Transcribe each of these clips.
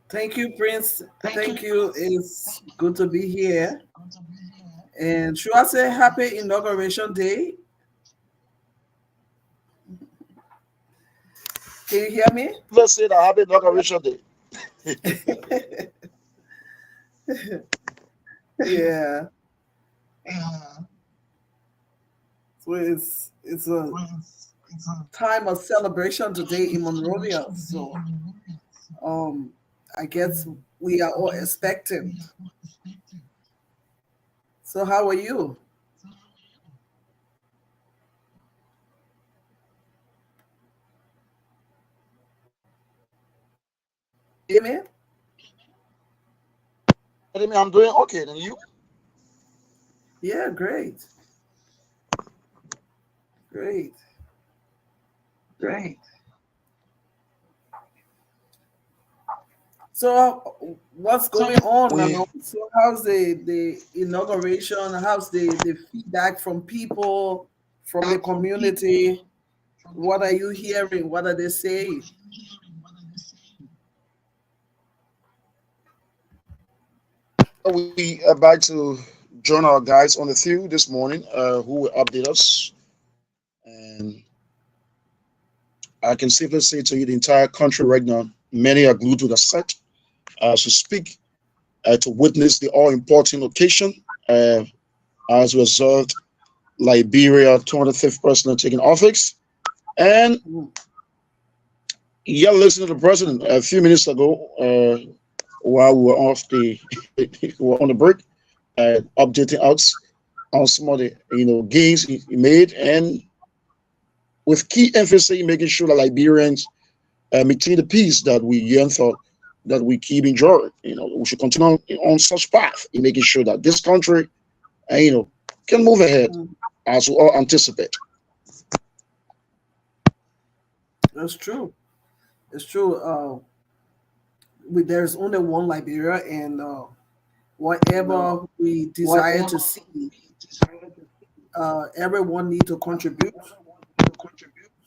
Thank you, Prince. Thank you. It's good to be here. And should I say happy inauguration day? Can you hear me? Let's say that happy inauguration day. Yeah. So it's a time of celebration today in Monrovia. So um I guess we are all expecting. So how are you? Can you hear me? I mean, I'm doing okay. Then you? Yeah, great. Great. So what's going on We now? So how's the inauguration? How's the feedback from people, from the community? What are you hearing? What are they saying? we about to join our guys on the field this morning, who will update us. And I can safely say to you, the entire country right now, many are glued to the set as we speak to witness the all-important occasion uh, as we observed Liberia 205th president taking office. And Mm. yeah, listening to the president a few minutes ago, while we were off the we were on the break, updating us on some of the gains he made, and with key emphasis making sure that Liberians maintain the peace that we yearn for, that we keep enjoying. We should continue on such path in making sure that this country, can move ahead Mm. as we all anticipate. That's true. It's true. There's only one Liberia, and whatever we desire to see, everyone need to contribute.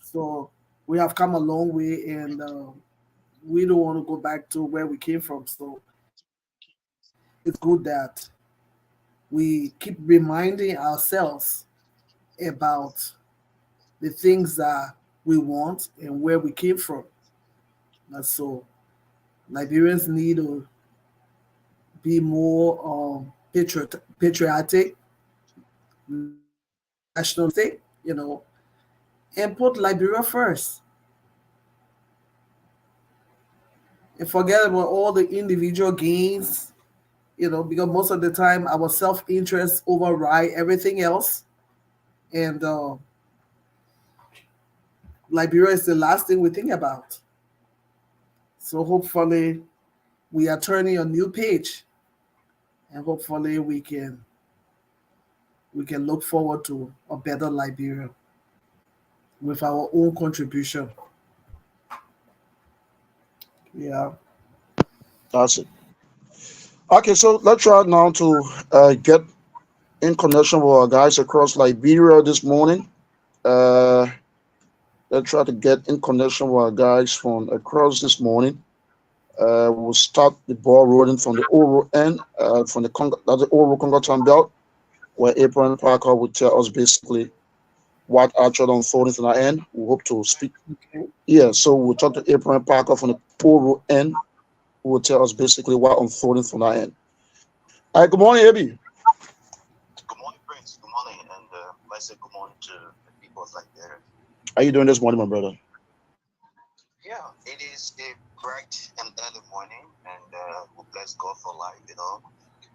So we have come a long way, and we don't want to go back to where we came from. So it's good that we keep reminding ourselves about the things that we want and where we came from. And so Liberians need to be more patriotic, nationalistic, and put Liberia first. And forget about all the individual gains, because most of the time our self interest override everything else. And Liberia is the last thing we think about. So hopefully we are turning a new page, and hopefully we can look forward to a better Liberia with our own contribution. Yeah. That's it. Okay, so let's try now to get in connection with our guys across Liberia this morning. Uh, let's try to get in connection with our guys from across this morning. We'll start the ball rolling from the Oro end, from the Congo, that's the Oro Congo Town Belt, where April and Parker will tell us basically what actually unfolding from our end. We hope to speak. Okay. Yeah, so we'll talk to April and Parker from the Oro end, who will tell us basically what unfolding from our end. All right, good morning, Abby. Good morning, Prince. Good morning, and I say good morning to the people of Liberia. How you doing this morning, my brother? Yeah, it is a bright and early morning, and we bless God for life.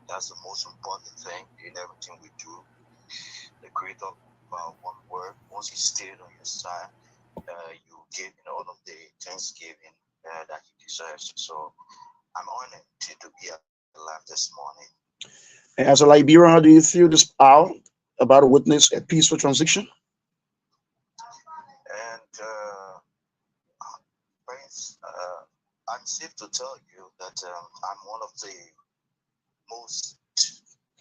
That's the most important thing in everything we do. The Creator of one word, once He stayed on your side, you give all of the thanksgiving that He deserves. So I'm honored to be alive this morning. And as a Liberian, how do you feel this hour about to witness a peaceful transition? And Prince, I'm safe to tell you that I'm one of the most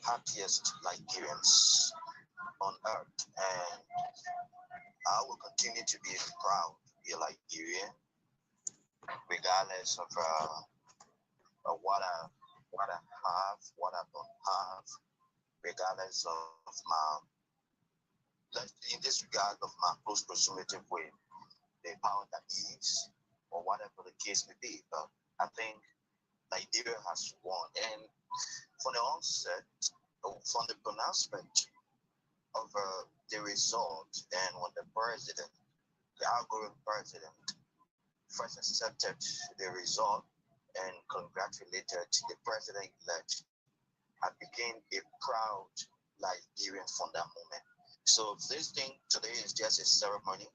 happiest Liberians on earth, and I will continue to be proud to be a Liberian, regardless of what I have, what I don't have, regardless of my, in this regard of my close proximity with the power that is, or whatever the case may be. But I think Nigeria has won, and from the onset, from the pronouncement of the result, and when the president, the outgoing president, first accepted the result and congratulated the president-elect, I became a proud Liberian from that moment. So this thing today is just a ceremony,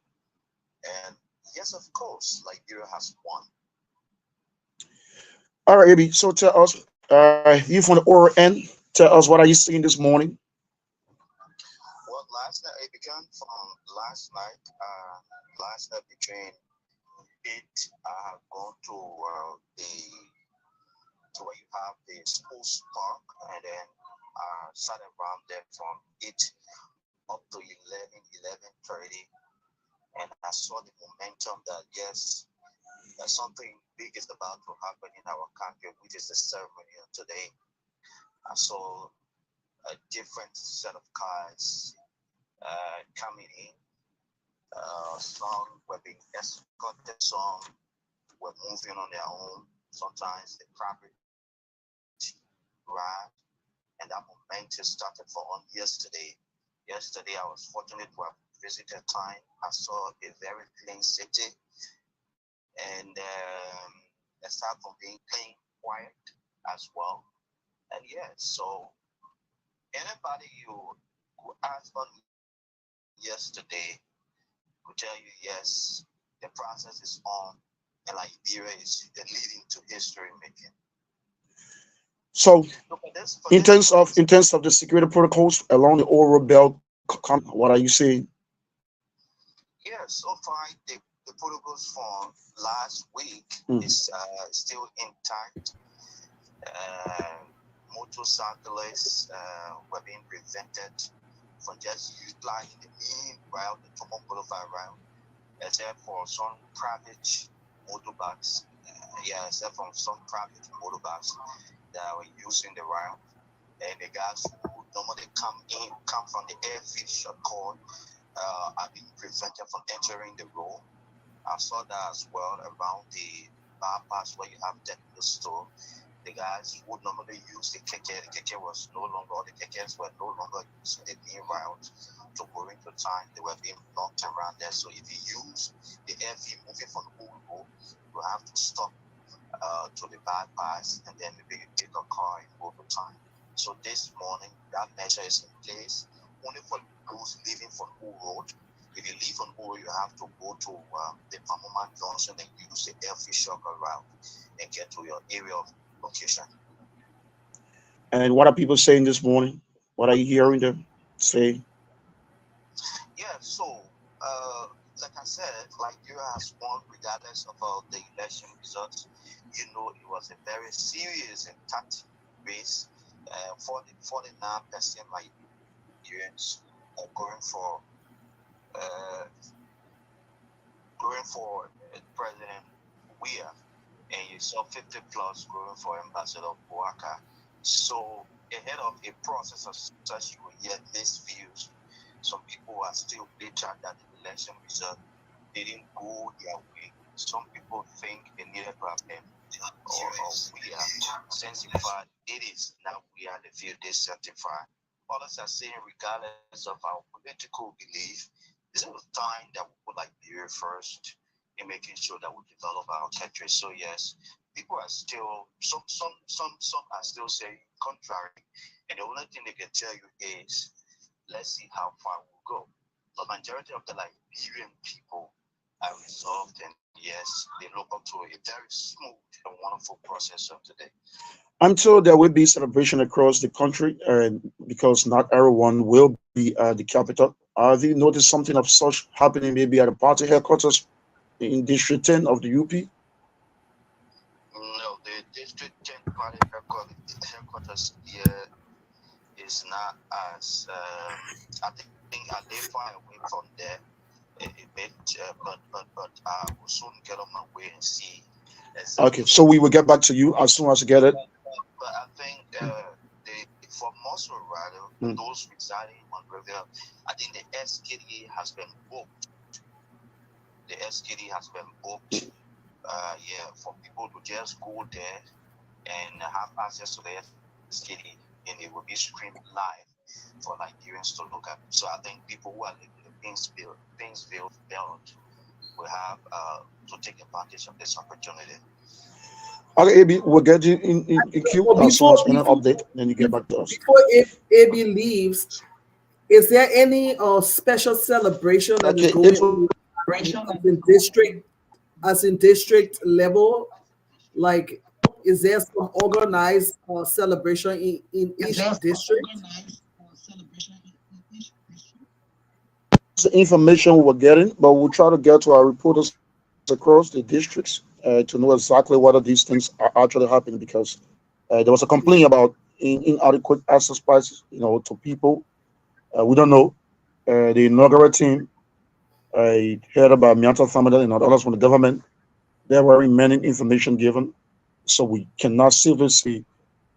and yes, of course, Liberia has won. All right, Abby. So tell us, you from the oral end, tell us what are you seeing this morning? Well, last night it began from last night between 8. I have gone the to where you have the sports park, and then sat around there from 8 up to 11:30, and I saw the momentum that yes, something big is about to happen in our country, which is the ceremony of today. I saw a different set of cars coming in. Some were being escorted, some were moving on their own. Sometimes the traffic ride, and that momentum started for on yesterday. Yesterday, I was fortunate to have visited time. I saw a very clean city, and aside from being clean, quiet as well. And yeah, so anybody who asked about yesterday could tell you yes, the process is on, and Liberia is leading to history making. So, So in terms of the security protocols along the oral belt, what are you seeing? yeah, so far the protocols from last week Mm. is still intact. Uh, Motorcyclists were being prevented from just utilizing the main route, the Tomo Boulevard route, except for some private motorbikes. Except from some private motorbikes that were using the route. And the guys who normally come from the airfield shortcut are being prevented from entering the road. I saw that as well around the bypass where you have technical store. The guys who normally use the keke was no longer, or the kekes were no longer using the main route to go into time. They were being blocked around there. So if you use the airfield moving from Uru, you have to stop to the bypass, and then maybe you take a car and go to time. So this morning, that measure is in place only for those leaving from Uru Road. If you leave from Uru, you have to go to the Pamoman Junction and use the airfield shortcut route and get to your area of location. And what are people saying this morning? What are you hearing them say? Yeah, so like I said, Nigeria has won regardless of the election results. You know, it was a very serious and tight race. 49% Nigerians uh, going for President Weah, and you saw 50 plus going for Ambassador Boaka. So ahead of a process of such, you will yet miss views. Some people are still bitter that the election result didn't go their way. Some people think they needed to have been or we are sanctified. It is now we are the field they sanctified. Others are saying, regardless of our political belief, this is the time that we put Liberia first in making sure that we develop our country. So yes, people are still some are still saying contrary, and the only thing they can tell you is let's see how far we'll go. The majority of the Liberian people are resolved, and yes, they look up to a very smooth and wonderful process of today. I'm told there will be celebration across the country, because not everyone will be at the capital. Have you noticed something of such happening maybe at the party headquarters in District 10 of the UP? No, the district 10 party headquarters here is not as, I think are they far away from there a bit, but I will soon get on my way and see Okay, exactly. so we will get back to you as soon as you get it. But I think for most of rather Mm. those residing on River, I think the SKD has been booked. The SKD has been booked. Yeah, for people to just go there and have access to the SKD, and it will be streamed live for Nigerians to look at. So I think people who are living in the Painesville belt will have to take advantage of this opportunity. Okay, AB, we'll get you in queue But as soon before as any before update, then you get before, back to us. before AB leaves, is there any special celebration that is Okay, going April. on as in district level? Like, is there some organized celebration in each district? The information we're getting, but we'll try to get to our reporters across the districts to know exactly whether these things are actually happening because there was a complaint about inadequate access prices, to people. We don't know. The inaugural team, I heard about Miata Family and others from the government. There were remaining information given, so we cannot safely say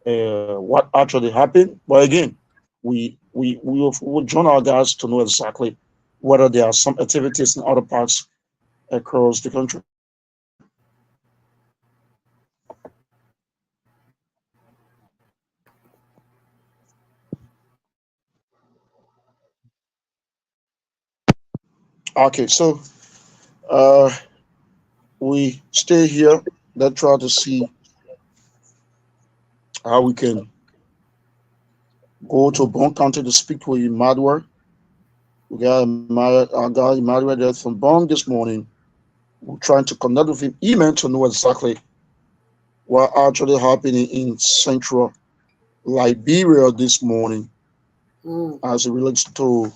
what actually happened. But again, we will join our guys to know exactly whether there are some activities in other parts across the country. Okay, so uh, we stay here. Let's try to see how we can go to Bon County to speak with Madwer. We got our guy Madwer there from Bon this morning. We're trying to connect with him, email to know exactly what actually happening in Central Liberia this morning Mm. as it relates to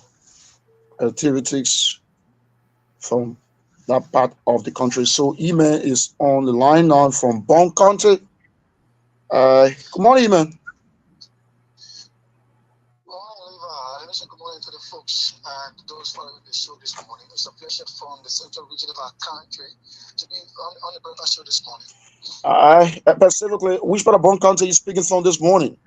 activities from that part of the country. So Email is on the line now from Bon County. Good morning, Eman. Well, let me say good morning to the folks and those following the show this morning. It's a pleasure from the central region of our country to be on the breakfast show this morning. Specifically, which part of Bon County are you speaking from this morning?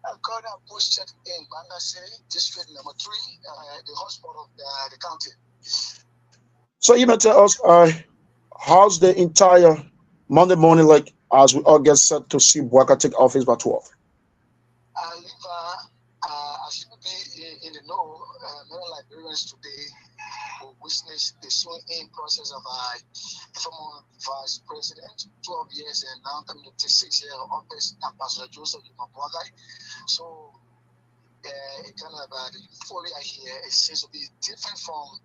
I'm currently posted in Banda City, district number 3, the hotspot of the county. So Eman, tell us, how's the entire Monday morning like as we all get set to see Waka take office by 12? I live, as you be in the know, many Liberians today will witness the sworn in process of the former vice president, 12 years and now coming to 6 years of office, Ambassador Joseph Mabwagai. So it kind of the euphoria here, it seems to be different from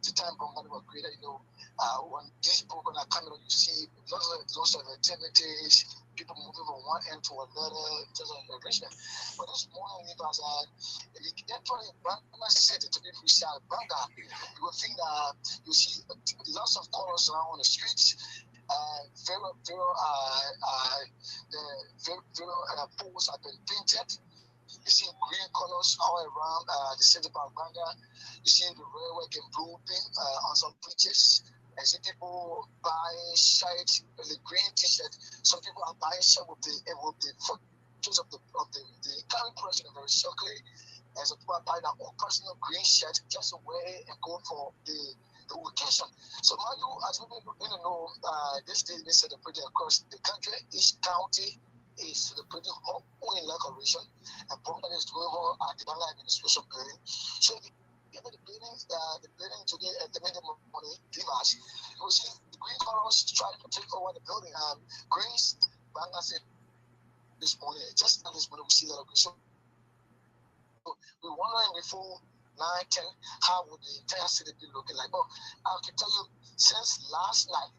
the time Bongani was created. When these people gonna come in, you see lots of activities, people moving from one end to another in terms of enrichment. But this morning, if you get to Banga City to be precise, Banga, you will think that you see lots of colors around on the streets. The poles have been painted. You see green colors all around the city of Banga. You see the railway and blue thing on some bridges. I see people buying shirts with the green T-shirt. Some people are buying shirts with the photos of the current president very shortly. And some people are buying their own personal green shirt just to wear and go for the occasion. So now you, as we know, this day they celebrated across the country. Each county is celebrating her own inauguration, and Bonga is doing her at the Banga administration building. So the building today at the morning, Divas, you will see the green colors trying to take over the building. Greens, Banga said this morning, just at this morning, we see that. Okay, so we're wondering before 9, 10, how would the entire city be looking like? But I can tell you, since last night,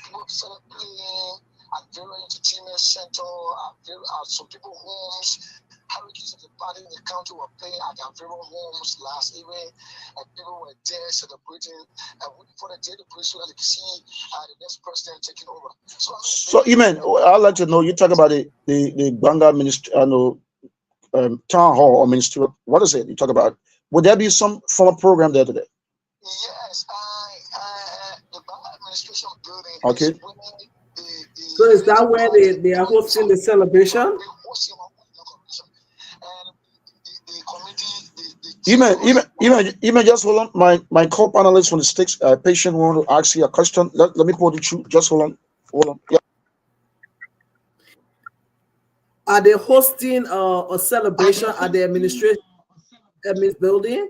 people started playing at various entertainment center, some people homes. Hurricanes of the party in the country were playing at their very homes last evening, and people were there celebrating and waiting for the day to play so that they can see the next president taking over. So Eman, I'd like to know, you talk about the Banga ministry, town hall or ministry. What is it you talk about? Would there be some form of program there today? Yes, the Banga administration building is Okay. winning the So is that where they are hosting the celebration? You may just hold on. My co-panelist from the sticks patient want to ask you a question. Let me put it through. Just hold on. Yeah. Are they hosting a celebration at the administration building?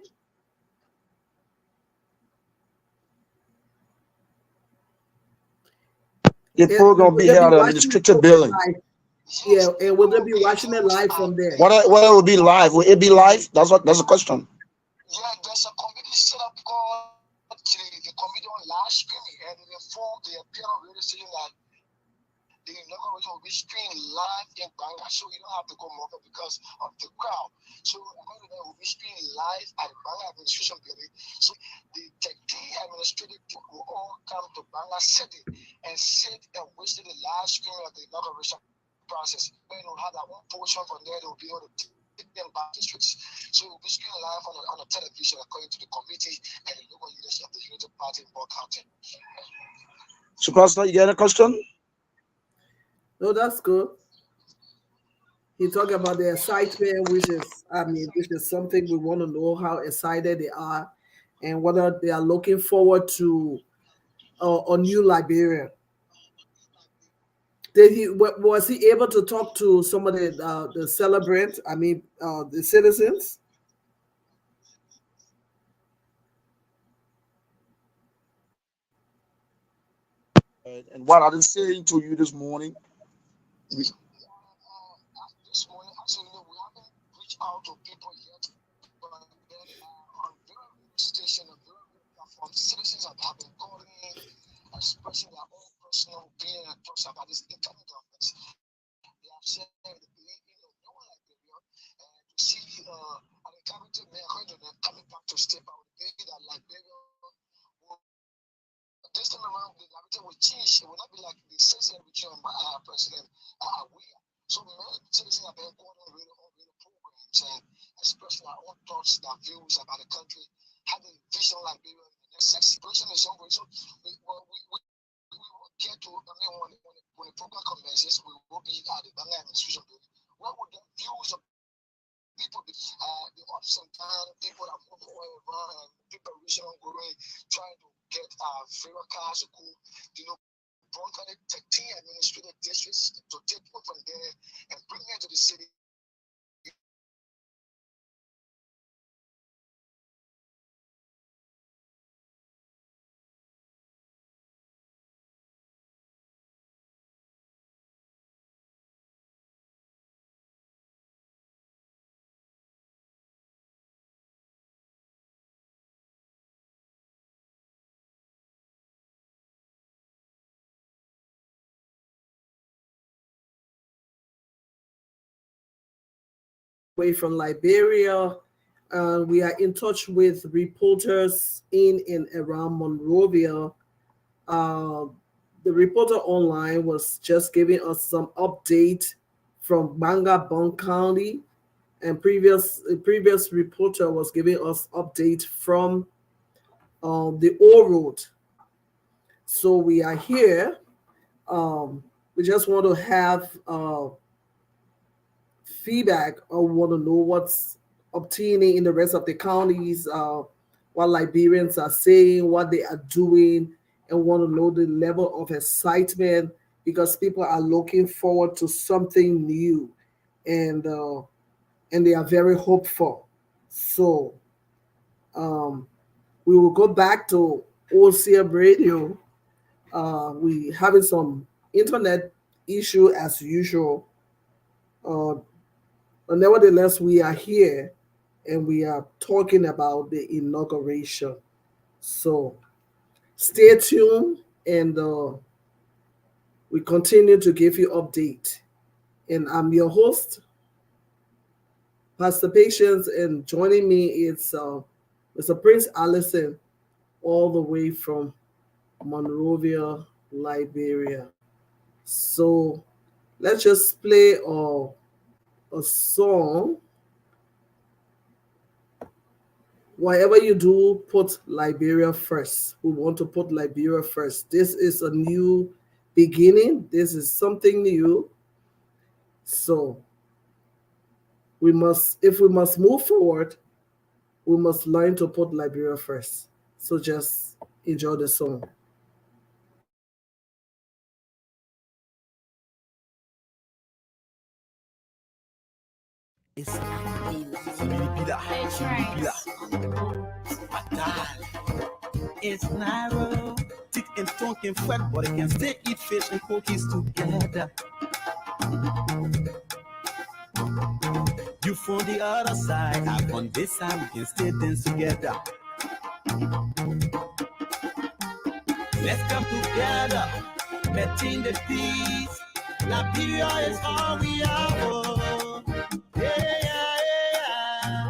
The program Will be they here be at the watching the administrative program building. live? Yeah, and will they be watching it live from there? What will be live? Will it be live? That's the question. Yeah, there's a committee set up called the committee on live streaming, and it informed the appeal of radio saying that the inauguration will be streamed live in Bangla, so you don't have to go more because of the crowd. So according to that, will be streamed live at Bangla Administration Building. So the Tekti administrative team will all come to Bangla City and sit and witness the live streaming of the inauguration process. They will have that one portion from there. They will be able to take them back to the streets. So it will be streamed live on the television according to the committee and the local leadership of the Unity Party in Ball County. So, Pastor, you get a question? No, that's good. He talked about the excitement, which is, I mean, which is something we want to know how excited they are, and whether they are looking forward to a new Liberia. Was he able to talk to some of the celebrants? I mean, the citizens. And what are they saying to you this morning? This morning, actually, no, we haven't reached out to people yet, but then on very station, on very platform, citizens have been calling in, expressing their own personal opinion and thoughts about this incoming government. They have said they believe in a new Liberia and to see an incumbent mayor coming back to step out. They believe that Liberia will, this time around, the Liberia will change. It will not be like the 6 year regime President Awia. So many citizens have been going on radio programs and expressing their own thoughts, their views about the country, how they vision Liberia in the next 6 situation is ongoing. So we will get to, I mean, when the program commences, we will be at the Bangla administration building. What would the views of people be? The ups and downs, people that move all around, and people reaching on going, trying to get favorite cars to go, Bronco 13 administrative districts to take people from there and bring them to the city. Away from Liberia. We are in touch with reporters in and around Monrovia. Uh, the reporter online was just giving us some update from Bangabong County, and previous reporter was giving us update from the O Road. So we are here. We just want to have feedback or want to know what's obtaining in the rest of the counties, what Liberians are saying, what they are doing, and want to know the level of excitement because people are looking forward to something new, and and they are very hopeful. So um, we will go back to OCM Radio. We having some internet issue as usual. Uh, But nevertheless, we are here and we are talking about the inauguration. So stay tuned and we continue to give you update. And I'm your host, Pastor Patience, and joining me is Mr. Prince Allison, all the way from Monrovia, Liberia. So let's just play a song. Whatever you do, put Liberia first. We want to put Liberia first. This is a new beginning. This is something new. So if we must move forward, we must learn to put Liberia first. So just enjoy the song. It's narrow, thick and talking fat, but I can still eat fish and cookies together. You from the other side, I on this side, we can still dance together. Let's come together, betting the peace. Liberia is all we have. Oh. Yeah, yeah,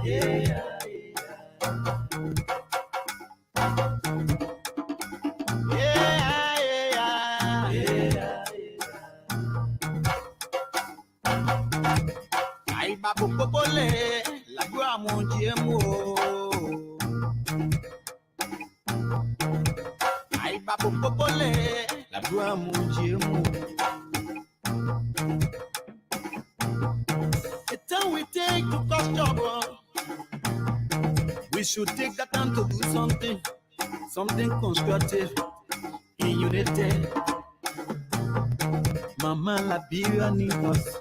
yeah, yeah, yeah, yeah, yeah, yeah. Ay, babu popole, la gua mon diemo. Ay, babu popole, la gua mon diemo. The time we take to cause trouble, we should take that time to do something constructive in unity. Mama Liberia need us.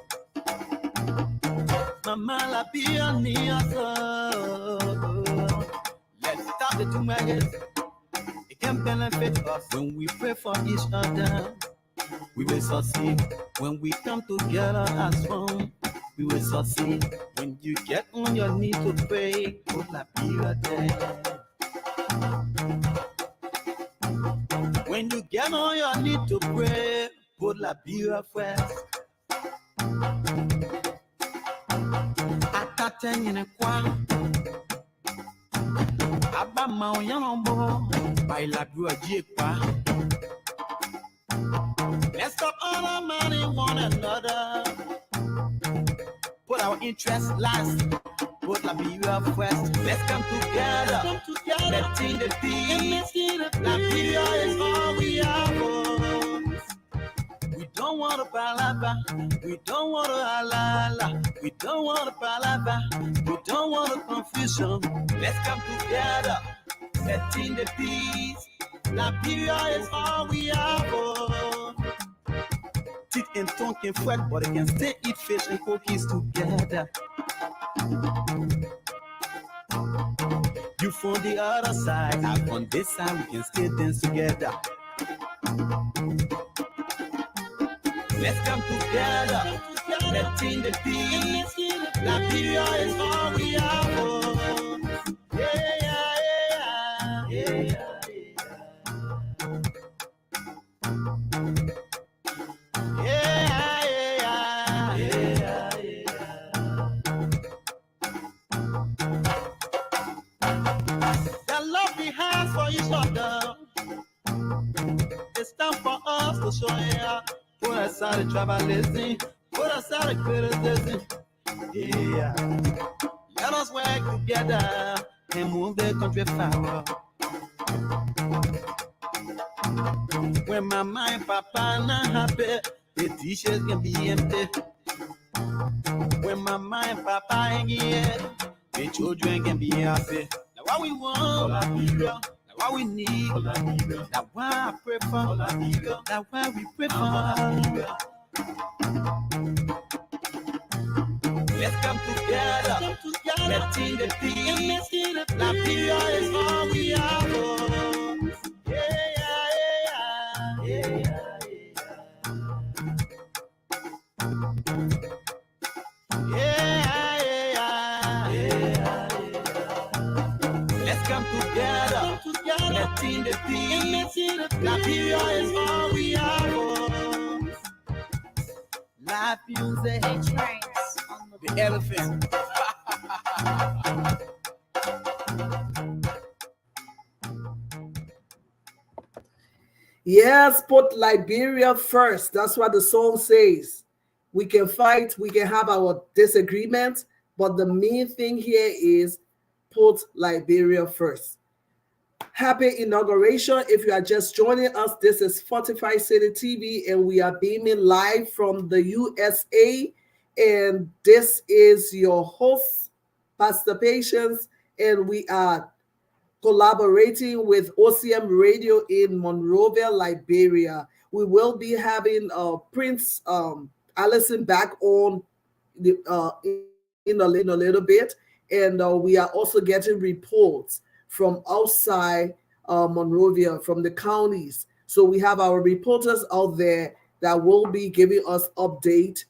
Mama Liberia need us. Oh. Let's stop the two maggots. It can benefit us when we pray for each other. We will succeed when we come together as one. We will succeed when you get on your knees to pray for Liberia Day. When you get on your knees to pray, put Liberia first. Akaten in a kwa, Abba Maoyambo, by Liberia Jekwa. Let's stop undermining one another. Put our interests last. Put Liberia first. Let's come together. Letting the peace. Liberia is all we have. We don't want to palava. We don't want to halala. We don't want to palava. We don't want to confusion. Let's come together. Letting the peace. Liberia is all we have. Teeth and tongue can fret, but they can still eat fish and cookies together. You from the other side, I on this side, we can still dance together. Let's come together, letting the peace. Liberia is all we have. Yeah, yeah, yeah, yeah. It's time for us to show ya. Put aside the tribalism, put aside the criticism. Yeah, let us work together and move the country forward. When mama and papa not happy, the dishes can be empty. When mama and papa ain't here, the children can be happy. Now what we want, Liberia. What we need, that's why I pray for, that's why we pray for. Let's come together, letting the peace. Liberia is all we have. Yeah, yeah, yeah, yeah, yeah, yeah. Let's come together. Letting the peace. Liberia is all we have. Live music. The elephant. Yes, put Liberia first. That's what the song says. We can fight, we can have our disagreements, but the main thing here is put Liberia first. Happy inauguration. If you are just joining us, this is Fortified City TV, and we are beaming live from the USA. And this is your host, Pastor Patience, and we are collaborating with OCM Radio in Monrovia, Liberia. We will be having Prince Allison back on in a little bit, and we are also getting reports from outside Monrovia, from the counties. So we have our reporters out there that will be giving us update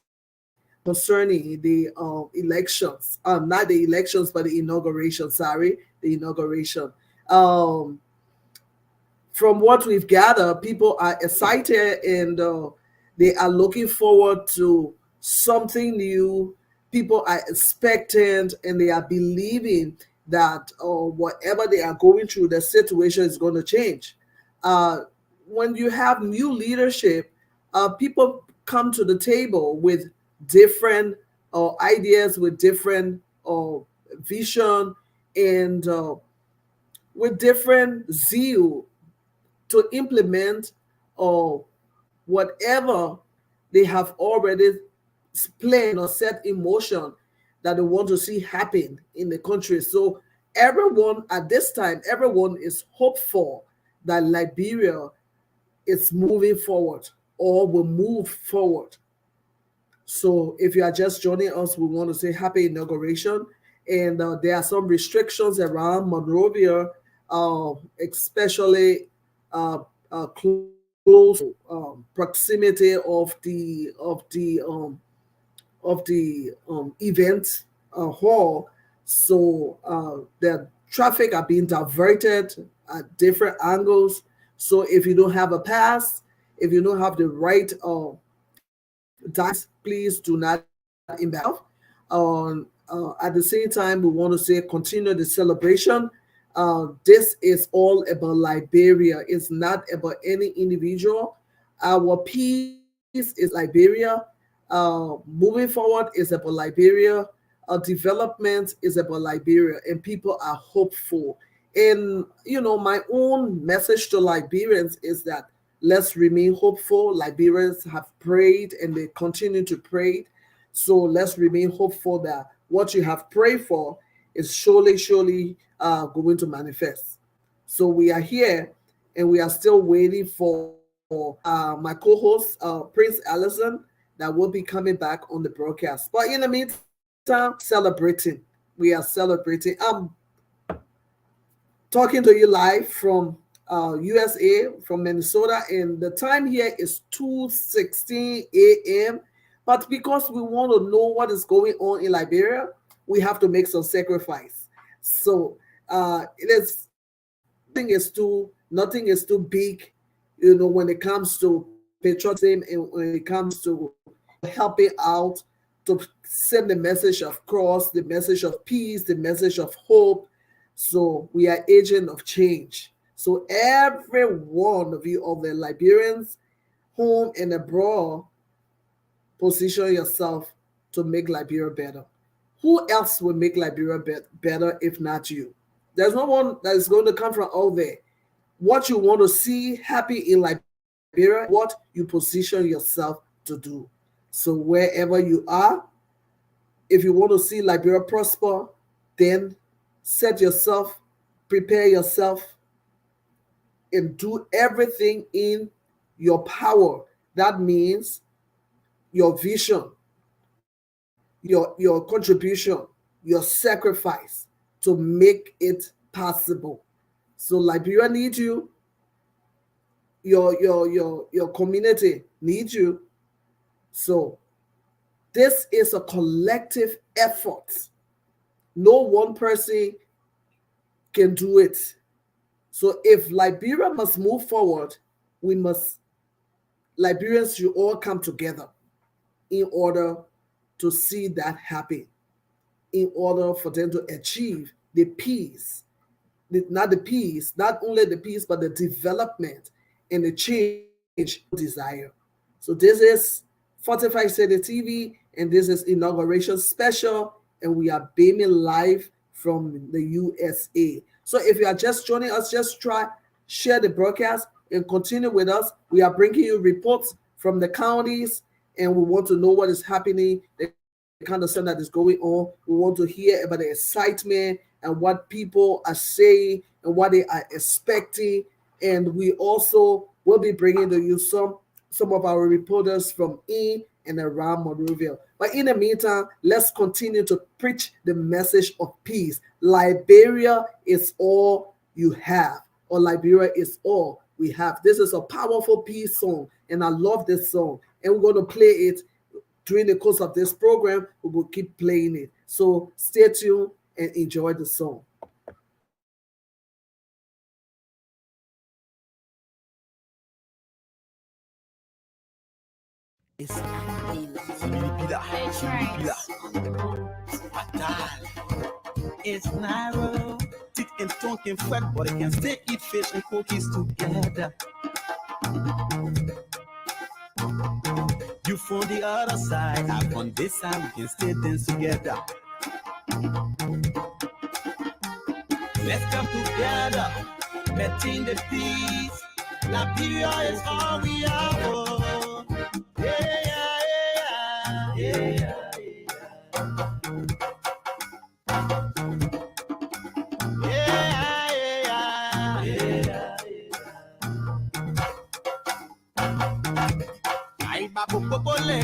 concerning the elections, not the elections, but the inauguration. Sorry, the inauguration. Um, from what we've gathered, people are excited and they are looking forward to something new. People are expectant and they are believing that whatever they are going through, the situation is going to change. Uh, when you have new leadership, people come to the table with different ideas, with different vision, and with different zeal to implement or whatever they have already planned or set in motion that they want to see happen in the country. So everyone at this time, everyone is hopeful that Liberia is moving forward or will move forward. So if you are just joining us, we want to say happy inauguration. And there are some restrictions around Monrovia, especially close proximity of the event hall. So the traffic are being diverted at different angles. So if you don't have a pass, if you don't have the right please do not imbalance. At the same time, we want to say continue the celebration. This is all about Liberia. It's not about any individual. Our peace is Liberia. Moving forward is about Liberia. Development is about Liberia, and people are hopeful. And my own message to Liberians is that let's remain hopeful. Liberians have prayed and they continue to pray. So let's remain hopeful that what you have prayed for is surely going to manifest. So we are here and we are still waiting for my co-host, Prince Allison, that will be coming back on the broadcast. But in the meantime, celebrating. We are celebrating. I'm talking to you live from USA, from Minnesota, and the time here is 2:16 a.m. But because we want to know what is going on in Liberia, we have to make some sacrifice. So it is nothing is too big, when it comes to patriotism and when it comes to helping out to send the message of cross, the message of peace, the message of hope. So we are agent of change. So every one of you, of the Liberians, home and abroad, position yourself to make Liberia better. Who else will make Liberia better if not you? There's no one that is going to come from out there. What you want to see happy in Liberia, what you position yourself to do. So wherever you are, if you want to see Liberia prosper, then set yourself, prepare yourself, and do everything in your power. That means your vision, your contribution, your sacrifice to make it possible. So Liberia needs you, your community needs you. So this is a collective effort. No one person can do it. So if Liberia must move forward, Liberians should all come together in order to see that happen, in order for them to achieve the peace, not only the peace, but the development and the change desire. So this is Fortified City TV, and this is Inauguration Special, and we are beaming live from the USA. So if you are just joining us, just share the broadcast and continue with us. We are bringing you reports from the counties, and we want to know what is happening, the kind of stuff that is going on. We want to hear about the excitement and what people are saying and what they are expecting. And we also will be bringing to you some of our reporters from in and around Monrovia. But in the meantime, let's continue to preach the message of peace. Liberia is all you have, or Liberia is all we have. This is a powerful peace song, and I love this song. And we're going to play it during the course of this program. We will keep playing it. So stay tuned and enjoy the song. It's narrow, thick and tongue can fret, but it can still eat fish and cookies together. You from the other side, I on this side, we can stay dance together. Let's come together, betting the peace. Liberia is all we have. Oh. Yeah, yeah, yeah, yeah. Popole,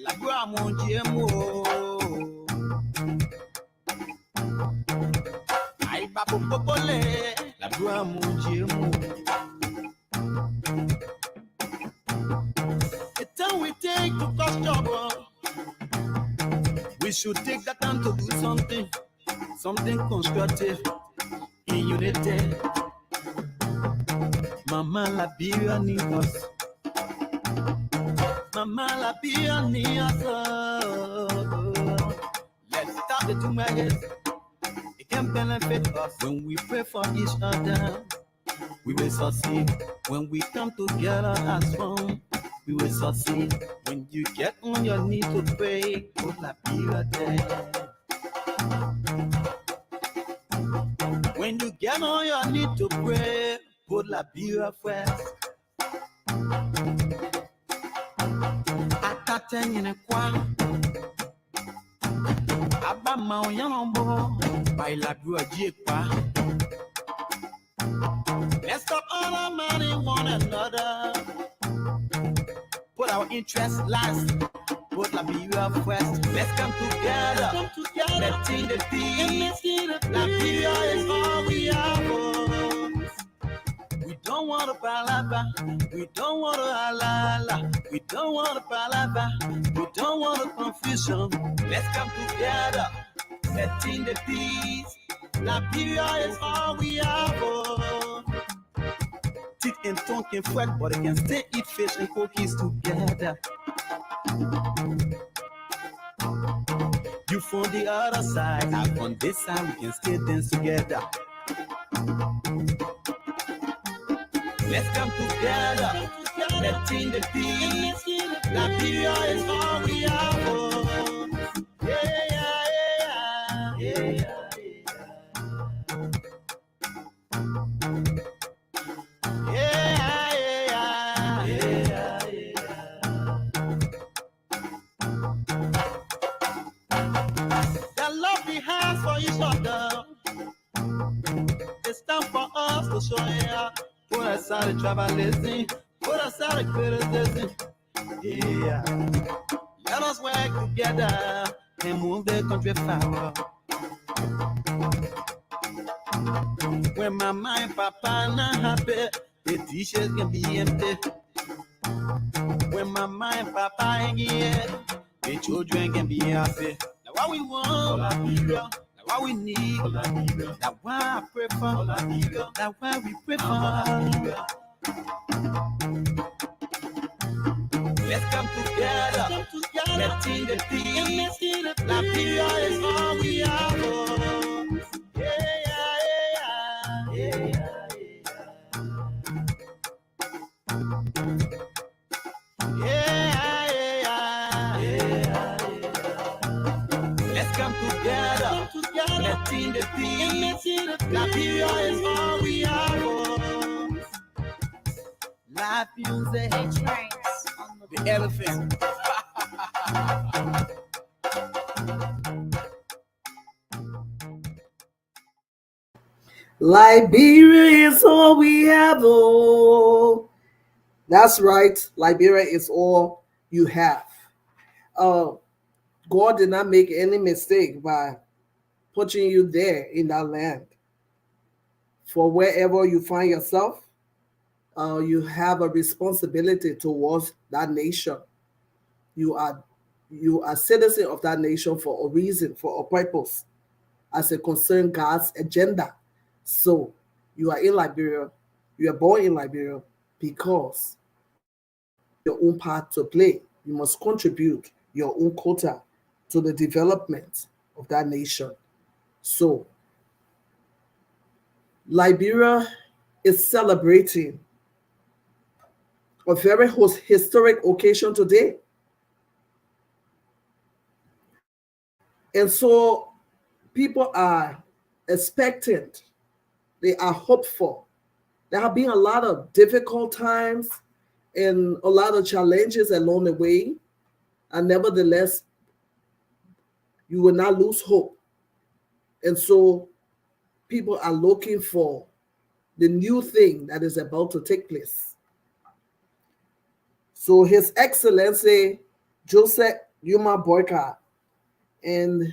la gloire mon Dieu Aïe babo popole, la gloire mon Dieu The time we take to cause trouble, we should take that time to do something constructive in unity. Mama Liberia need us. Mama Liberia need us. Let's stop the two maggots. It can benefit us when we pray for each other. We will succeed when we come together as one. We will succeed when you get on your knees to pray. Put Liberia there. When you get on your knees to pray, put Liberia first. Atateng kwa Aba maoyambo Baila kwa. Let's stop undermining one another. Put our interests last. Put Liberia first. Let's come together. Letting the peace. Liberia is all we have. We don't want to palava. We don't want to halala. We don't want to palava. We don't want to confusion. Let's come together. Letting the peace. Liberia is all we have. Teeth and tongue can fret, but they can still eat fish and cookies together. You from the other side, I on this side, we can still dance together. Let's come together, letting the peace. Liberia is all we have. Yeah, yeah, yeah, yeah. It's time for us to show it. Put aside the tribalism, put aside the criticism. Yeah, let us work together and move the country forward. When mama and papa not happy, the dishes can be empty. When mama and papa ain't here, the children can be happy. Now what we want, Liberia. What we need, that's why I pray for, that's why we pray for. Let's come together, letting the peace. Liberia is all we have. Yeah, yeah, yeah, yeah, yeah. Let's come together. together, letting the peace. Liberia is all we have. Live music, the elephant. Liberia is all we have. Oh, that's right. Liberia is all you have. God did not make any mistake by putting you there in that land. For wherever you find yourself, you have a responsibility towards that nation. You are citizen of that nation for a reason, for a purpose, as it concerns God's agenda. So you are in Liberia, you are born in Liberia because your own part to play. You must contribute your own quota to the development of that nation. So Liberia is celebrating a very historic occasion today. And so people are expectant, they are hopeful. There have been a lot of difficult times and a lot of challenges along the way. And nevertheless, you will not lose hope. And so people are looking for the new thing that is about to take place. So His Excellency Joseph Yuma Boyka and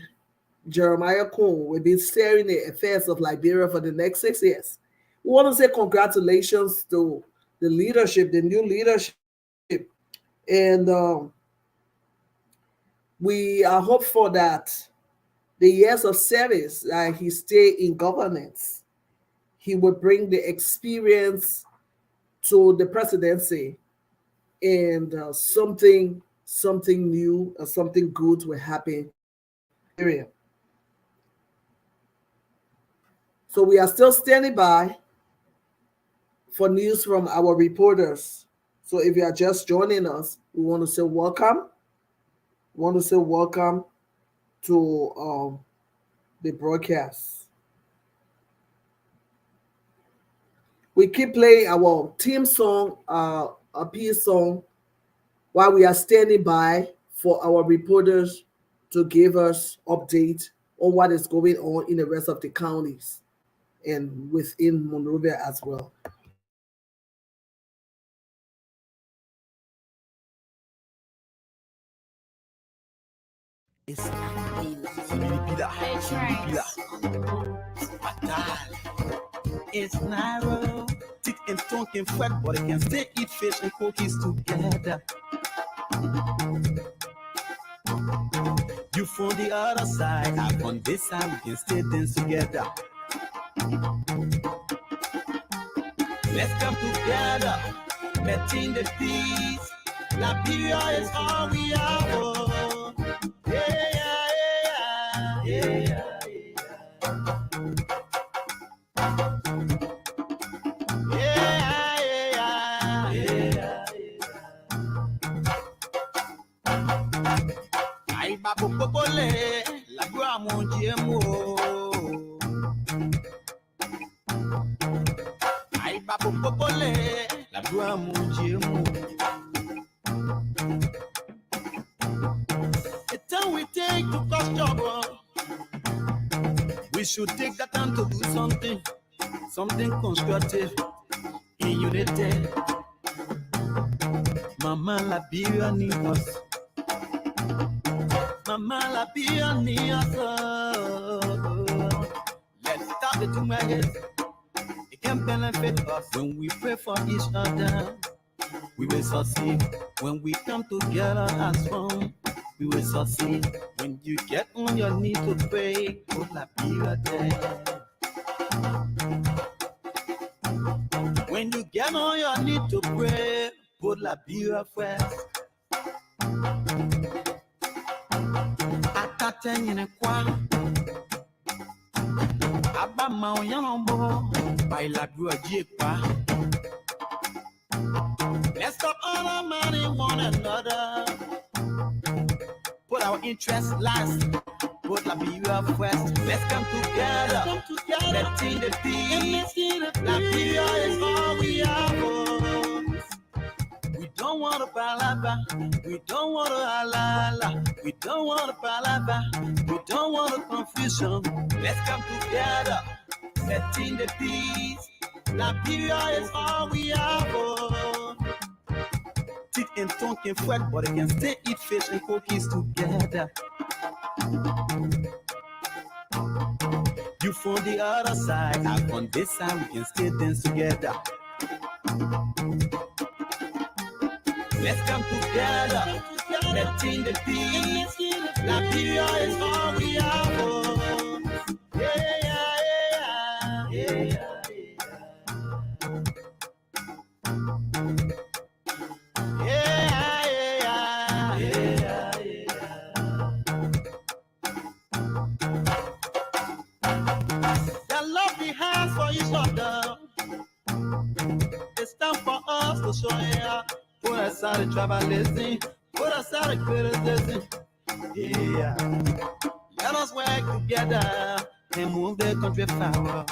Jeremiah Kuhn will be steering the affairs of Liberia for the next 6 years. We want to say congratulations to the leadership, the new leadership. And we are hopeful that the years of service that he stayed in governance, he will bring the experience to the presidency, and something new and something good will happen. So we are still standing by for news from our reporters. So if you are just joining us, we want to say welcome. We want to say welcome to the broadcast. We keep playing our theme song, a peace song, while we are standing by for our reporters to give us update on what is going on in the rest of the counties and within Monrovia as well. It's It's narrow, thick and talking fat, but it can still eat fish and cookies together. You from the other side, I on this side, we can stay dance together. Let's come together, maintain the peace. Liberia is all we have. Oh. Yeah, yeah, yeah, yeah. Popole, la gloire mon Dieu Aïe papo popole, la gloire mon Dieu The time we take to cause trouble, we should take that time to do something constructive in unity. Mama Liberia need us. Mama Liberia need us. Let's start the two minutes. It can benefit us when we pray for each other. We will succeed when we come together as one. We will succeed when you get on your knees to pray for Liberia Day. When you get on your knees to pray, put Liberia first. Ataten in a quan. Abba Maoyambo by Liberia Jipa. Let's stop undermining one another. Put our interests last. Put la be your quest. Let's come together. Letting the peace. Liberia is all we have. We don't want to palava. We don't want to halala. We don't want to palava. We don't want to confusion. Let's come together. Setting the peace. Liberia is all we have. Teeth and tongue can fret, but they can still eat fish and cookies together. You from the other side, I from this side, we can still dance together. Let's come together, letting the peace. Liberia is all we have. Yeah, yeah, yeah, yeah, yeah, yeah, yeah, yeah. That love we have for each other, it's time for us to show it. Put aside the tribalism, put aside the criticism. Yeah, let us work together and move the country forward.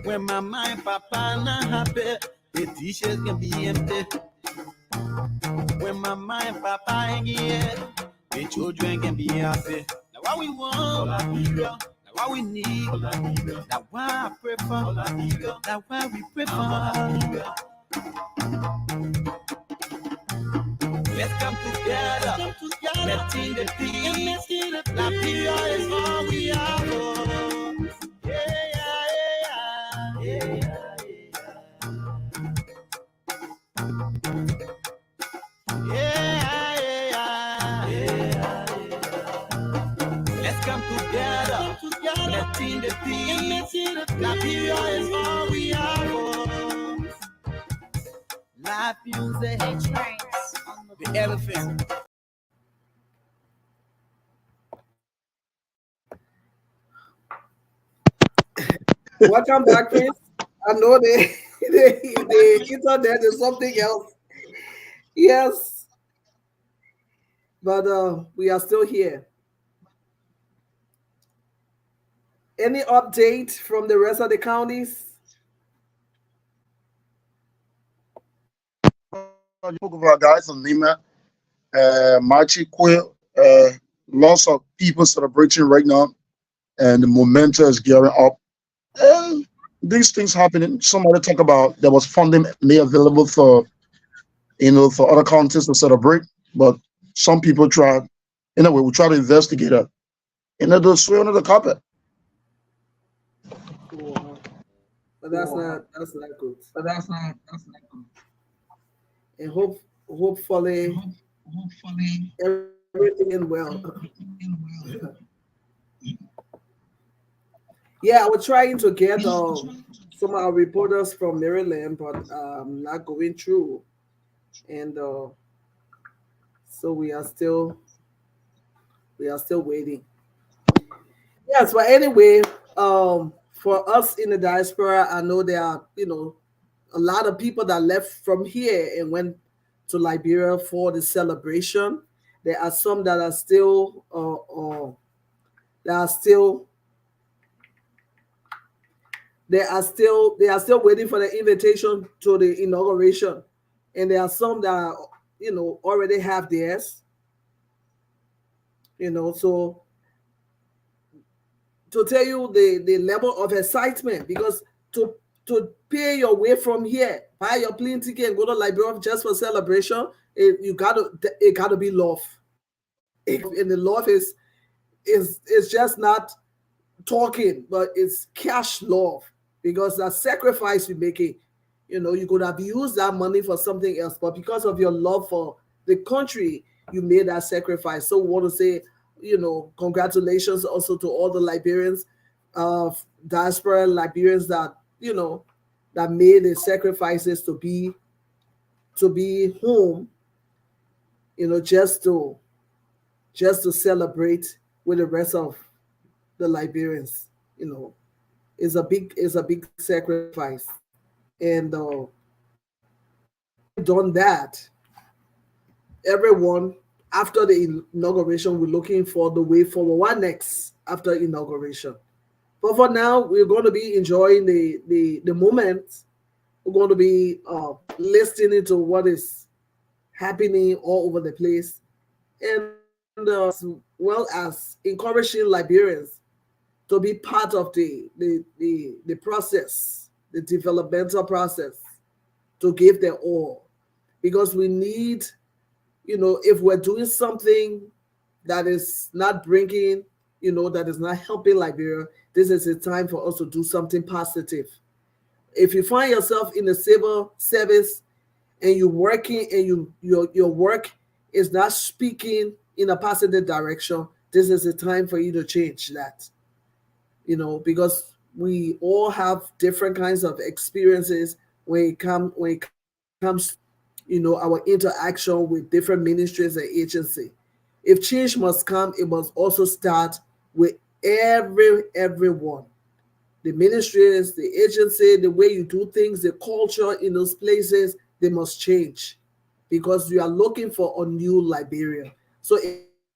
When mama and papa not happy, the dishes can be empty. When mama and papa ain't here, the children can be happy. Now what we want, now what we need, now why I prefer, now why we prefer. Let's come together, letting the peace. Liberia is all we have. Yeah, yeah, yeah, yeah, yeah, yeah. Let's come together, letting the peace. Liberia is all we have. Live music, the elephant. Welcome back, Chris. I know the internet is something else. Yes, but we are still here. Any update from the rest of the counties? You spoke of our guys in Lima, Machi Quill, lots of people celebrating right now, and the momentum is gearing up. And these things happening. Somebody talk about there was funding made available for for other counties to celebrate, but some people try. Anyway, we try to investigate it. They swear under the carpet. Wow. But that's not good. And hopefully everything in well. Yeah, I was trying to get some of our reporters from Maryland, but not going through, and so we are still waiting. Yes, but anyway, for us in the diaspora, I know there are a lot of people that left from here and went to Liberia for the celebration. There are some that are still that are still they are still waiting for the invitation to the inauguration, and there are some that already have theirs. So to tell you the level of excitement, because to pay your way from here, buy your plane ticket and go to Liberia just for celebration, it gotta be love. And the love is just not talking, but it's cash love, because that sacrifice you're making, you could have used that money for something else, but because of your love for the country, you made that sacrifice. So we want to say, congratulations also to all the Liberians, diaspora Liberians that that made the sacrifices to be home, just to celebrate with the rest of the Liberians. Is a big sacrifice, and done that, everyone after the inauguration, we're looking for the way forward. What next after inauguration? But for now, we're going to be enjoying the moment. We're going to be listening to what is happening all over the place, and well as encouraging Liberians to be part of the process, the developmental process, to give their all, because we need, if we're doing something that is not bringing, that is not helping Liberia, this is a time for us to do something positive. If you find yourself in the civil service and you're working and your work is not speaking in a positive direction, this is a time for you to change that. Because we all have different kinds of experiences when it comes, our interaction with different ministries and agency. If change must come, it must also start with everyone, the ministries, the agency, the way you do things, the culture in those places, they must change, because you are looking for a new Liberia. So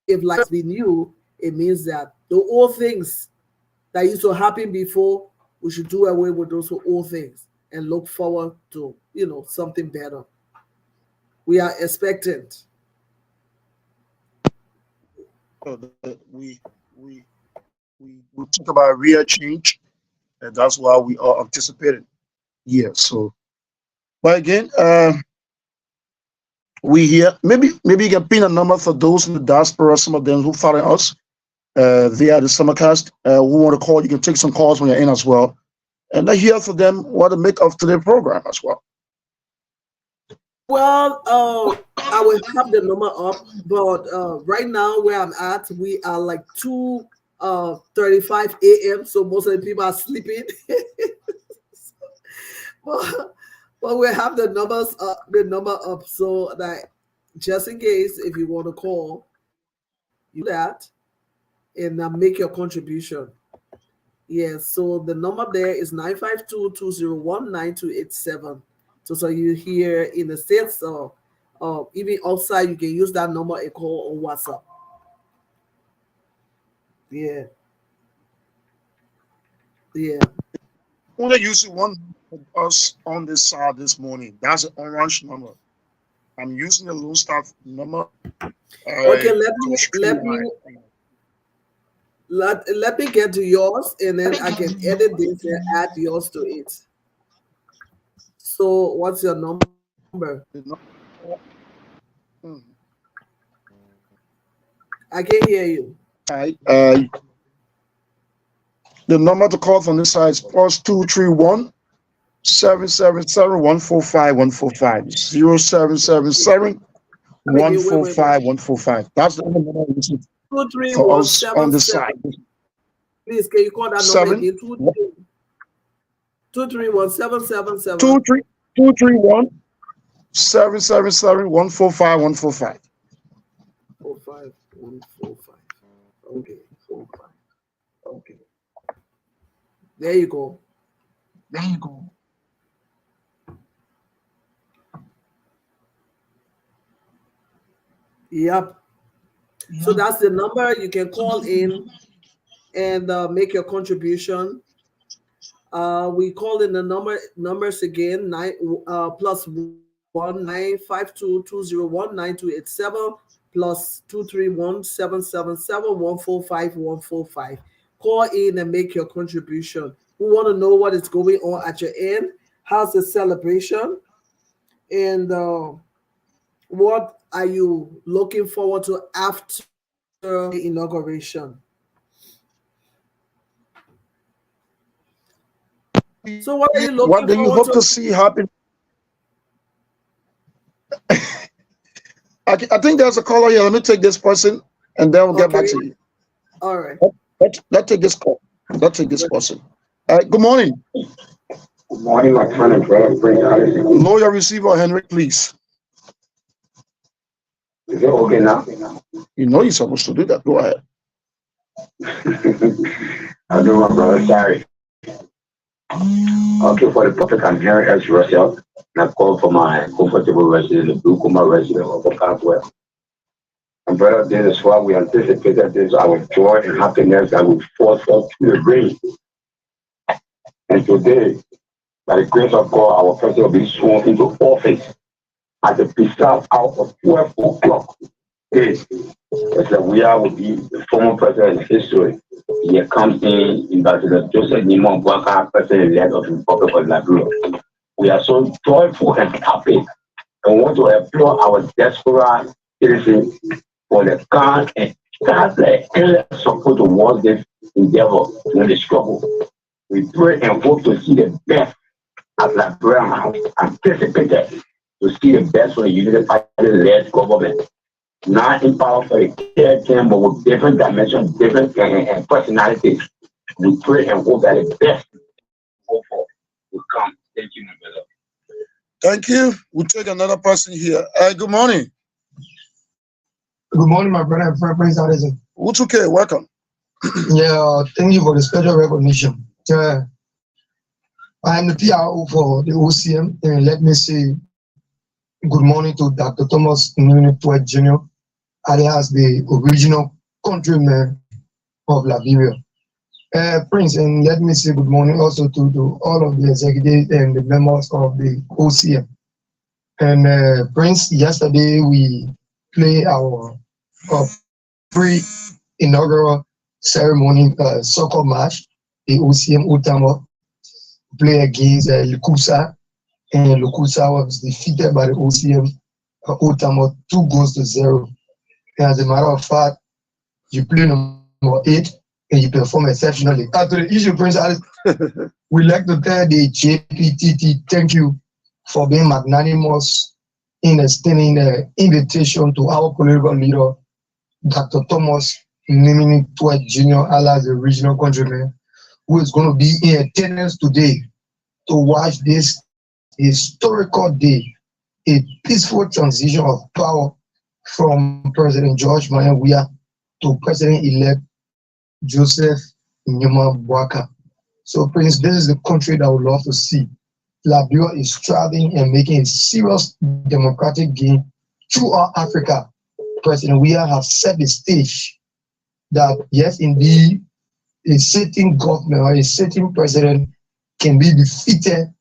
if life be new, it means that the old things that used to happen before, we should do away with those old things and look forward to, something better. We are expectant. So we talk about real change, and that's why we are anticipating. Yeah. So, but again, we here. Maybe you can pin a number for those in the diaspora. Some of them who follow us via the summercast. Who want to call? You can take some calls when you're in as well, and I hear for them what to make of today's program as well. Well, I will have the number up, but right now where I'm at, we are like 2:35 a.m. So most of the people are sleeping. but we have the number up, so that just in case if you want to call, you do that and make your contribution. Yes, so the number there is 952-201-9287. So you here in the States or even outside, you can use that number and call on WhatsApp. Yeah, yeah. Only using one of us on this side this morning. That's an orange number. I'm using the Lone Star number. Okay, let me to streamline. let me get to yours, and then I can edit this and add yours to it. So what's your number? The number- Hmm. I can hear you. Alright, the number to call from this side is +231 777 145 145 0777 Wait. 145 145. That's the number I'm using Two three for one us seven on this seven. side. Please, can you call that number Seven again? 231-777. 231 777 145 145. 45145. Okay. Okay. There you go. Yep. So that's the number. You can call in and make your contribution. We call in the numbers again, +1 952-201-9287 +231-777-145-145. Call in and make your contribution. We want to know what is going on at your end. How's the celebration? And what are you looking forward to after the inauguration? So what are you What looking do you forward hope to see happen? I think there's a caller here. Let me take this person and then we'll get back Okay. to you. All right. Let's take this call. Let's take this person. Good morning. Good morning, my friend and brother, Prince Allison. Lower your receiver, Henry, please. Is it okay now? You know you're supposed to do that. Go ahead. I do, my brother. Sorry. Okay, for the topic, I'm Henry S. Russell, and I call for my comfortable resident, the Blue Kuma resident of Okapwell. And brother, this is why we anticipated this, our joy and happiness that will force us to the grave. And today, by the grace of God, our president will be sworn into office at the precise hour of 12 o'clock. Yes, it's that we are will be the former president in history. He comes in Ambassador Joseph Nimon Bwaka, president-elect of the Republic of Liberia. We are so joyful and happy and want to implore our desperate citizens for the kind and endless support towards this endeavor in the struggle. We pray and hope to see the best at Liberia House, anticipated to see the best for the United Party-led government. Not in power for the care team, but with different dimensions, different and personalities. We pray and hope that the best will come. Thank you, my brother. Thank you. We'll take another person here. Good morning. Good morning, my brother and friend, Prince Allison. Utuke, welcome. Yeah, thank you for the special recognition. I am the PRO for the OCM, and let me say good morning to Dr. Thomas Nunipwet Jr., alias the original countryman of Liberia. Prince, and let me say good morning also to all of the executives and the members of the OCM. And Prince, yesterday we played our pre-inaugural ceremony soccer match, the OCM Otamo play against Lukusa, and Lukusa was defeated by the OCM Otamo 2-0. And as a matter of fact, you play number 8 and you perform exceptionally. To the issue, Prince Alice, we like to tell the JPTT thank you for being magnanimous in extending the invitation to our political leader, Dr. Thomas Nimini Twet Jr., alias the regional countryman, who is going to be in attendance today to watch this historical day, a peaceful transition of power from President George Maya Weah to President-elect Joseph Nyuma Bwaka. So, Prince, this is the country that I would love to see. Liberia is striving and making a serious democratic gain throughout Africa. President Weah has set the stage that, yes, indeed, a sitting government or a sitting president can be defeated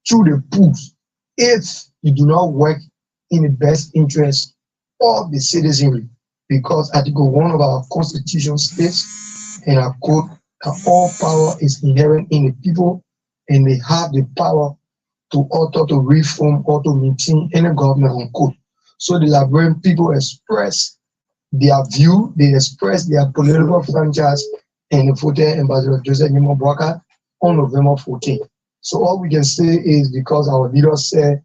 through the polls if you do not work in the best interest of the citizenry. Because Article 1 of our Constitution states, and I quote, that all power is inherent in the people, and they have the power to alter, to reform, or to maintain any government, unquote. So the Liberian people express their view, they express their political franchise, and they voted Ambassador Joseph Nyuma Bwaka on November 14th. So all we can say is because our leaders said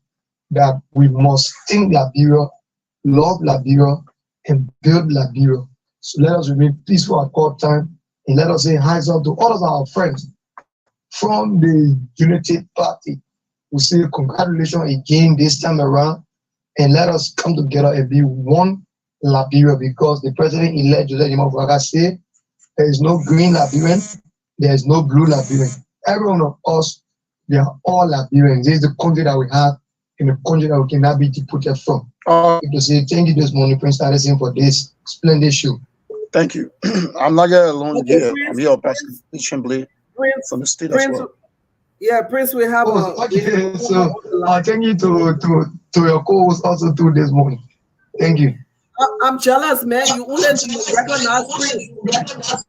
that we must think Liberia, love Liberia, and build Liberia. So let us remain peaceful at all time, and let us say hands up to all of our friends from the Unity Party. We say congratulations again this time around, and let us come together and be one Liberia, because the president-elect Joseph Nyuma Bwaka said there is no green Liberian, there is no blue Liberian. Every one of us, they are all Liberians. This is the country that we have, and the country that we cannot be deported from. To say thank you this morning, Prince Allison, for this splendid show. Thank you. I'm not here alone Okay, here. Prince, I'm here, Pastor Blay Prince, from the state Prince, as well. yeah, Prince, we have Okay, so thank you to your co-host also too this morning. Thank you. I'm jealous, man. You only recognize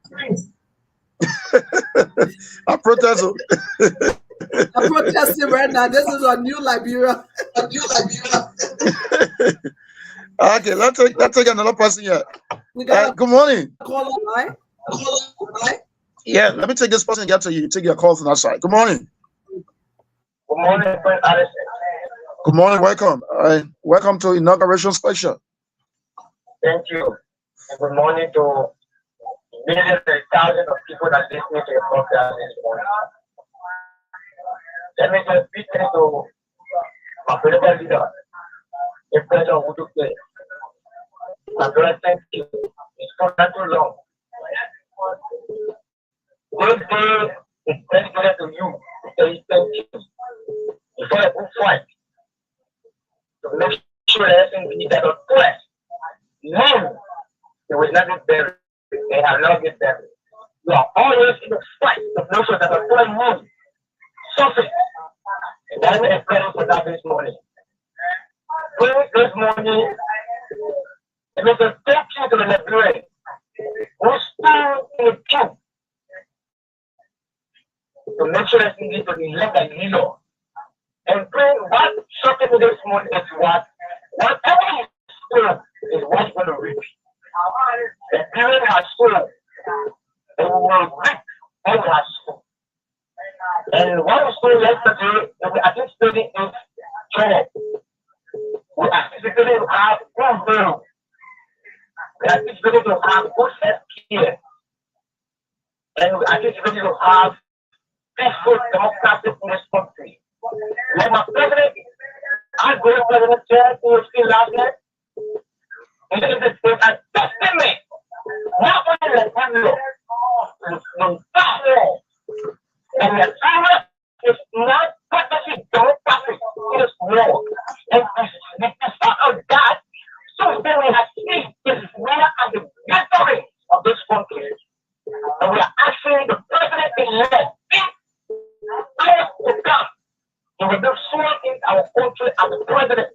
Prince. I protest. I'm protesting right now. This is a new Liberia. Okay, let's take another person here. We got Good morning. a call online. Yeah, let me take this person and get to you. Take your call from that side. Good morning. Good morning, Prince Allison. Good morning. Welcome. Welcome to Inauguration Special. Thank you. And good morning to millions and thousands of people that listen to your program this morning. Let me just speak to my political leader, the President of Utuke. My brother, thank you. It's not that too long. This day is dedicated to you to say thank you. Before a good fight, to make sure that everything is at a threat. None will not be buried. They have not been buried. We are always in the fight to make sure that the full moon suffering. And that's the experience for that this morning. Please, this morning, it is a thank you to the Nigerians who stand in the queue to make sure that we need to elect a leader. And pray what shocking me this morning is whatever you sow is what you're going to reap. The period has sown, and we will reap what we have sown. And what we saw yesterday, we anticipated is joy. We anticipated to have good will. We anticipated to have good healthcare. And we anticipated to have peaceful democracy in this country. Like my president, our great president said, who was still last night, and it is a testament, not only the family, the family. And the power is not practicing democracy, it is war. And the result of that, so then we have seen this war as the victory of this country. And we are asking the president-elect to come. And we will sworn in our country as the president.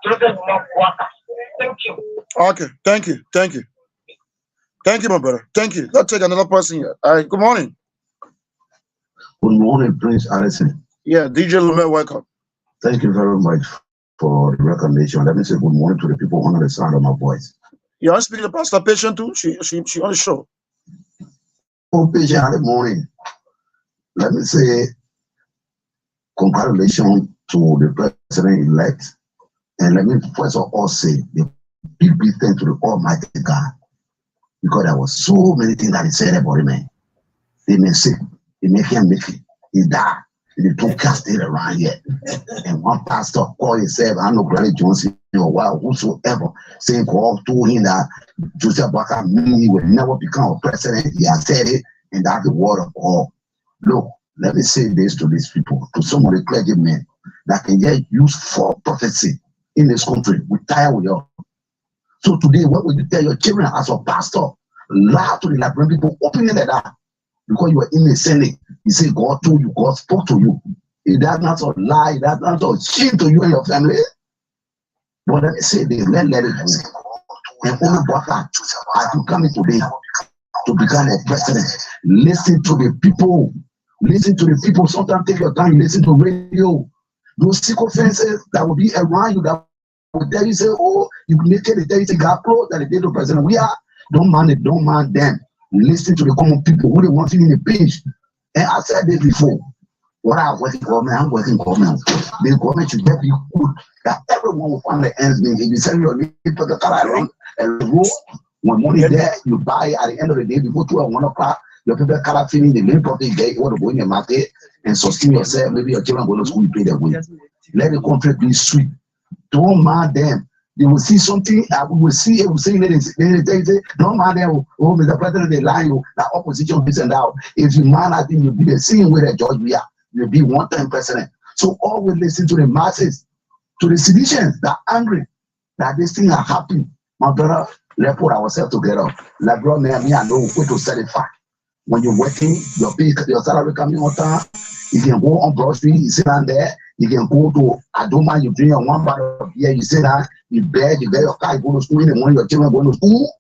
Joseph Mwaka. Thank you. Okay, thank you. Thank you, my brother. Thank you. Let's take another person here. All right, good morning. Good morning, Prince Allison. Yeah, DJ Lume, welcome. Thank you very much for the recognition. Let me say good morning to the people under the sound of my voice. You want to speak to Pastor Patient too? She on the show. Oh, Patient, good morning. Let me say congratulations to the president-elect. And let me first of all say the big thanks to the Almighty God. Because there was so many things that he said about him, man. They may say, he make him make it. He died. He took casted around here. And one pastor called himself, I know Granny Johnson or whosoever, saying God told him that Joseph Baka knew he would never become a president. He has said it, and that's the word of God. Look, let me say this to these people, to some of the clergymen that can get used for prophecy in this country. We tired with you. So today, what will you tell your children as a pastor? Lie to the Liberian people, opening it up. Because you were in the Senate, you say God told you, God spoke to you. Is that not a lie? That's not a shame to you and your family? But let me say this, let it go. And only Baka, as you come in today to become a president, listen to the people. Listen to the people. Sometimes take your time, listen to radio. Those sycophants that will be around you that will tell you, say, oh, you make it, they tell you, say, God close that the day the president. We are, don't mind it, don't mind them. Listen to the common people who they want to in the page. And I said this before. What I'm working government, I'm working government. The government should get be good that everyone will find the ends meet. If you send your name to the car around and road, when money there, you buy at the end of the day before 2 or 1 o'clock, your people car feeling the main profit get you want to go in the market and sustain yourself. Maybe your children go to school, you pay their way. Let the country be sweet. Don't mind them. They will see something, we will see it, we will say, they don't mind them, oh, Mr. President, they lie you, the opposition, this and that. If you mind, I think you'll be the same way that George we are. You'll be one-time president. So always listen to the masses, to the citizens that are angry, that these things are happening. My brother, let's put ourselves together. Like, brother, me, I know way to satisfy. When you're working, your salary coming on time, you can go on Broad Street, you sit down there. You can go to Adoma, you drink one bottle of beer, you sit down, you get your car, you go to school in the morning, your children go to school,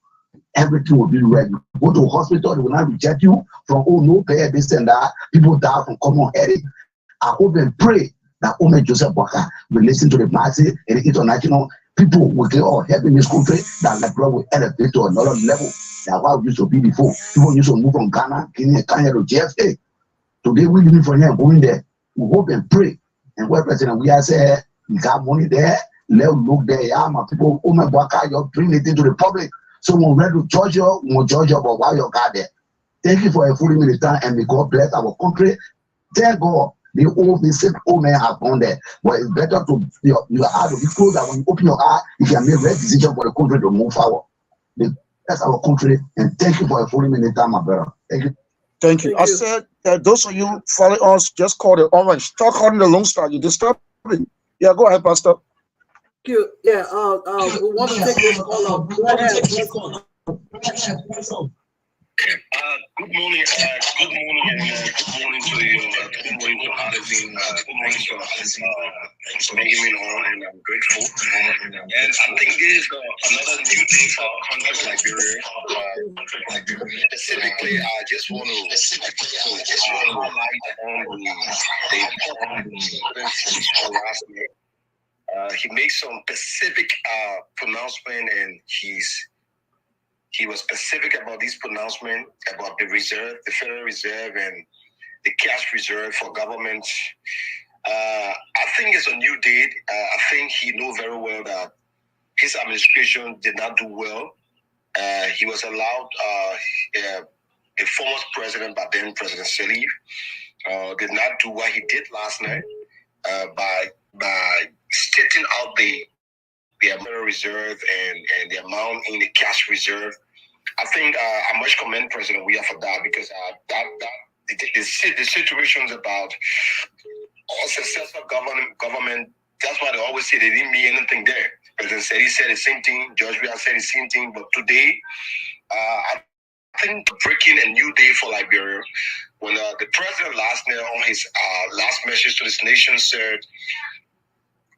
everything will be ready. You go to a hospital, they will not reject you from, oh, no pay, this and that. People die from common headache. I hope and pray that Ome Joseph Baka will listen to the masses and the international people will get all help in this country, that the God will elevate to another level. That's what we used to be before. People used to move from Ghana, Kenya, to JFA. Today we're living from here, going there. We hope and pray. And where president, we are saying, you got money there, let's look there, yeah, my people, Ome Baka, you bring it into the public. So when we're ready to judge you, we'll judge you about why you got there. Thank you for a full minute time, and may God bless our country. Thank God. The sick old men have gone there. But it's better to your eye to be closed that when you open your eye, you can make right decision for the country to move forward. That's our country, and thank you for a full minute time, my brother. Thank you. Thank you. I said that those of you following us, just call the orange. Start calling the Lone Star. You disturbing. Yeah, go ahead, Pastor. Thank you. Yeah, we want to take this call. Go ahead. Good morning, good morning, and good morning to you. Good morning to Allison. Thanks for bringing me on, and I'm grateful. And I think this is another new day for our country, Liberia. Specifically, I just want to highlight on the importance of last night. He made some specific pronouncement, and he was specific about this pronouncement about the reserve, the Federal Reserve, and the cash reserve for government. I think it's a new date. I think he knew very well that his administration did not do well. He was allowed, the former president, but then President Salif, did not do what he did last night by stating out the Federal Reserve and the amount in the cash reserve. I think I must commend President Weah for that, because the situations about successful government, that's why they always say they didn't mean anything there. President Sedi said the same thing, George Weah said the same thing, but today, I think breaking a new day for Liberia, when the president last night on his last message to this nation said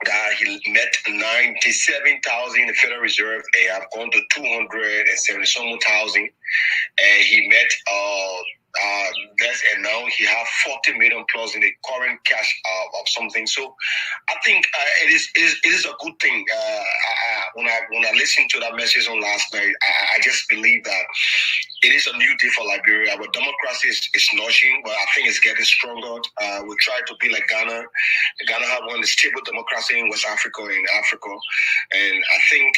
that he met 97,000 in the Federal Reserve and have gone to 270 some thousand, and he met less, and now he have 40 million plus in the current cash of something. So I think it is a good thing. When I listened to that message on last night, I just believe that it is a new day for Liberia. Our democracy is notching, but I think it's getting stronger. We try to be like Ghana. Ghana have one stable democracy in West Africa and in Africa, and I think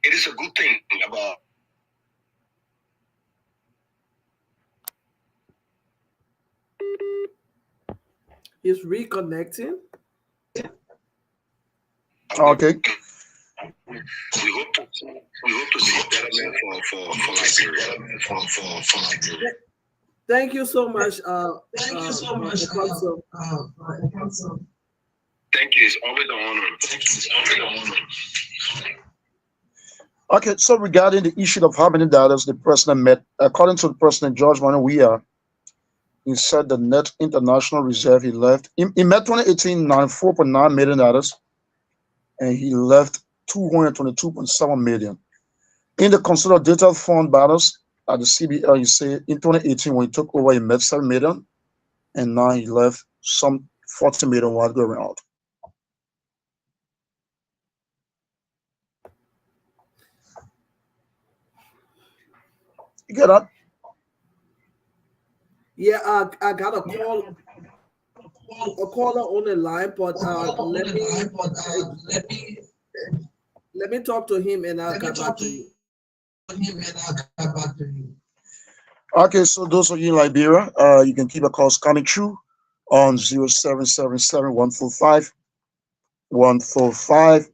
it is a good thing about. He's reconnecting. Okay. We hope to see betterment for Liberia. For Liberia. Thank you so much. Thank you. It's always an honor. Okay, so regarding the issue of how many dollars the president met, according to the president George Weah, he said the net international reserve he left. He met 2018 $94.9 million, and he left 222.7 million. In the consolidated fund balance at the CBL, he said in 2018 when he took over, he met 7 million, and now he left some 40 million while going out. You get that? Yeah, I got a caller on the line, but let me talk to him and I'll get back to you. Okay, so those of you in Liberia, you can keep a calls coming through on 0777 145 145.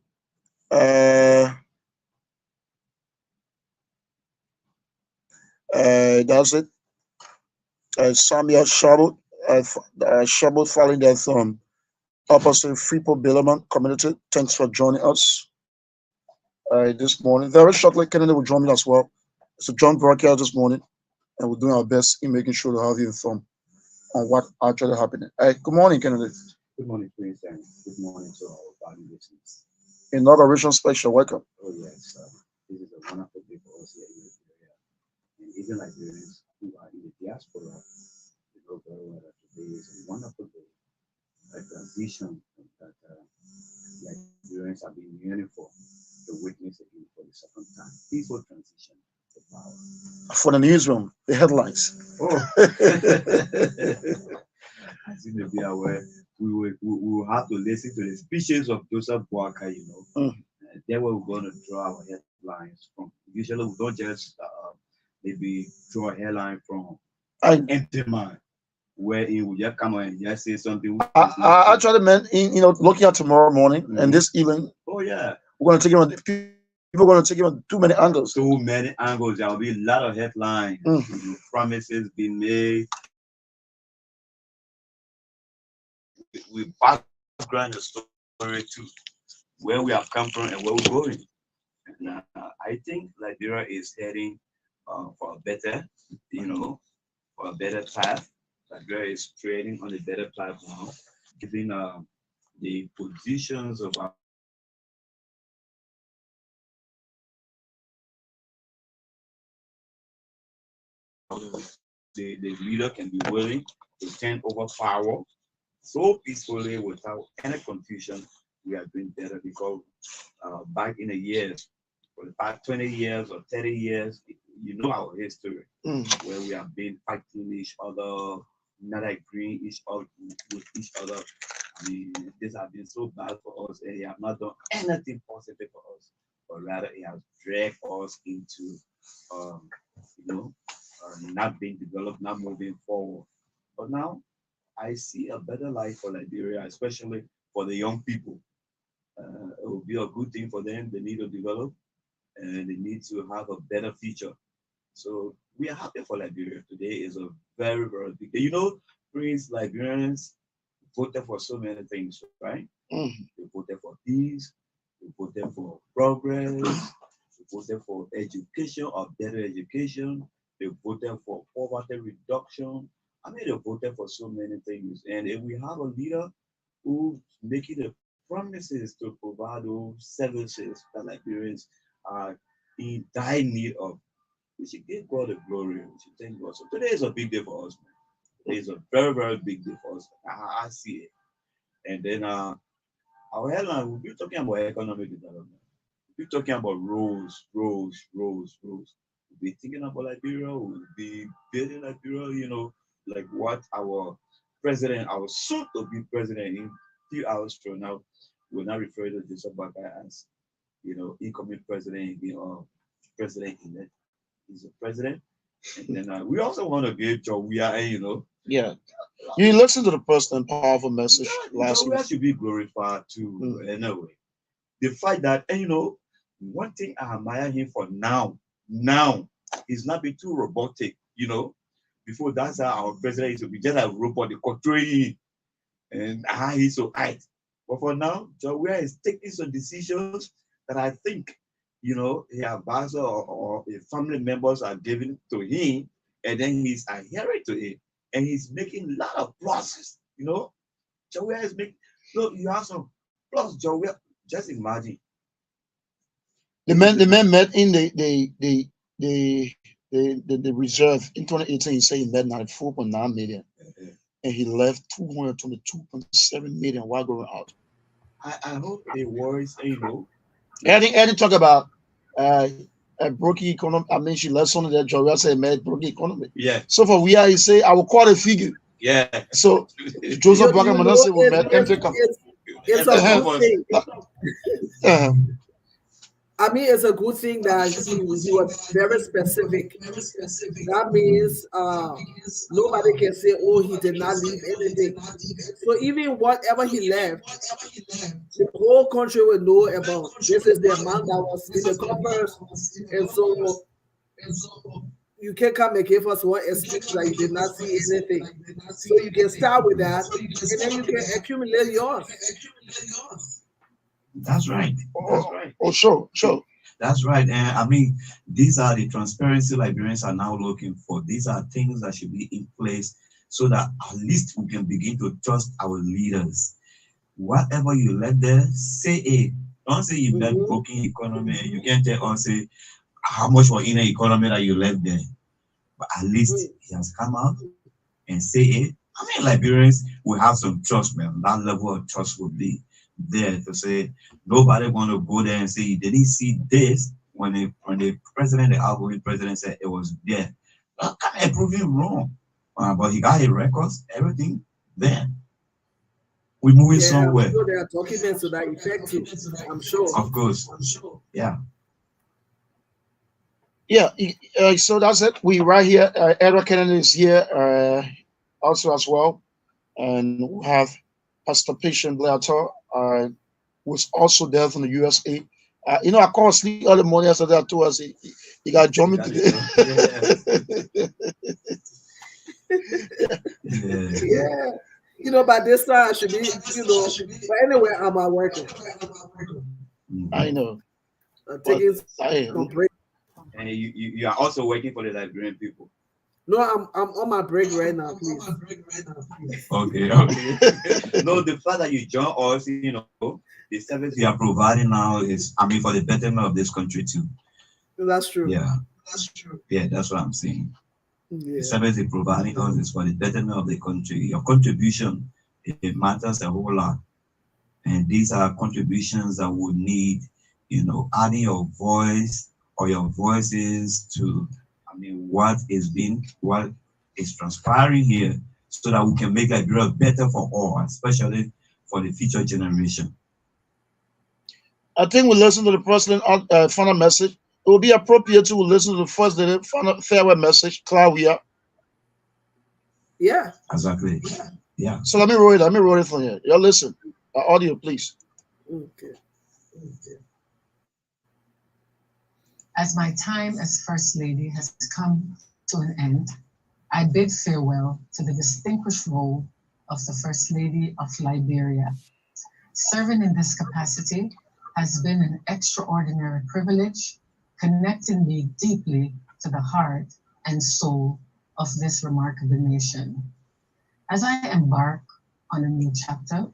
That's it. Samia Shabot following that opposite Freeport Billman community. Thanks for joining us this morning. Very shortly, Kennedy will join me as well. It's a joint broadcast this morning, and we're doing our best in making sure to have you informed on what actually happening. Good morning, Kennedy. Good morning, Prince, and good morning to our valued listeners. Inauguration special, welcome. Oh yes, this is a wonderful day for us here in Nigeria, and even Liberians who are in the diaspora, you know very well that today is a wonderful day, a transition that Liberians have been yearning for, to witness again for the second time. Peaceful transition to power. For the newsroom, the headlines. Oh, as you may be aware, we will have to listen to the speeches of Joseph Boaka, you know. Then we're going to draw our headlines from. Usually we don't just maybe draw a headline from empty mind, where he will just come and just say something. I actually meant, looking at tomorrow morning and this evening. Oh yeah, we're going to take him on. People are going to take him on too many angles. Too many angles. There will be a lot of headlines. Promises being made. We background the story to where we have come from and where we're going. And I think Liberia is heading for a better, for a better path. Liberia is trading on a better path now, given the positions of our the leader can be willing to turn over power so peacefully without any confusion. We are doing better because back in the years, for the past 20 years or 30 years, you know our history, where we have been fighting each other, not agreeing with each other. I mean, this has been so bad for us, and they have not done anything positive for us, but rather it has dragged us into, you know, not being developed, not moving forward. But now I see a better life for Liberia, especially for the young people. It will be a good thing for them. They need to develop and they need to have a better future. So we are happy for Liberia. Today is a very, very big day. You know, Prince, Liberians voted for so many things, right? They voted for peace, they voted for progress, they voted for education or better education, they voted for poverty reduction. I mean, they voted for so many things. And if we have a leader who's making the promises to provide those services that Liberians are in dire need of, we should give God the glory. We should thank God. So today is a big day for us, man. Today is a very, very big day for us. I see it. And then our headline, we'll be talking about economic development. We'll be talking about roads. We'll be thinking about Liberia. We'll be building Liberia, like what our president, our soon-to-be president in a few hours from now, will not refer to Joseph Baka as, incoming president, president-elect. He's a president. And then we also want to give Jowia, Yeah. You listen to the personal powerful message last week. Jowia should be glorified too. Anyway, the fact that, one thing I admire him for now, he's not be too robotic, Before that's how our president used to be just a robot, they control him and how he's so high. But for now, Jowia is taking some decisions that I think, his advisor or his family members are giving to him, and then he's adhering to it. And he's making a lot of pluses, Jowia is making, look, you have some plus Jowia, just imagine. The man met in the reserve in 2018. He said he made 94.9 million, and he left 222.7 million while going out. I hope it worries, Eddie talk about a broken economy. I mean, she left some of that job. I said, made broken economy. Yeah. So for we are, he say, I will call a figure. Yeah. So Joseph Baka say we met MJ come. It's a good thing. I mean, it's a good thing that he was very specific. That means nobody can say, oh, he did not leave anything. So even whatever he left, the whole country will know about this is the amount that was in the coffers. And so you can come and give us one excuse that you did not see anything. So you can start with that, and then you can accumulate yours. That's right. That's right. Oh, sure. That's right. And I mean, these are the transparency Liberians are now looking for. These are things that should be in place so that at least we can begin to trust our leaders. Whatever you left there, say it. Don't say you left broken economy and you can't tell us say how much was in the economy that you left there. But at least he has come out and say it. I mean, Liberians will have some trust, man. That level of trust will be there to say nobody want to go there and say you didn't see this when the president, the outgoing president said it was there. That kind of prove him wrong. But he got his records, everything there. We're moving somewhere. I'm sure there are documents to that effect too. I'm sure. Of course. Yeah. Yeah. So that's it. We right here. Edward Kennedy is here also as well, and we have Pastor Patient Blay was also there from the USA. I called sleep early morning yesterday. I told us he got joined me today. Yeah. By this time I should be, but anyway, I'm at working. I know. I'm taking some break. and you are also working for the Liberian people. No, I'm on my break right now, please. Okay. No, the fact that you join us, the service we are providing now is, for the betterment of this country too. That's true. Yeah, that's what I'm saying. The Yeah. service you're providing us is for the betterment of the country. Your contribution, it matters a whole lot. And these are contributions that would need, adding your voice or your voices to, what is transpiring here, so that we can make Liberia better for all, especially for the future generation. I think we listen to the president final message. It will be appropriate to listen to the first final farewell message, Claudia. Yeah. Exactly. Yeah. So let me roll it for you. Y'all listen. Audio, please. Okay. As my time as First Lady has come to an end, I bid farewell to the distinguished role of the First Lady of Liberia. Serving in this capacity has been an extraordinary privilege, connecting me deeply to the heart and soul of this remarkable nation. As I embark on a new chapter,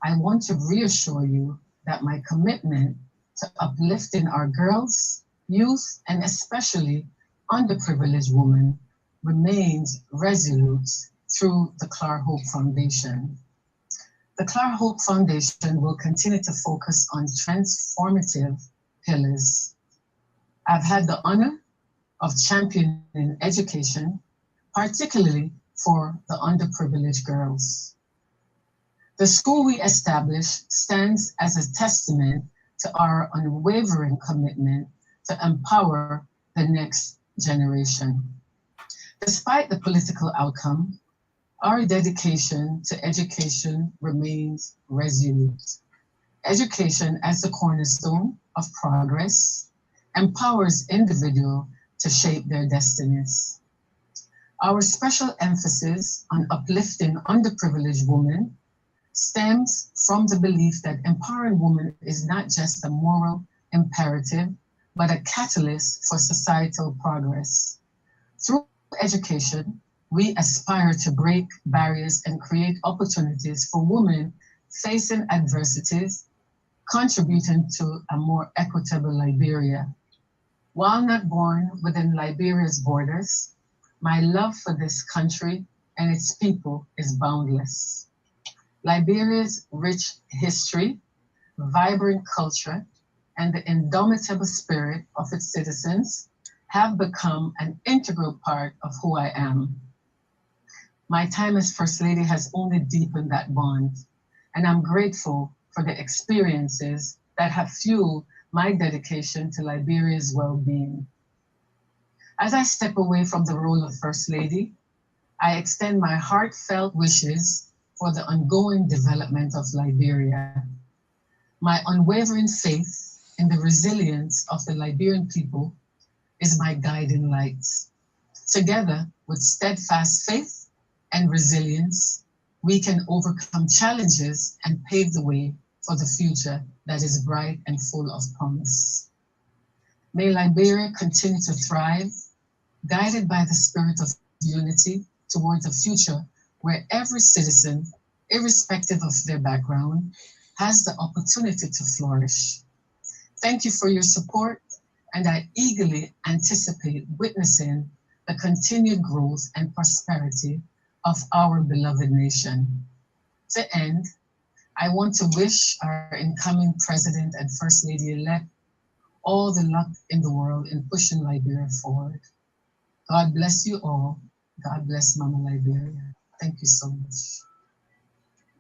I want to reassure you that my commitment to uplifting our girls, youth, and especially underprivileged women remains resolute through the Clark Hope Foundation. The Clark Hope Foundation will continue to focus on transformative pillars. I've had the honor of championing education, particularly for the underprivileged girls. The school we established stands as a testament to our unwavering commitment to empower the next generation. Despite the political outcome, our dedication to education remains resolute. Education as the cornerstone of progress empowers individuals to shape their destinies. Our special emphasis on uplifting underprivileged women stems from the belief that empowering women is not just a moral imperative, but a catalyst for societal progress. Through education, we aspire to break barriers and create opportunities for women facing adversities, contributing to a more equitable Liberia. While not born within Liberia's borders, my love for this country and its people is boundless. Liberia's rich history, vibrant culture, and the indomitable spirit of its citizens have become an integral part of who I am. My time as First Lady has only deepened that bond, and I'm grateful for the experiences that have fueled my dedication to Liberia's well-being. As I step away from the role of First Lady, I extend my heartfelt wishes for the ongoing development of Liberia. My unwavering faith in the resilience of the Liberian people is my guiding light. Together with steadfast faith and resilience, we can overcome challenges and pave the way for the future that is bright and full of promise. May Liberia continue to thrive, guided by the spirit of unity towards a future where every citizen, irrespective of their background, has the opportunity to flourish. Thank you for your support, and I eagerly anticipate witnessing the continued growth and prosperity of our beloved nation. To end, I want to wish our incoming President and First Lady-elect all the luck in the world in pushing Liberia forward. God bless you all. God bless Mama Liberia. Thank you so much.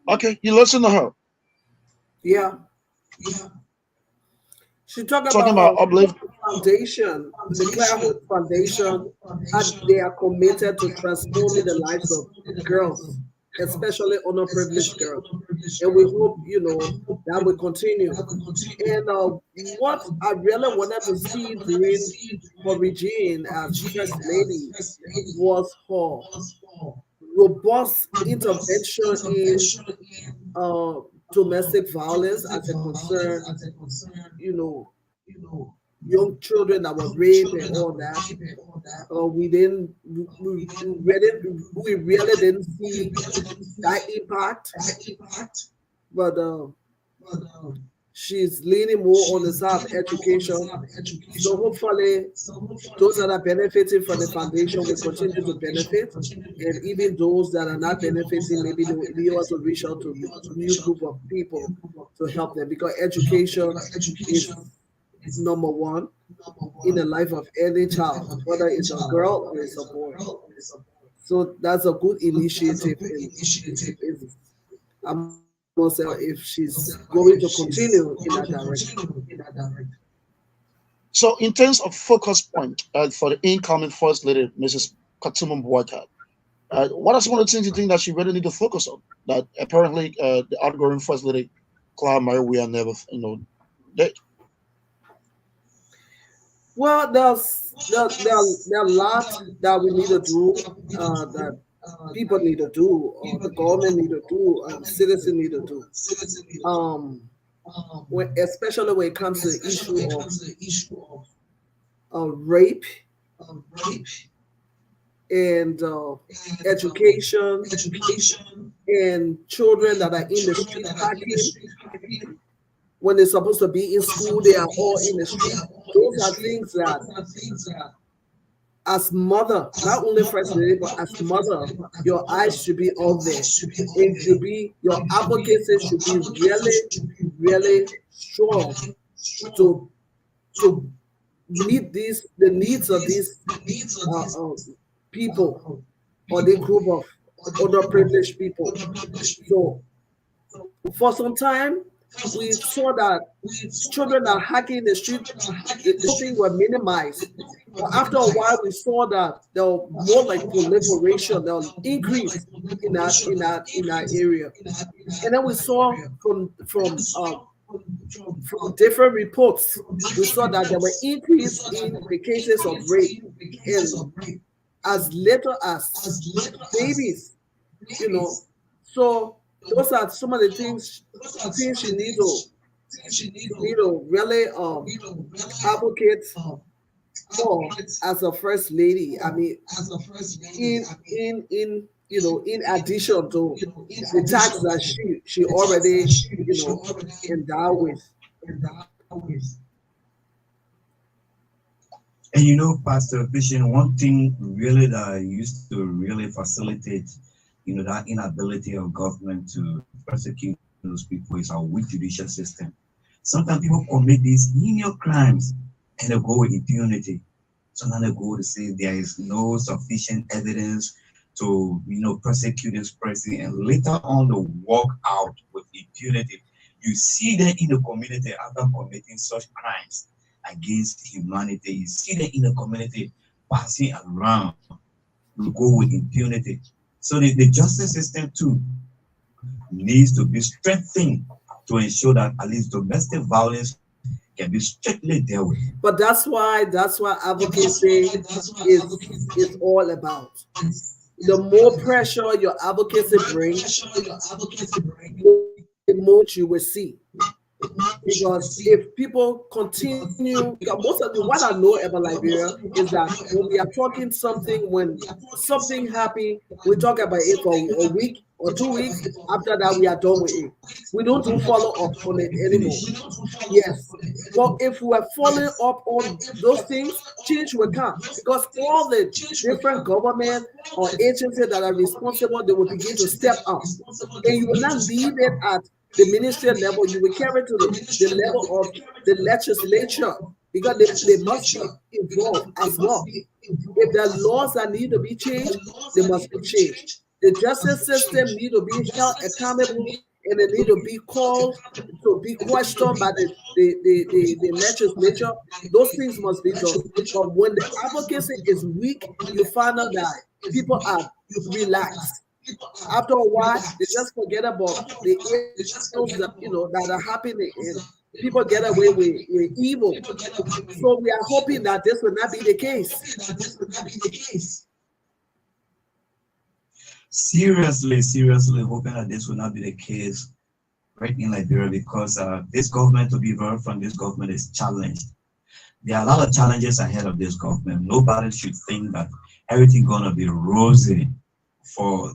Okay, you listen to her. Yeah. She talked Talking about about uplift. foundation, the Clarehood Foundation, and they are committed to transforming the lives of girls, especially underprivileged girls. And we hope, that will continue. And what I really wanted to see during her regime as First Lady was her robust intervention in domestic violence as a concern, young children that were raped and all that. We really didn't see that impact, but she's leaning more on the side of education. So hopefully, those that are benefiting from the foundation will continue to benefit, and even those that are not benefiting, maybe they will be able to reach out to new group of people to help them, because education is number one in the life of any child, whether it's a girl or it's a boy. So that's a good initiative, and I must say if she's going to continue in that direction. So, in terms of focus point for the incoming First Lady, Mrs. Katuma Mbwaka, what are some of the things you think that she really need to focus on? That apparently the outgoing First Lady, Clara Maria, never, did. Well, there are a lot that we need to do, that people need to do, or the government need to do, citizens need to do. Especially when it comes to the issue of rape and education and children that are in the street hacking. When they're supposed to be in school, they are all in the street. Those are things that, as mother, not only first lady, but as mother, your eyes should be out there. It should be, your advocacy should be really, really strong to meet the needs of these people, or the group of underprivileged people. So for some time, we saw that children are hacking the street, the thing were minimized. But after a while, we saw that there were more like proliferation, there was increase in that area. And then we saw from different reports, we saw that there were increase in the cases of rape, and as little as babies, So those are some of the things you need to really advocate for as a first lady. I mean, in addition to the tax that she already endowed with. And Pastor Vision, one thing really that used to really facilitate, that inability of government to prosecute those people is our weak judicial system. Sometimes people commit these heinous crimes and they go with impunity. Sometimes they go to say there is no sufficient evidence to, prosecute this person, and later on they walk out with impunity. You see that in the community after committing such crimes against humanity. You see that in the community passing around to go with impunity. So the justice system too needs to be strengthened to ensure that at least domestic violence can be strictly dealt with. But that's why advocacy is all about. The more pressure your advocacy brings, the more you will see. Because if people continue, most of what I know about Liberia is that when we are talking something, when something happens, we talk about it for a week or 2 weeks. After that, we are done with it. We don't do follow up on it anymore. Yes, but if we are following up on those things, change will come, because all the different government or agencies that are responsible, they will begin to step up, and you will not leave it at the ministerial level. You will carry to the level of the legislature, because they must be involved as well. If there are laws that need to be changed, they must be changed. The justice system need to be held accountable, and they need to be called to be questioned by the legislature. Those things must be done. But when the advocacy is weak, you find out that people are relaxed. After a while, they just forget about the ills that are happening, and people get away with evil. So we are hoping that this will not be the case. Seriously hoping that this will not be the case right in Liberia, because this government, to be very frank, this government is challenged. there are a lot of challenges ahead of this government. Nobody should think that everything gonna be rosy for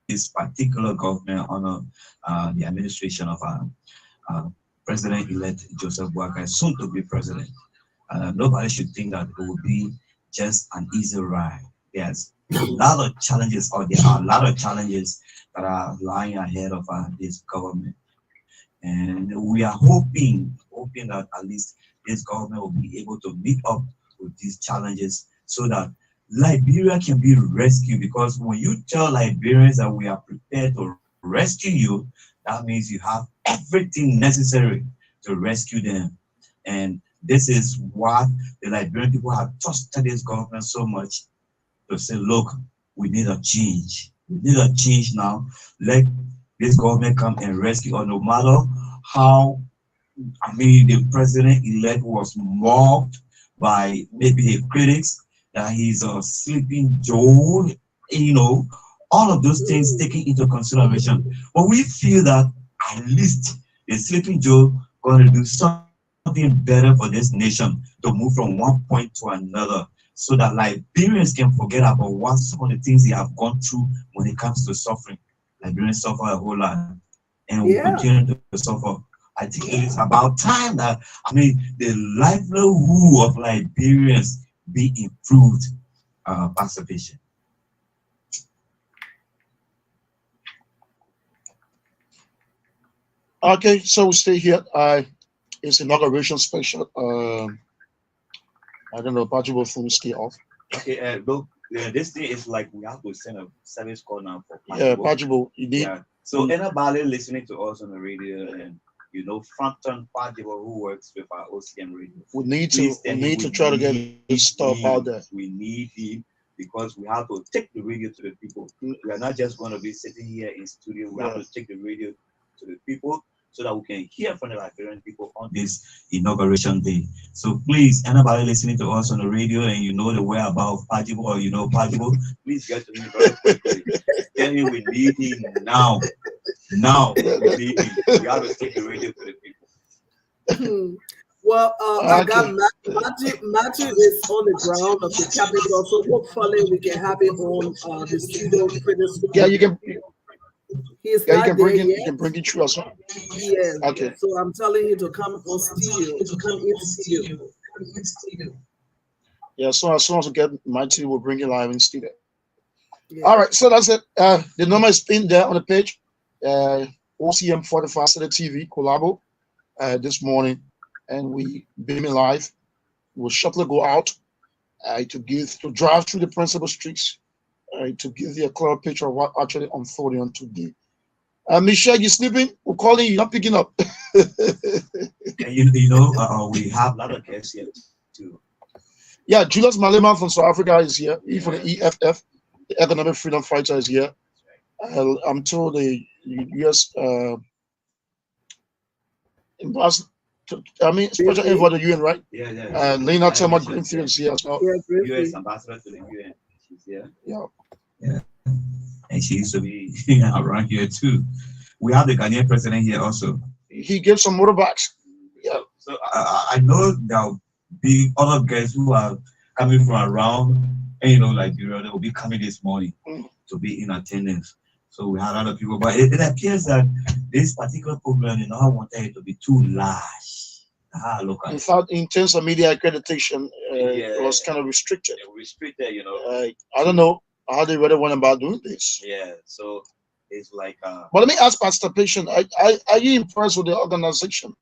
this particular government under the administration of uh, President-elect Joseph Boakai, soon to be president. Nobody should think that it will be just an easy ride. There's a lot of challenges, or there are a lot of challenges that are lying ahead of this government. And we are hoping that at least this government will be able to meet up with these challenges so that Liberia can be rescued. Because when you tell Liberians that we are prepared to rescue you, that means you have everything necessary to rescue them. And this is what the Liberian people have trusted this government so much to say, look, we need a change. We need a change now. Let this government come and rescue us, no matter how, the president-elect was mocked by maybe his critics, that he's a sleeping Joe, all of those things taken into consideration. But we feel that at least the sleeping Joe going to do something better for this nation, to move from one point to another, so that Liberians can forget about what some of the things they have gone through when it comes to suffering. Liberians suffer a whole lot, and we continue to suffer. I think it is about time that the livelihood of Liberians be improved. Participation. Okay, so we stay here. It's inauguration special. I don't know, Patrick phone stay off. Okay, look, this thing is like we have to send a service call now for Patrick. Yeah, Patrick, you did. Yeah. So anybody listening to us on the radio and Frampton Patrick who works with our OCM radio, we need to try to get this stuff out there. We need him because we have to take the radio to the people. We are not just going to be sitting here in studio. We have to take the radio to the people so that we can hear from the Liberian people on this inauguration day. So please, anybody listening to us on the radio and you know the whereabouts of Pajibo, or you know Pajibo, please get to him very quickly. Tell him we need him now. Now we need him. We have to take the radio to the people. Well, I got Matthew is on the ground of the capital, so hopefully we can have him on the studio pretty soon. Yeah, you can. He's Yeah, not you can bring there it. yet. You can bring it through as well. Yes. Okay. So I'm telling you to come on studio, to come in studio. Yeah. So as soon as we get Matthew, we'll bring it live in studio. Yeah. All right. So that's it. The number is pinned there on the page. OCM Fortified TV collabo this morning, and we beaming live. We'll shortly go out to drive through the principal streets to give you a clear picture of what actually unfolding on today. Michelle, you sleeping? We're calling you, not picking up. And we have a lot of guests here too. Yeah, Julius Malema from South Africa is here. He from the EFF, the Economic Freedom Fighter, is here. I'm told the U.S. Special envoy to the UN, right? Yeah. Lena Thelma Greenfield is here as well. Yeah, U.S. ambassador to the UN. She's here. Yeah. And she used to be around here too. We have the Ghanaian president here also. He gave some motorbikes. Yeah. So I know there'll be other guests who are coming from around, Liberia. They will be coming this morning to be in attendance. So we had other people, but it appears that this particular program, I wanted it to be too large. In fact, in terms of media accreditation, it was kind of restricted. I don't know how they really went about doing this. Yeah, so it's like. But let me ask Pastor Patient, are you impressed with the organization?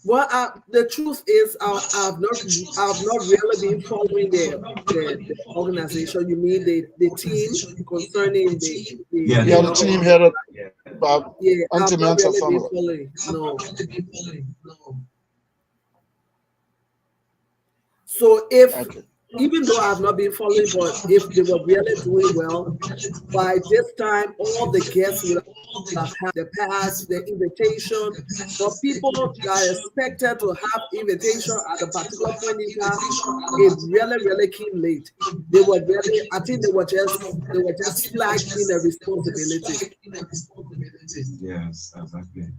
Well, the truth is, I've not really been following the organization. You mean the team concerning the team headed by I've not really family. been following. No. So even though I've not been following, but if they were really doing well, by this time, all the guests would have had the pass, the invitation. For people that are expected to have invitation at a particular point in time, it really came late. They were really, I think they were just flagged in a responsibility. Yes, exactly.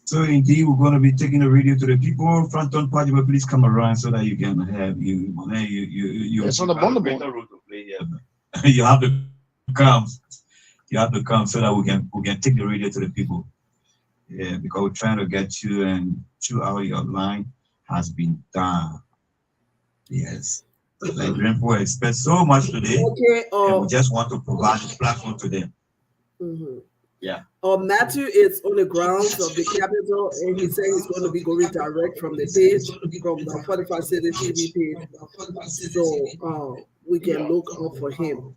So indeed, we're going to be taking the radio to the people. Fronton party, but please come around so that you can have It's on the bundle board. role to play here. You have to come. You have to come so that we can take the radio to the people. Yeah, because we're trying to get you, and 2 hours your line has been done. Yes. Like people expect so much today. Okay. And we just want to provide the platform to them. Mm-hmm. Yeah. Matthew is on the grounds of the Capitol, and he said he's going to be going direct from the page, from the Fortified City TV page, so we can look up for him.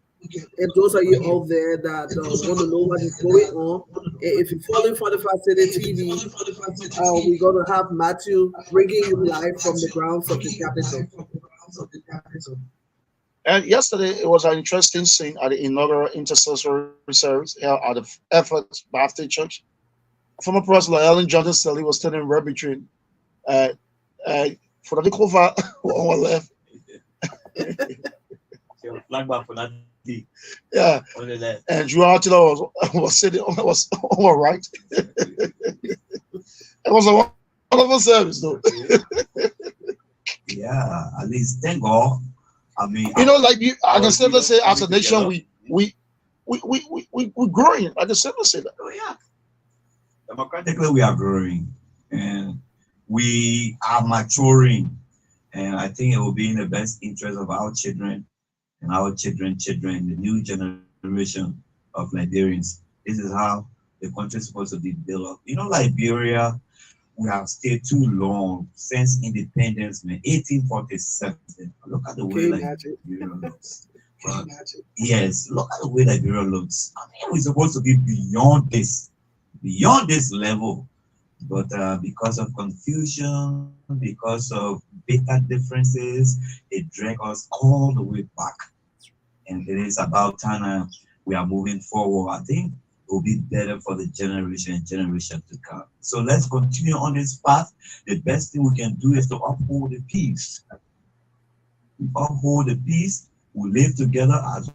And those of you out there that want to know what is going on, if you're following Fortified City TV, we're going to have Matthew bringing you live from the grounds of the Capitol. And yesterday, it was an interesting scene at the inaugural intercessory service here at the Effort Baptist Church. Former President Ellen Johnson Sully was standing right between for the cover on one left. Yeah, and Drew Artilo was sitting was on my right. It was a wonderful service, though. Yeah, at least thank God. I mean, you know, like I can simply say, as a nation, we growing. I can simply say that. Oh yeah, democratically we are growing, and we are maturing, and I think it will be in the best interest of our children and our children, the new generation of Liberians. This is how the country is supposed to be built up. You know, Liberia, we have stayed too long since independence, man. 1847. Look at the way Liberia looks. Yes, look at the way Liberia looks. I mean, we're supposed to be beyond this level. But because of confusion, because of bitter differences, it dragged us all the way back. And it is about time we are moving forward. I think it will be better for the generation to come. So let's continue on this path. The best thing we can do is to uphold the peace. We uphold the peace. We live together as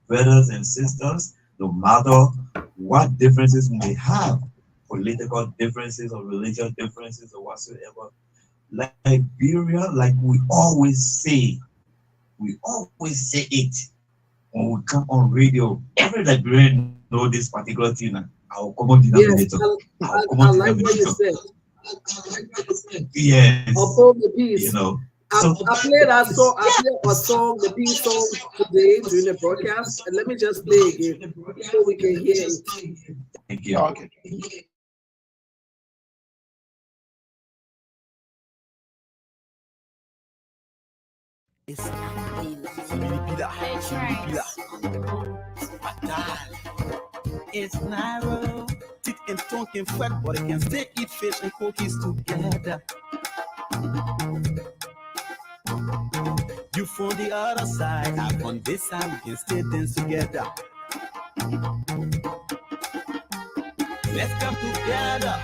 brothers and sisters, no matter what differences we may have, political differences or religious differences or whatsoever. Liberia, like we always say it when we come on radio. Every Liberian know this particular thing. Our common denominator. Yes, I like what you said. Yes. Uphold the peace. You know. I played that song. I played a song, the peace song today during the broadcast, and let me just play again so we can hear it. Thank you. Okay. It's narrow, teeth and tongue can fret, but it can still eat fish and cookies together. You from the other side, I on this side, we can still dance together. Let's come together,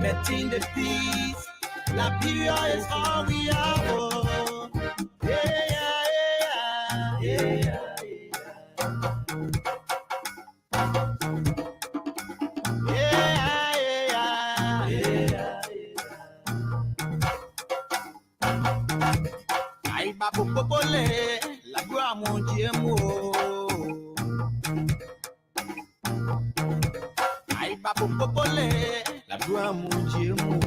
maintain the peace. Liberia is all we are. Oh. Yeah. Ay, babu popole, la gua monjemo. Ay, babu popole, la gua monjemo.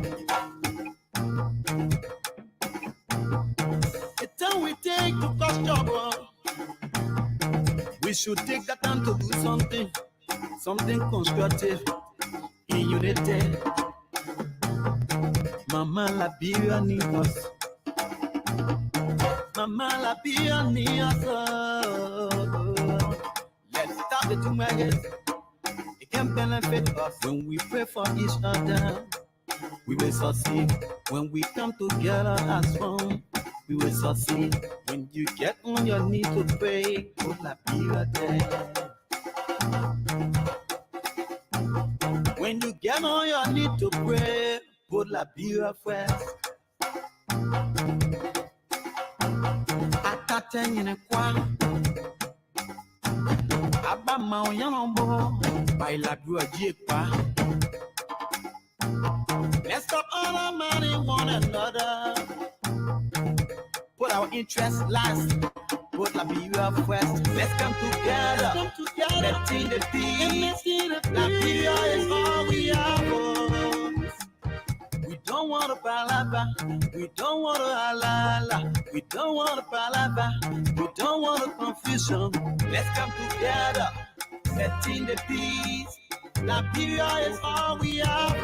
The time we take to cause trouble, we should take that time to do something constructive in unity. Mama Liberia need us. Mama Liberia need us. Let's stop the two maggots. It can benefit us when we pray for each other. We will succeed when we come together as one. We will succeed when you get on your knees to pray. Oh, Liberia Day. When you get on your knees to pray, put Liberia first. Attention in a quan. Let's stop undermining one another. Put our interests last. Put la Liberia first. Let's come together. Letting the peace. Liberia is all we have. We don't want a palava. We don't want a halala. We don't want a palava. We don't want a confusion. Let's come together. Setting the peace. Liberia is all we have.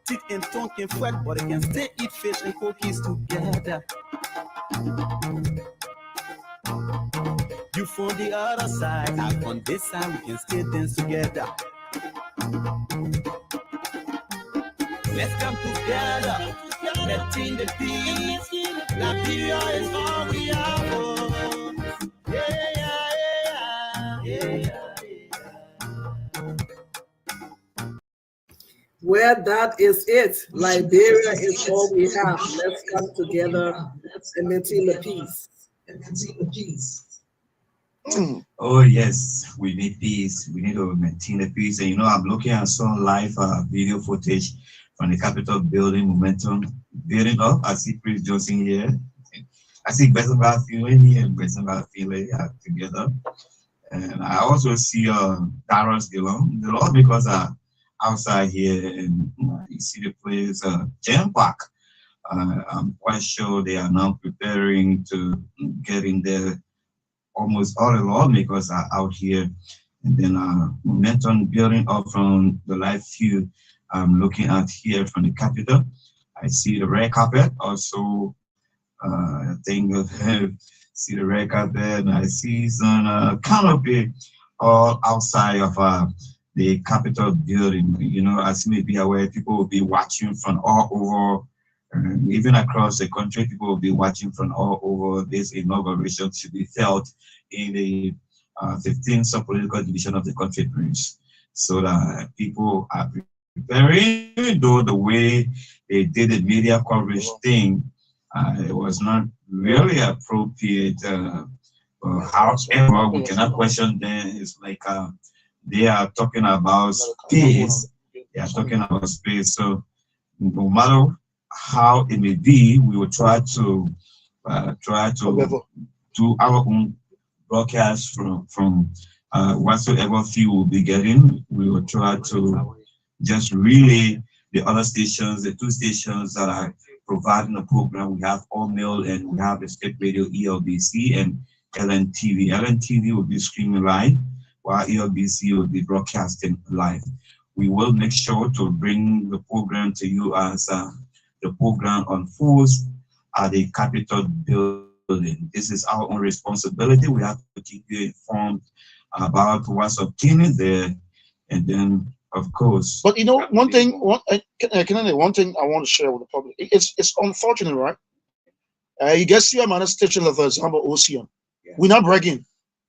Teeth and tongue can fret, but they can still eat fish and cookies together. You from the other side, I on this side, we can still dance together. Let's come together, letting the peace. Liberia is all we have. Yeah, yeah, yeah, yeah. Well, that is it. Liberia is all we have. Let's come together and maintain the peace. Oh yes, we need peace. We need to maintain the peace. And you know, I'm looking at some live video footage from the Capitol building, momentum building up. I see Prince Johnson here. I see Bessenval Finlay here and Bessenval Finlay together. And I also see Darius Dillon. The Lord, because outside here, and you see the place jam pack. I'm quite sure they are now preparing to get in there. Almost all the lawmakers are out here, and then momentum building up from the live view I'm looking at here from the Capitol. I see the red carpet also. I think see the red carpet, and I see some canopy all outside of the Capitol building. You know, as you may be aware, people will be watching from all over. Even across the country, people will be watching from all over. This inauguration to be held in the 15th sub-political division of the country, Prince. So that people are preparing, though the way they did the media coverage thing, it was not really appropriate. However, we cannot question them. It's like they are talking about space. They are talking about space. So no matter how it may be, we will try to do our own broadcast from whatsoever few we'll be getting. We will try to just relay the other stations, the two stations that are providing the program. We have All Mail and we have the State Radio ELBC and LNTV. LNTV will be streaming live, while ELBC will be broadcasting live. We will make sure to bring the program to you as the program unfolds at the Capitol building. This is our own responsibility. We have to keep you informed about what's obtaining there, and then of course. But you know, one thing I want to share with the public. It's unfortunate, right? You get see a station of example OCM. Yeah. We're not bragging,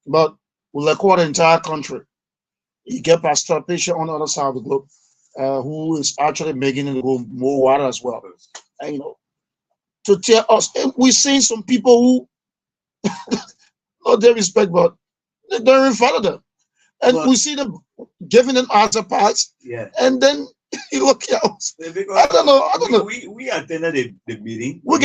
but we record the entire country. You get participation on the other side of the globe. Who is actually making it go more water as well. And, you know, to tell us, we're seeing some people who, no disrespect, but they don't even follow them. And we see them giving them answer parts. Yeah. And then you look at us. I don't know. We attended the meeting. We're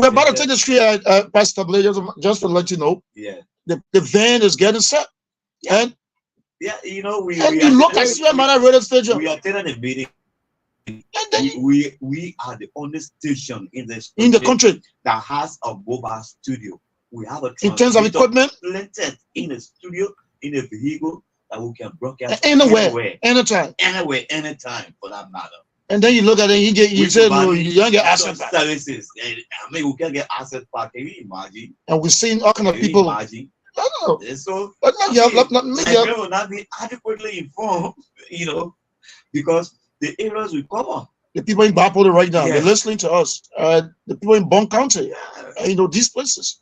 about to take the street, Pastor Blay, just to let you know. Yeah. The van is getting set. Yeah. And yeah, you know, we look at CMI radio station. We attended a meeting. And then we are the only station in the country that has a mobile studio. We have a in terms of equipment planted in a studio, in a vehicle that we can broadcast anywhere, anytime, for that matter. And then you look at it, you say no, you don't get asset services. I mean, we can get asset back. Can you imagine? And we're seeing all kind of people. Imagine? I don't know. So Nigeria will not be adequately informed, you know, because the areas we cover. The people in Bapoli right now, they're listening to us. The people in Bond County, you know, these places.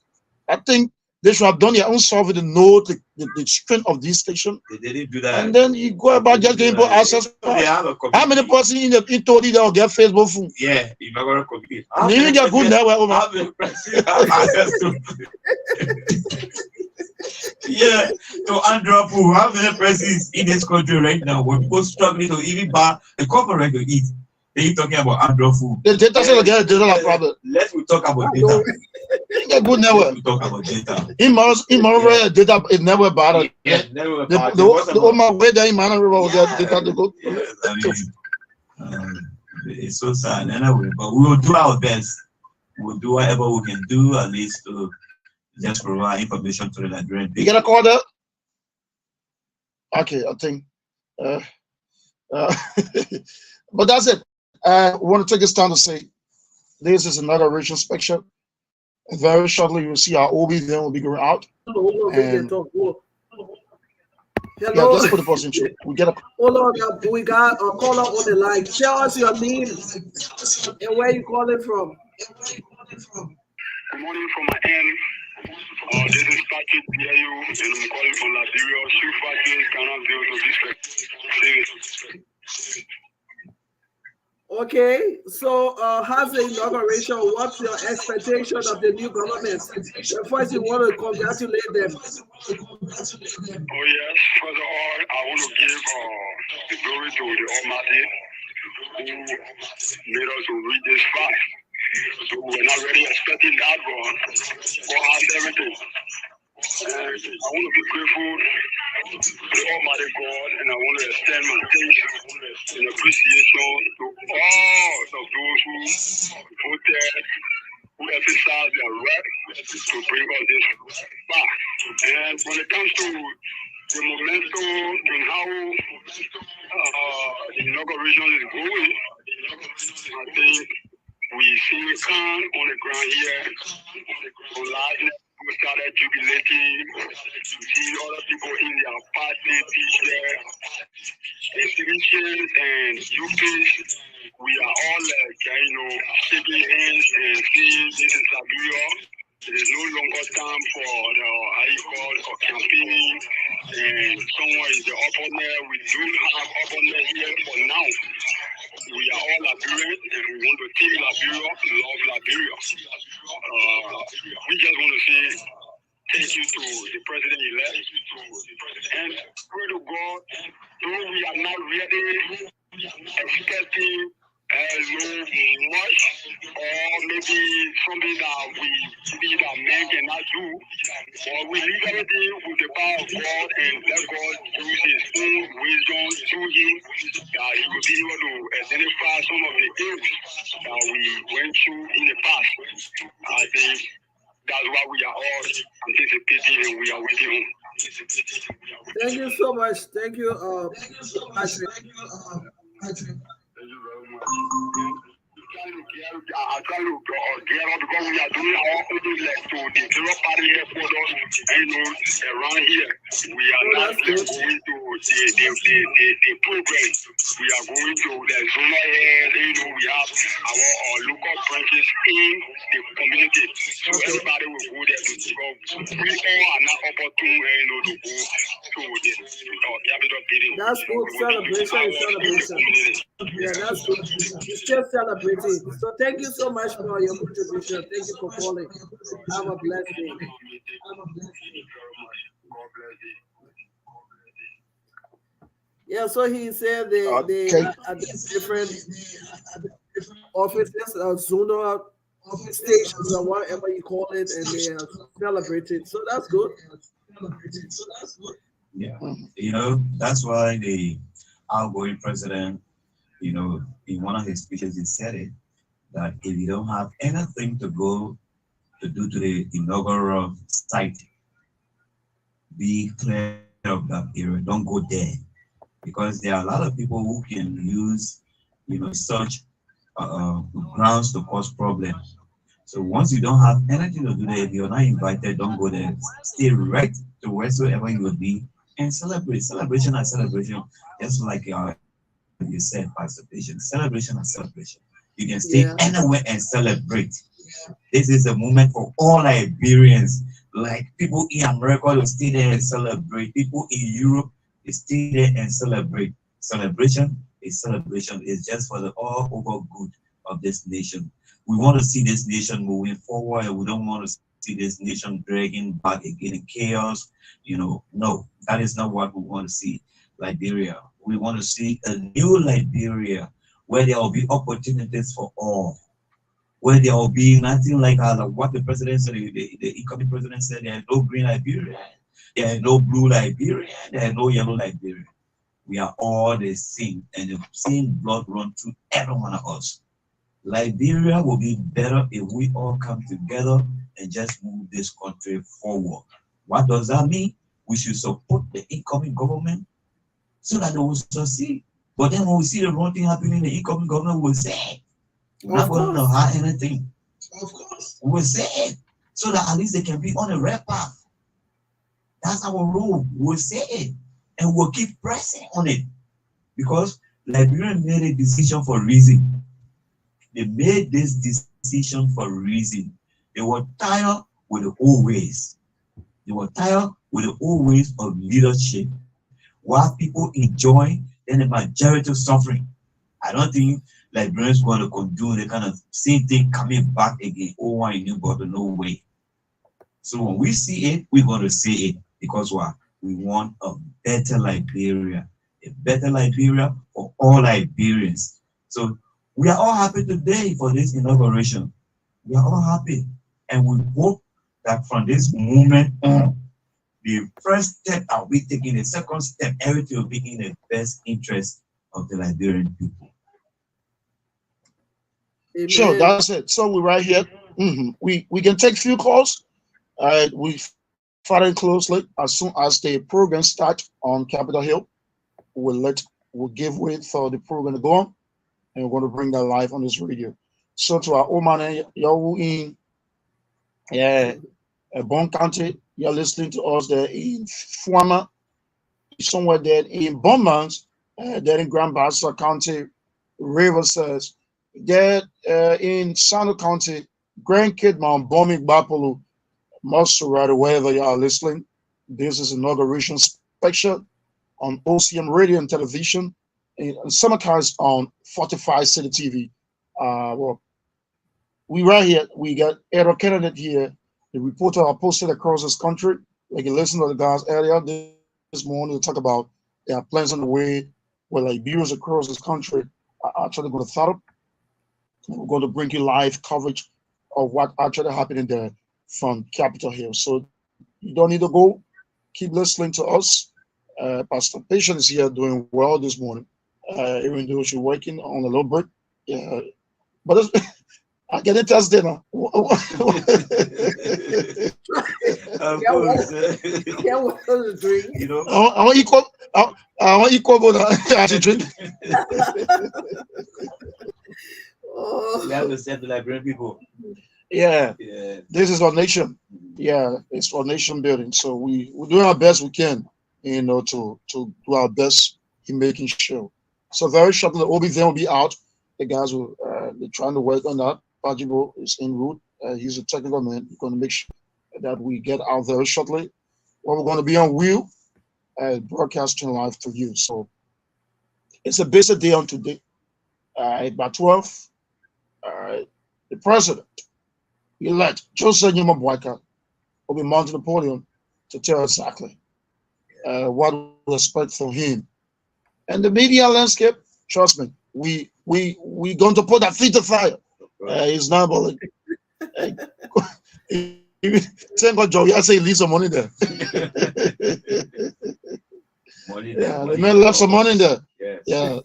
I think they should have done their own survey to know the strength of this station. They didn't do that. And then you go about just getting access. How many persons in Tony that will get Facebook phone? Yeah, you're not going to compete. You get good network. Yeah, so Andrew, how many persons in this country right now were people struggling to even buy a corporate to eat? They talking about Andrew. The data center get data like problem. Let's talk about data. Get good network. We talk about data. In data is never bad. Yeah, never bad. The woman way there in Man River will get data to go. Yes, I mean, it's so sad anyway, but we will do our best. We'll do whatever we can do, at least to just provide information to the Nigerian people. You get a call there? Okay, I think. But that's it. I want to take this time to say this is another regional inspection. Very shortly, you'll see our OB then will be going out. And yeah, Hello. just put the person in. We get a Hold on, we got a caller on the line. Tell us your name and where you calling from. Good morning from my end. This is Patrick Piayu, and I'm calling from Liberia. Shoe factory, Ghana, service. Okay, so how's the inauguration? What's your expectation of the new government? First, you want to congratulate them. Oh yes, first of all, I want to give the glory to the Almighty who made us to reach this far. So we're not really expecting that, but God has everything. And I want to be grateful to the Almighty God, and I want to extend my thanks and appreciation to all of those who voted, who exercised their right to bring us this far. And when it comes to the momentum and how the inauguration is going, I think we see calm on the ground here. On last night, we started jubilating. We see other people in their party t-shirt, exhibitions, and UPs. We are all shaking hands and saying this is Liberia. It is no longer time for the campaigning, and someone is the opponent. We don't have opponent here for now. We are all Liberians, and we want to take Liberia, love Liberia. We just want to say thank you to the president-elect, and pray to God, though we are not really expecting much, or maybe something that we see that man cannot do, but we leave everything with the power of God and let God use his own wisdom through him, that he will be able to identify some of the things that we went through in the past. I think that's why we are all anticipating and we are waiting on. Thank you so much. Thank you, Patrick. I try to get out because we are doing our own left to the zero party headquarters around here. We are not going to the program. We are going to the zona head. We have our local branches in the community. So everybody will go there to we all are not opportune to go to the capital building. That's good. Celebration. Yeah, that's good. It's still celebrating. So thank you so much for your contribution. Thank you for calling. Have a blessed day. Yeah, so he said they at the different offices, zonal stations or whatever you call it, and they are celebrating. So that's good. Yeah, that's why the outgoing president, in one of his speeches, he said it, that if you don't have anything to go to do to the inaugural site, be clear of that area. Don't go there, because there are a lot of people who can use, such grounds to cause problems. So once you don't have anything to do there, if you're not invited, don't go there. Stay right to wheresoever you will be and celebrate. Celebration and celebration, just like you said, participation. Celebration and celebration. You can stay anywhere and celebrate. This is a moment for all Liberians. Like people in America will stay there and celebrate. People in Europe, they stay there and celebrate. Celebration is celebration. It's just for the all over good of this nation. We want to see this nation moving forward. We don't want to see this nation dragging back again in chaos. No, that is not what we want to see. Liberia. We want to see a new Liberia where there will be opportunities for all, where there will be nothing like what the president said, the incoming president said, there is no green Liberia, there is no blue Liberia, there is no yellow Liberia. We are all the same, and the same blood runs through every one of us. Liberia will be better if we all come together and just move this country forward. What does that mean? We should support the incoming government so that they will succeed. But then when we see the wrong thing happening, the incoming government will say, we're not going to hide anything. Of course. We will say it so that at least they can be on the right path. That's our role. We'll say it and we'll keep pressing on it because Liberians made a decision for a reason. They made this decision for a reason. They were tired with the old ways. They were tired with the old ways of leadership. While people enjoy, then the majority suffering. I don't think Liberians want to condone the kind of same thing coming back again. Oh, why new bottle? No way. So when we see it, we're going to say it because what? We want a better Liberia, a better Liberia for all Liberians. So we are all happy today for this inauguration. We are all happy, and we hope that from this moment on, the first step are we taking, the second step, everything will be in the best interest of the Liberian people. Amen. Sure, that's it. So we're right here. We can take few calls. We following closely. As soon as the program starts on Capitol Hill, we'll give way for the program to go on, and we're going to bring that live on this radio. So to our old man, y'all in Bon County, you're listening to us there in Fuama, somewhere there in Beaumont, there in Grand Bassa County, River says, there in Sano County, Grand Kidman, Bombing Bapolu, Mosurata, wherever you are listening. This is inauguration special on OCM radio and television, and simulcast on Fortified City TV. Well, we right here, we got Attoh candidate here. The reporter are posted across this country. Like you listened to the guys earlier this morning to talk about their plans on the way where Liberians across this country are actually going to start up. We're going to bring you live coverage of what actually happening there from Capitol Hill. So you don't need to go. Keep listening to us. Pastor Patient is here doing well this morning, even though she's working on a little bit. Yeah, but I get it as dinner. You know, I want equal. I want equal, but I should drink. we have to send the Liberian people. Yeah, Yeah. this is our nation. Yeah, it's our nation building. So we're doing our best we can, to do our best in making sure. So very shortly, Obi then will be out. The guys will they're trying to work on that. Pajibo is en route. He's a technical man. We're going to make sure that we get out very shortly. Well, we're going to be on wheel, broadcasting live to you. So it's a busy day on today. By 12, the president elect Joseph Nyamabwaka will be mounting the podium to tell exactly what we expect from him. And the media landscape, trust me, we going to put that feet to fire. It's not about thank God, Joe. I say he leave some money there. Money Yeah, money the man left some money there. Yes. Yeah,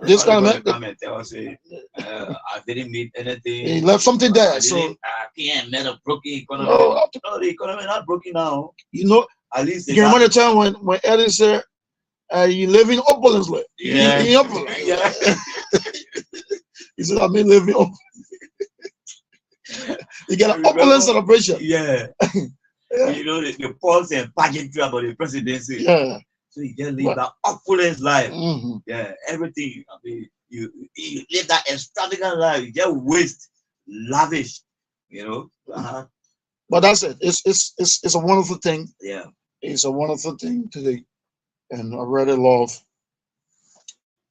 this kind of man, comment. They will say, I didn't meet anything. he left something there. I So can't met a broken economy. no, No, the economy not broken now. At least you can remember the time when Eddie said, "You live in opulence, like Yeah. in opulence." Yeah. He said, "I've been living up." You get an Remember? opulence celebration. Yeah. Yeah. You know the pulse and pageantry about the presidency. Yeah. So you just live that opulence life. Mhm. Yeah, everything. I mean, you live that extravagant life. You just waste, lavish. But that's it. It's a wonderful thing. Yeah. It's a wonderful thing today, and I really love.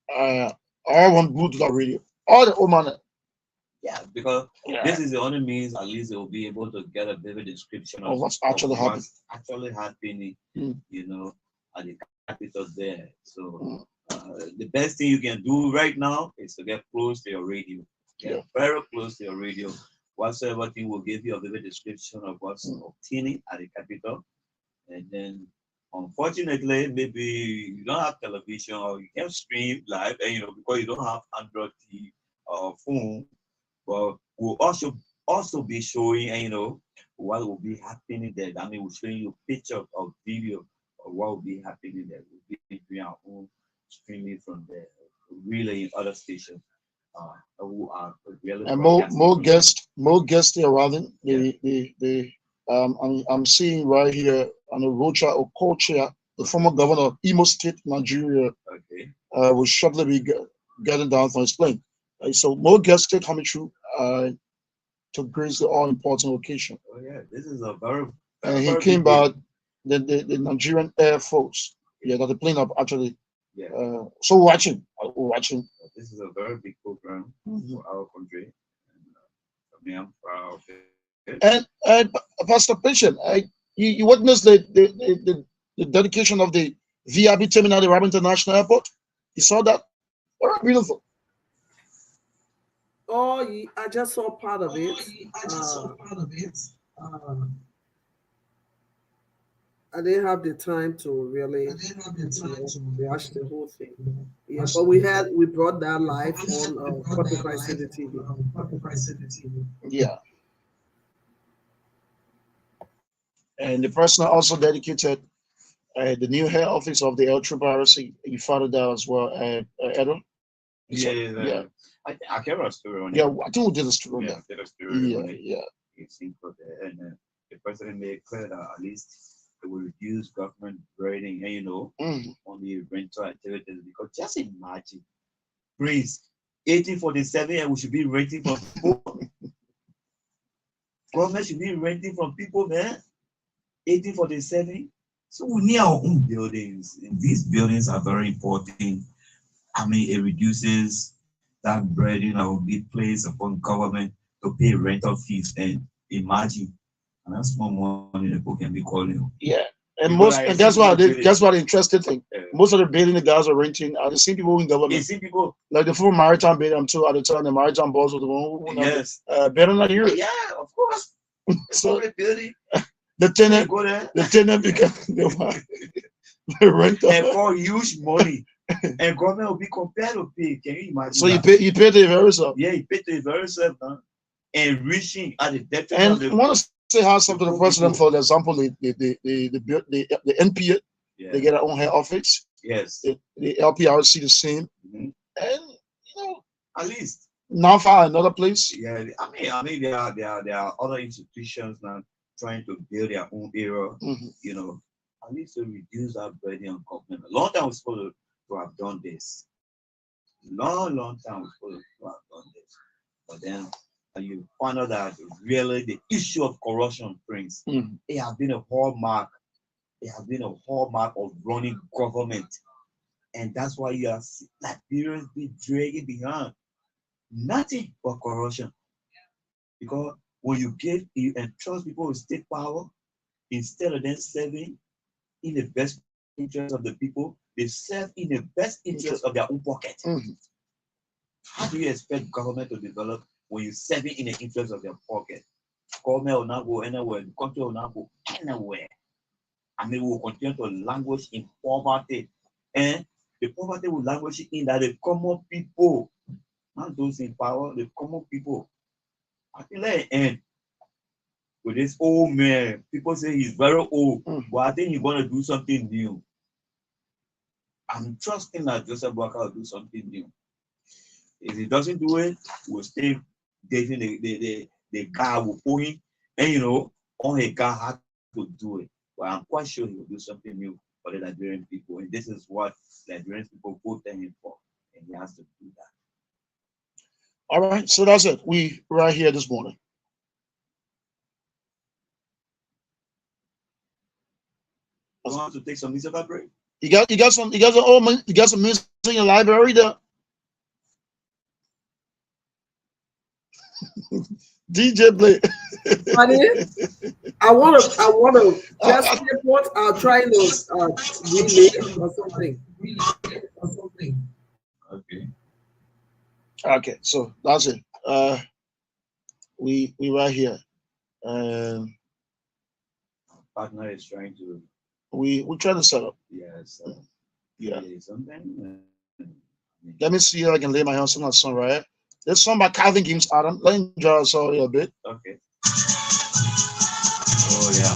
I want Blue to that radio. All the Oman, Yeah, because Yeah. this is the only means at least they will be able to get a vivid description of what's actually happening. what's actually happening, you know, at the capital there. So the best thing you can do right now is to get close to your radio. Get very close to your radio. Whatsoever thing will give you a vivid description of what's obtaining at the capital. And then unfortunately, maybe you don't have television or you can't stream live, and because you don't have Android TV or phone, but we'll also be showing, what will be happening there. I mean, we're showing you picture of video of what will be happening there. We'll be doing our own streaming from there, really in other stations. Who are really And more guests they arriving. I'm seeing right here on the Rocha Okocha, the former governor of Imo State, Nigeria, will shortly be getting down from his plane. So more guests are coming through to grace the all-important location. Oh yeah, this is a very and he came by the Nigerian Air Force. Yeah, that the plane up actually. Yeah. So watching. This is a very big program for our country. And, I'm proud of it. And Pastor Patient, you witnessed the dedication of the VIP terminal at the Rabat International Airport. You saw that? Very beautiful. Oh, I just saw part of it. I didn't have the time to really watch the whole thing. Yeah, but we brought that live on Fortified TV. Yeah. And the person also dedicated the new head office of the L Triple RC. You followed that as well, Edwin? Yeah. I can't remember a story on it. Yeah, I think we did a story on that. Yeah. It's simple there. And the president made clear that at least it will reduce government burden, on the rental activities. Because just imagine, Prince, 1847, and we should be renting from people. Government should be renting from people, man. 1847. So we need our own buildings. And these buildings are very important. I mean, it reduces that burden that will be placed upon government to pay rental fees. And imagine, and that's more money the people can be calling. Yeah. And that's why the interesting thing. Most of the building the guys are renting are the same people in government. Same people. Like the full maritime building, I'm too at the time the maritime boss was the one who better not hear it. Yeah, of course. So building. The tenant became the rental. And for huge money. And government will be compelled to pay. Can you imagine? So you pay to the very self. Yeah, you pay to the very self, man. And reaching at the depth. And I want to say how something to the president, for example, the NPA, they get their own head office. Yes. The LPRC the same. And at least now find another place. Yeah, I mean there are other institutions now trying to build their own area, at least to reduce that burden on government. A long time we're supposed to have done this. Long time we're supposed to have done this. But then you find out that really the issue of corruption, Prince, it has been a hallmark. It has been a hallmark of running government. And that's why you have Liberians be dragging behind. Nothing but corruption. Because when you entrust people with state power, instead of them serving in the best interest of the people, they serve in the best interest of their own pocket. How do you expect government to develop when you're serving in the interest of their pocket? Government will not go anywhere, the country will not go anywhere. And they will continue to languish in poverty. And the poverty will languish in that the common people, not those in power, the common people. Until the end, with this old man, people say he's very old, but I think he's going to do something new. I'm trusting that Joseph Boakai will do something new. If he doesn't do it, we'll stay dating the guy who pull him, and on a guy had to do it. But I'm quite sure he will do something new for the Liberian people, and this is what Liberian people voted him for, and he has to do that. All right, so that's it. We right here this morning. You want to take some musical break? You got some music in your library there. DJ Blay. Funny. I wanna just report. I'll try to relay or something. Okay. Okay, so that's it. We right here. Partner is trying to. We try to set up. Yes. Yeah. Something. Let me see if I can lay my hands on that song right. This song by Calvin James Adam. Let me enjoy us all a bit. Okay. Oh yeah.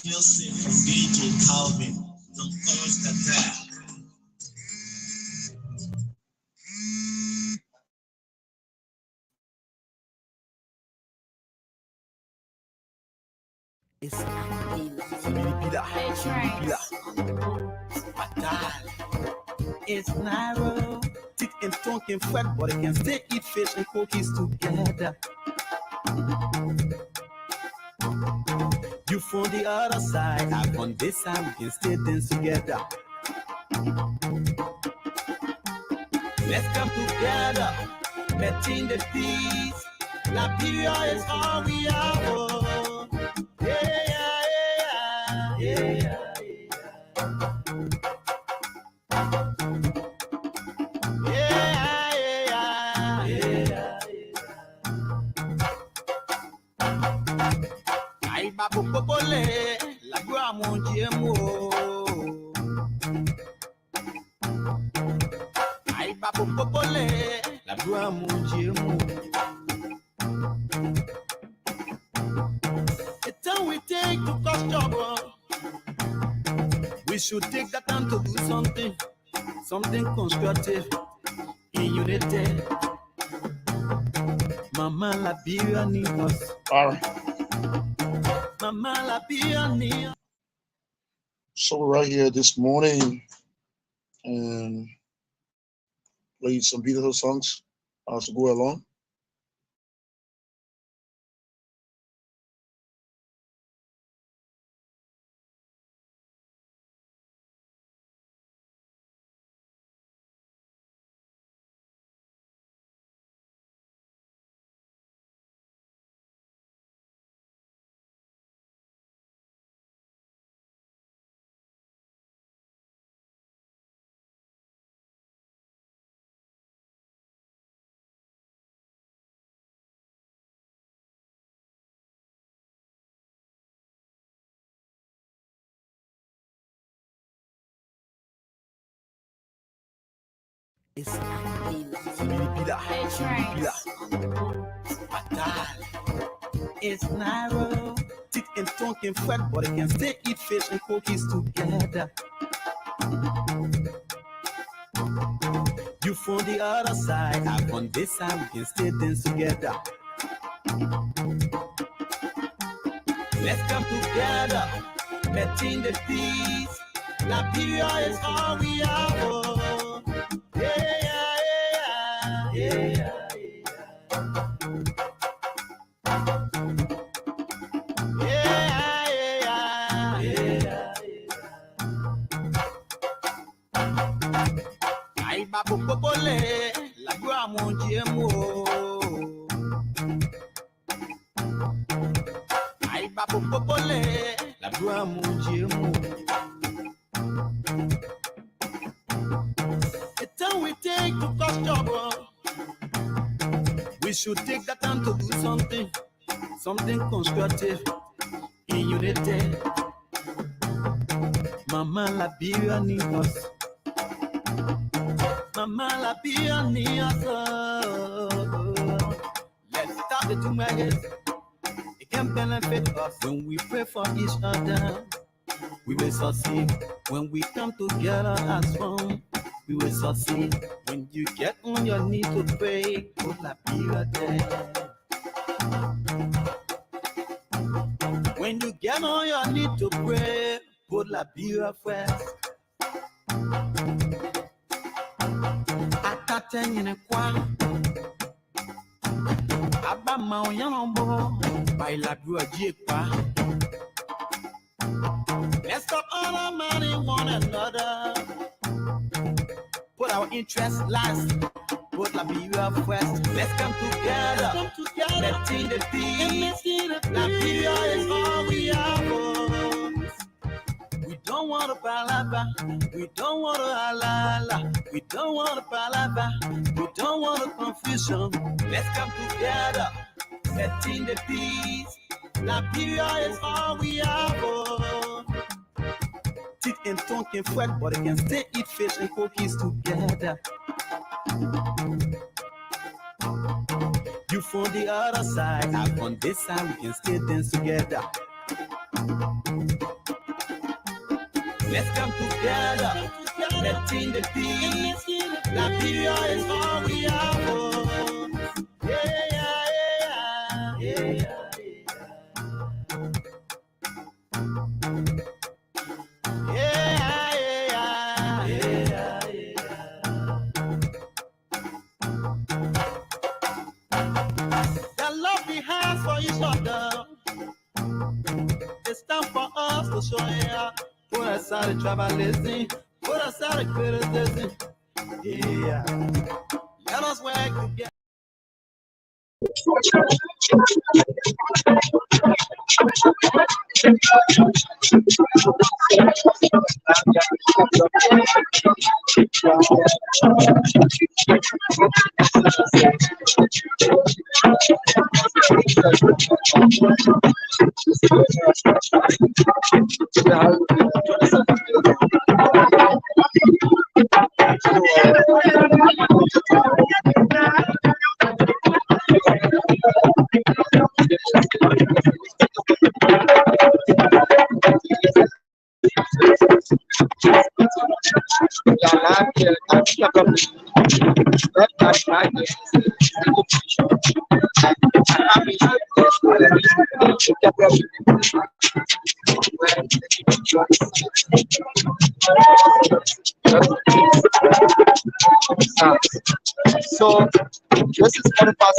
DJ Calvin, don't cause the It's It's narrow, thick and talking fat, but it can still eat fish and cookies together. You from the other side, I on this side, we can stay dance together. Let's come together, betting the peace. Liberia is all we are. Oh. Yeah, yeah, yeah, yeah. Popole, la gloire mon Dieu Aïe papo popole, la gloire mon Dieu The time we take to cause trouble, we should take that time to do something constructive in unity. Mama la Biblia need us. All right. Mama la Biblia. So we're right here this morning and played some beautiful songs as we go along. It's narrow, thick and talking fat, but it can still eat fish and cookies together. You from the other side, I on this side, we can stay dance together. Let's come together, betting the peace. Liberia is all we are. Oh. Yeah. Aïe papo popole, la gloire mon Dieu Aïe papo popole, la gloire mon Dieu The time we take to cause trouble, we should take that time to do something constructive in unity. Mama la Biblia need us. Mama la Biblia need us. Let's stop the two maggots. It can benefit us when we pray for each other. We will succeed when we come together as one. We will succeed when you get on your knees to pray. Put la Biblia there. When you get on your knees to pray, put la Biblia first. Ataten in a qua. Abama on Yambo. By la Biblia. Let's stop undermining one another. Put our interests last. Put la Biblia first. Let's come together. Let's see the peace. La Biblia is all we have. We don't want a palabra. We don't want a halala. We don't want a palabra. We don't want a confusion. Let's come together. Let's see the peace. La Biblia is all we have. Thick and talking fat, but it can still eat fish and cookies together. You from the other side, I on this side, we can still dance together. Let's come together, letting the peace. Liberia is all we are for. Yeah, yeah, yeah, yeah, yeah, yeah, yeah, that love we have for each other. It's time for us to show it. Put aside the tribalism, put aside the criticism. Yeah, let us work together. So this is 45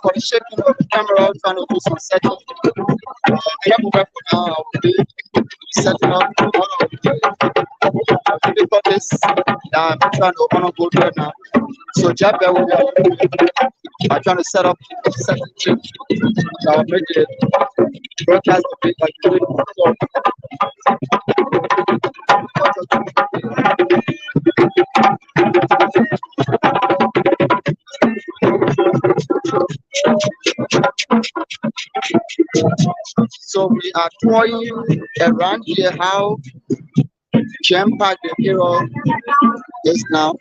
for the shaking of the camera, trying to do some setting. We have a weapon now. I'll be setting up all of the purpose that I'm trying to honor go there now. So Jabba will be I'm trying to set up setting change. So I'll make it broadcast a bit like doing so we are toying around here how jam-packed the hero is now.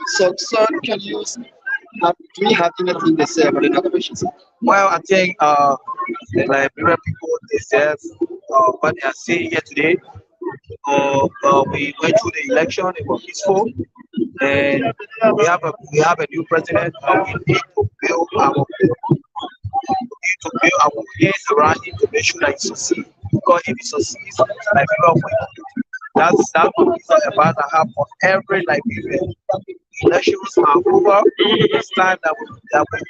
So, sir, can you do we have anything to say about the inauguration? Well, I think the Liberian people deserve what they are saying here today. We went through the election; it was peaceful, and we have a new president. We need to build our case around him to make sure that he succeeds. Because if he succeeds, Liberia will. That's what it's about to have for every Liberian. elections are over. It's time that we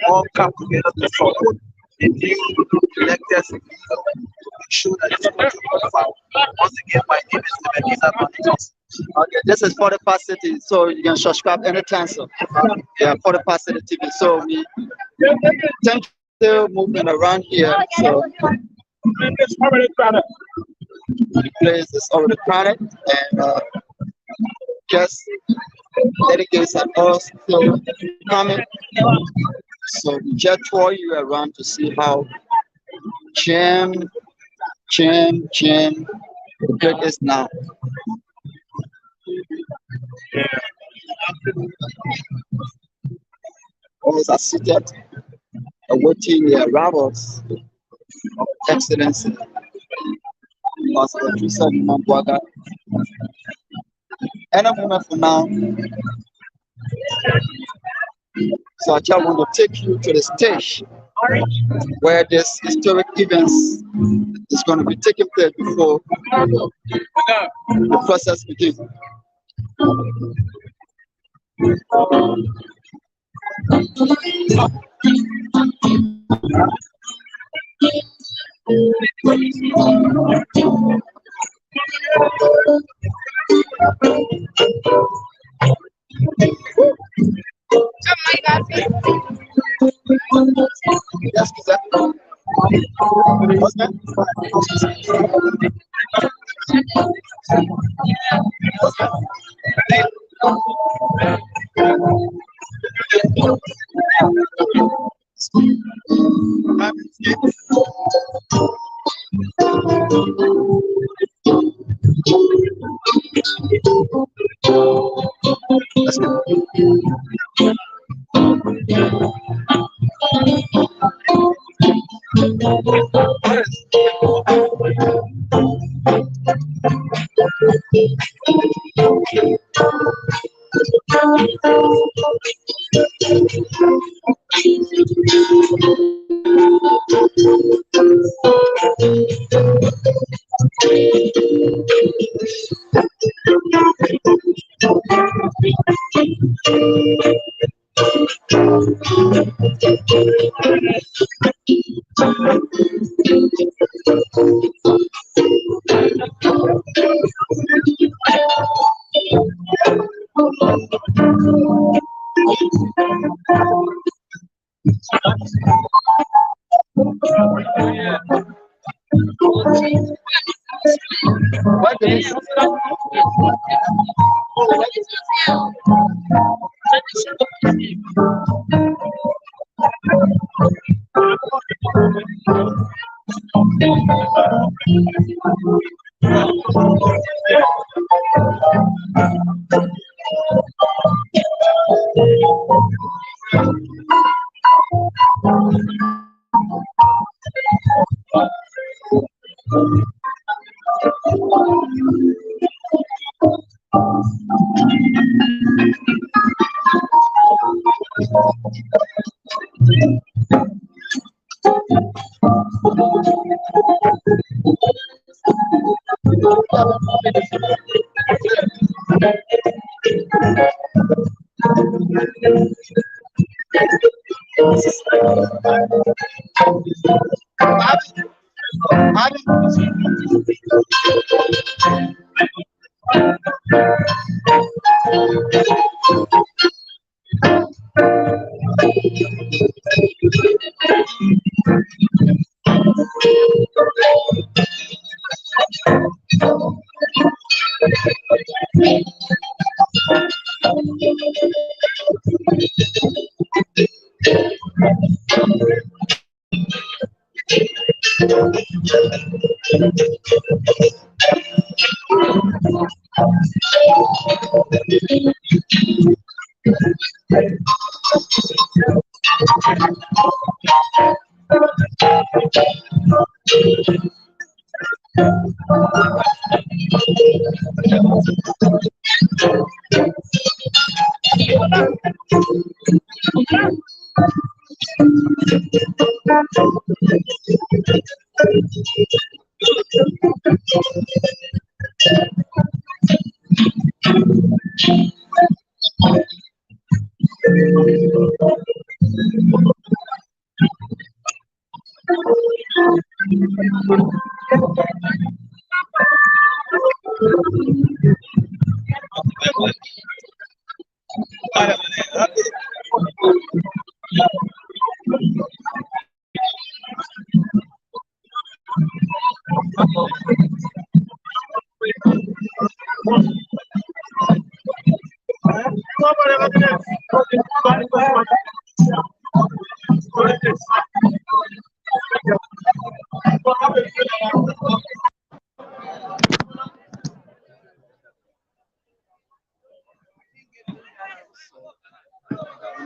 all come together to support the new elected leader. Make sure that this country will fight. Once again, my name is Ebenezer Boniface. Okay, this is Fortified City, so you can subscribe anytime. So, yeah, Fortified City TV. So we tend to moving around here. So the place is already crowded, and just delegates are all still coming. So we just tour you around to see how jam the place is now. All are seated, awaiting the arrivals of Excellency Pastor Joseph Mambuaga. And a moment for now. So I just want to take you to the stage where this historic events is going to be taking place before the process begins. Yes,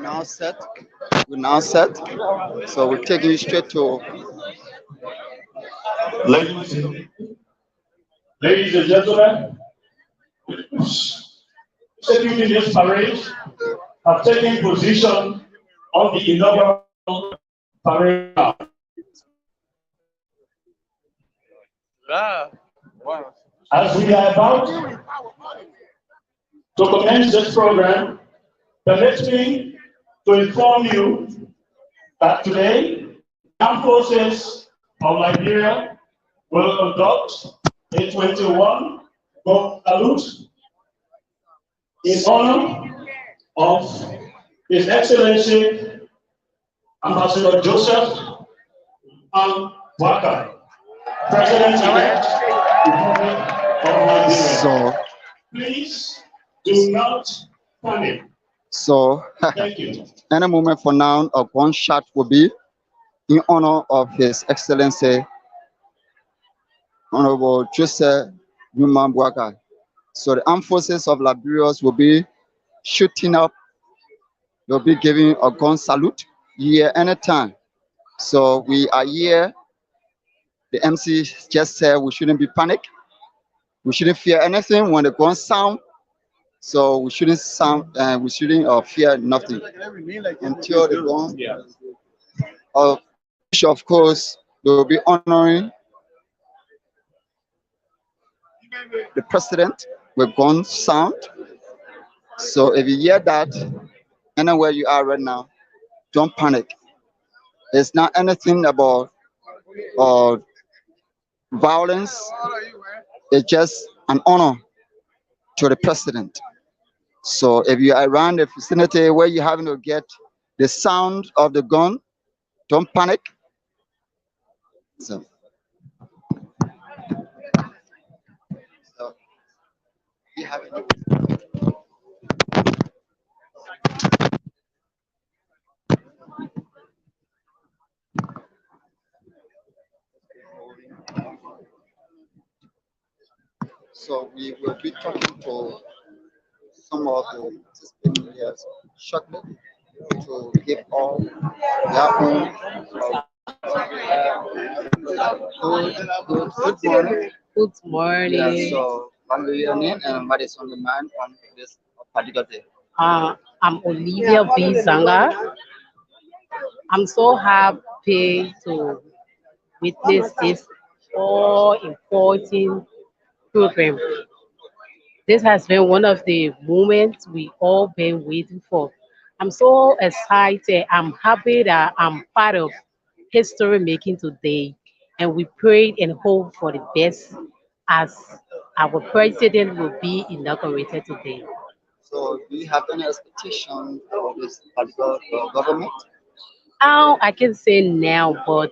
Now set. We're now set. So we're taking you straight to. Ladies and gentlemen, executing this parade have taken position on the inaugural parade. As we are about to commence this program, permit me to inform you that today, the armed forces of Liberia will conduct a 21 gun salute in honor of His Excellency Ambassador Joseph Waka, President-elect of Liberia. So, please do not panic. So, Thank you. any moment from now, a gunshot will be in honor of His Excellency Honorable Joseph Waka. So the armed forces of Liberia will be shooting up. They'll be giving a gun salute here anytime. So we are here. The MC just said we shouldn't be panic. We shouldn't fear anything when the guns sound. So we shouldn't fear nothing until the gun. Of course, they will be honoring the president with gun sound. So if you hear that anywhere you are right now, don't panic. It's not anything about violence. It's just an honor to the president. So if you are around the vicinity where you're having to get the sound of the gun, don't panic. So we have it. So we will be talking to some of the participating here shortly to give all their own. Good morning. Good morning. Yeah, so what is your name and what is on the mind on this particular day? I'm Olivia B. Zanga. I'm so happy to witness this all important program. This has been one of the moments we all been waiting for. I'm so excited. I'm happy that I'm part of history making today. And we pray and hope for the best as our president will be inaugurated today. So do you have any expectation for this particular government? I can say now, but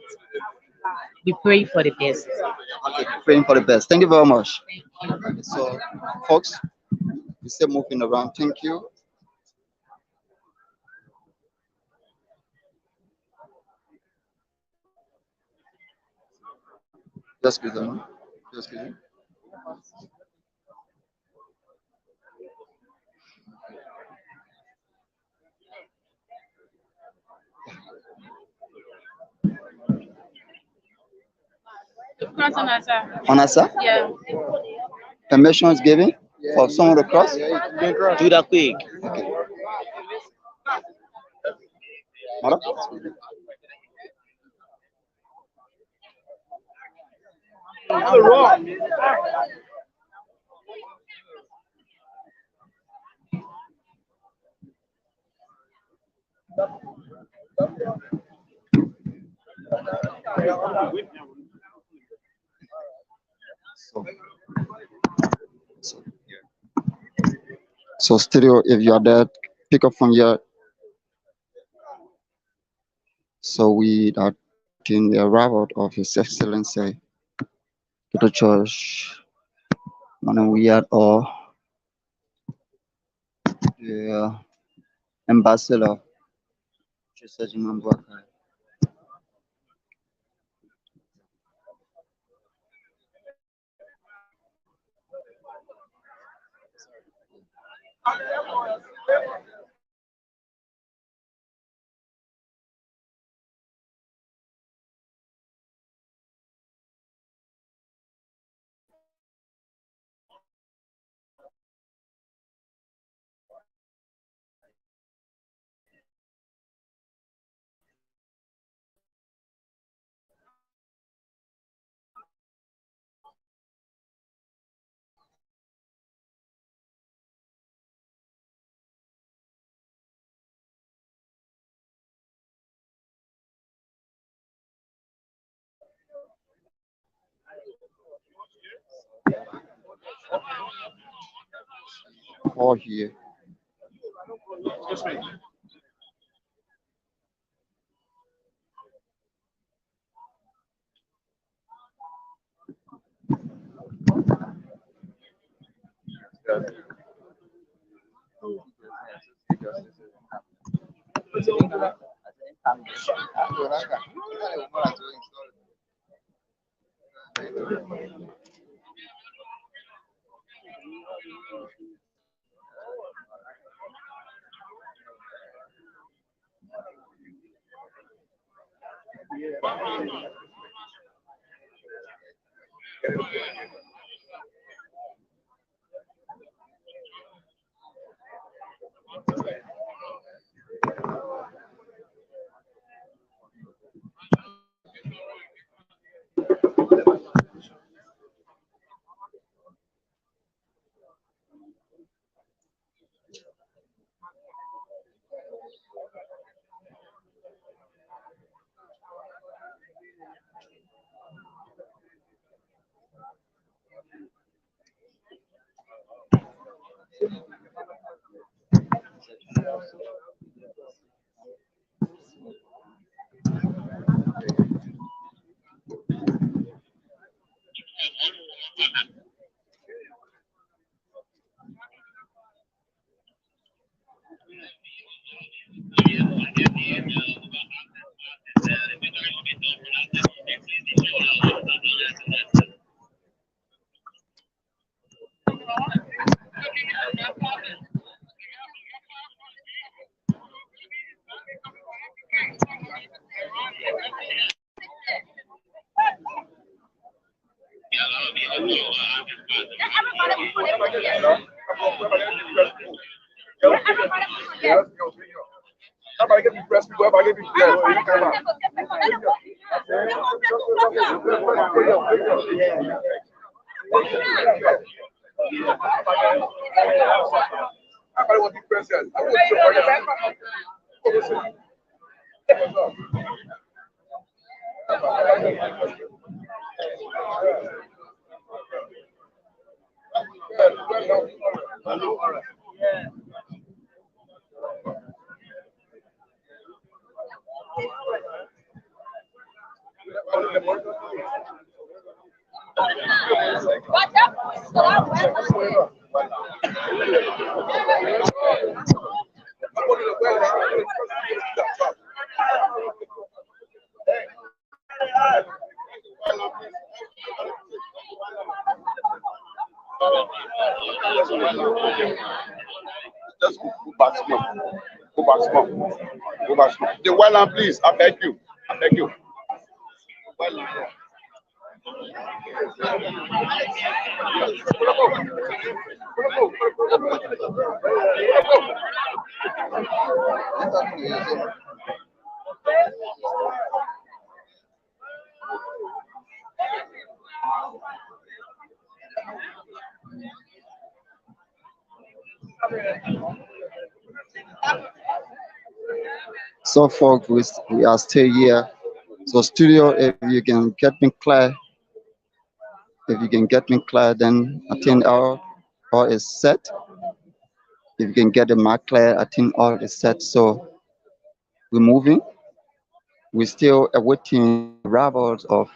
we pray for the best. Okay, praying for the best. Thank you very much. Okay, so folks, we still moving around. Thank you. Just give them. Just give them. Cross on us, sir. On us, sir? Yeah. Permission is given for someone to cross? Do that quick. Okay. Madam? So, so, so studio, if you are there, pick up from here. So we are in the arrival of His Excellency to the church. And we are all the ambassador. All here. Just go back small. Go back small. Go back small. The white line, please. I beg you. I beg you. White line. So folks, we are still here. So studio, if you can get me clear, If you can get me clear, then I think all is set. If you can get the mark clear, I think all is set. So we're moving. We're still awaiting the arrival of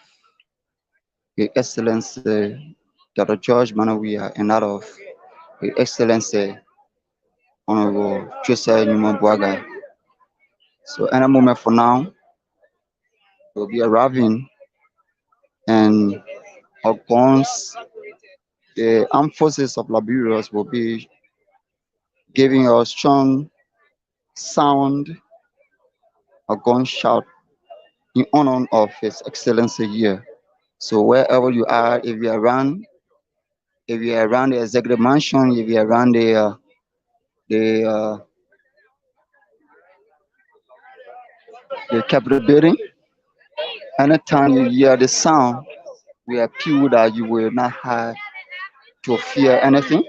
His Excellency Dr. George Manawia and that of His Excellency Honorable Joseph Nimabwaga. So any moment for now, we'll be arriving and our guns, the armed forces of Liberia will be giving us strong sound, a gunshot in honor of His Excellency here. So wherever you are, if you're around the executive mansion, if you're around the uh, the Capitol building, anytime you hear the sound, we appeal that you will not have to fear anything.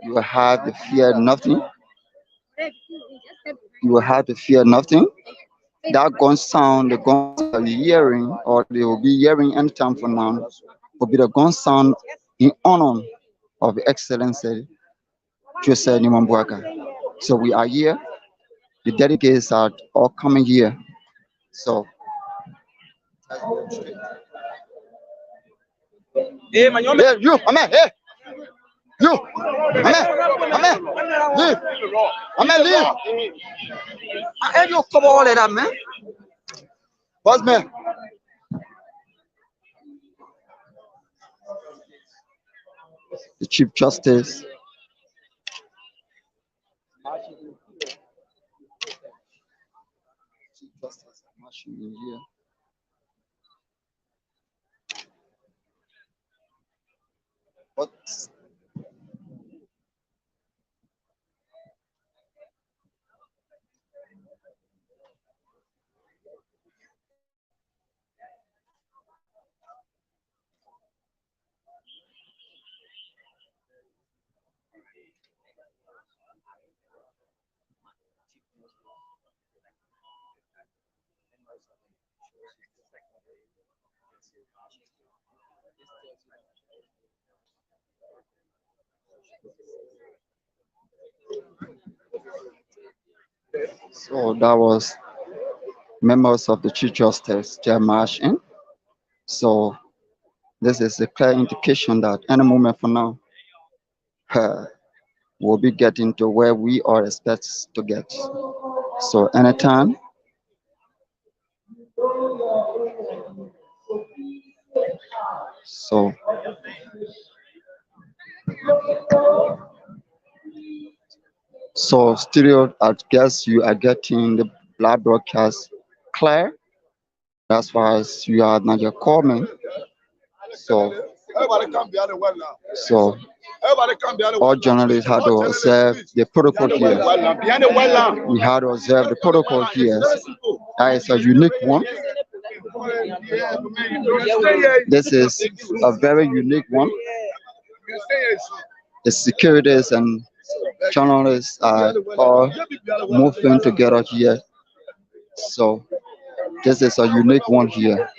You will have to fear nothing. You will have to fear nothing. That gun sound, the guns that you're hearing, or they will be hearing anytime from now, will be the gun sound in honor of Excellency Joseph Nimambuaka. So we are here. The delegates are all coming here. So Hey, man, you're hey, you, Amen, hey, you, Amen, leave, Amen, leave. Hey, you come all of that, man. Boss man. The Chief Justice. Chief Justice marching in here. What? So that was members of the Chief Justice their marching. So this is a clear indication that any moment from now, we'll be getting to where we all expect to get. So anytime, so studio, I guess you are getting the live broadcast clear. That's why you are not your comment. So all journalists had to observe the protocol here. We had to observe the protocol here. That is a unique one. This is a very unique one. The securities and journalists are all moving together here. So this is a unique one here.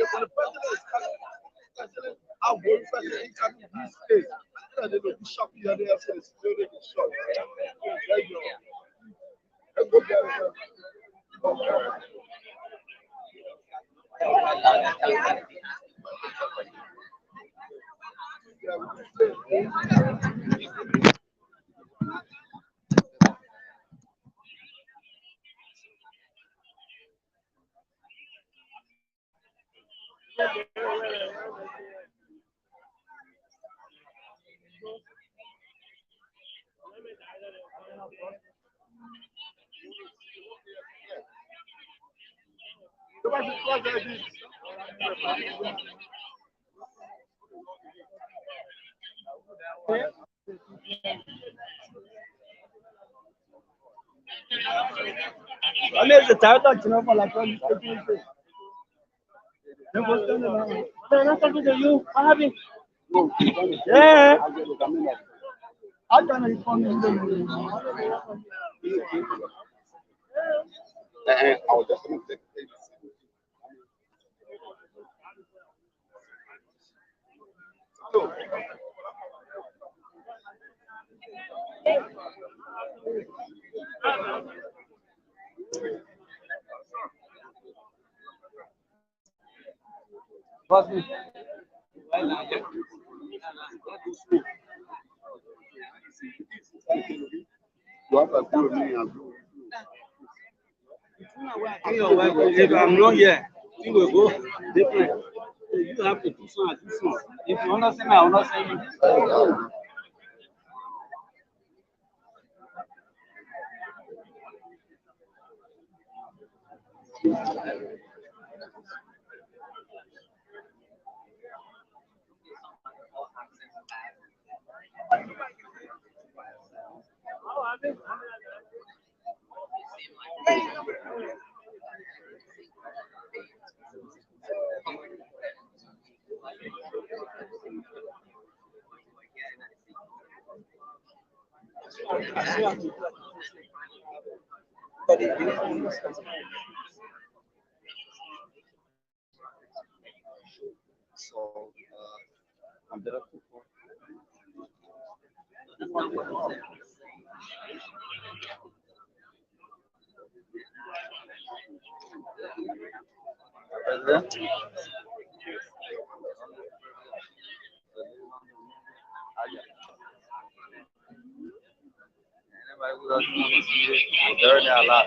Yeah. If I'm not here, you will go different. You have to do some, do some. If you understand me, I will not say you. So, I'm better people. President? Anybody who doesn't want to see it, they're there a lot.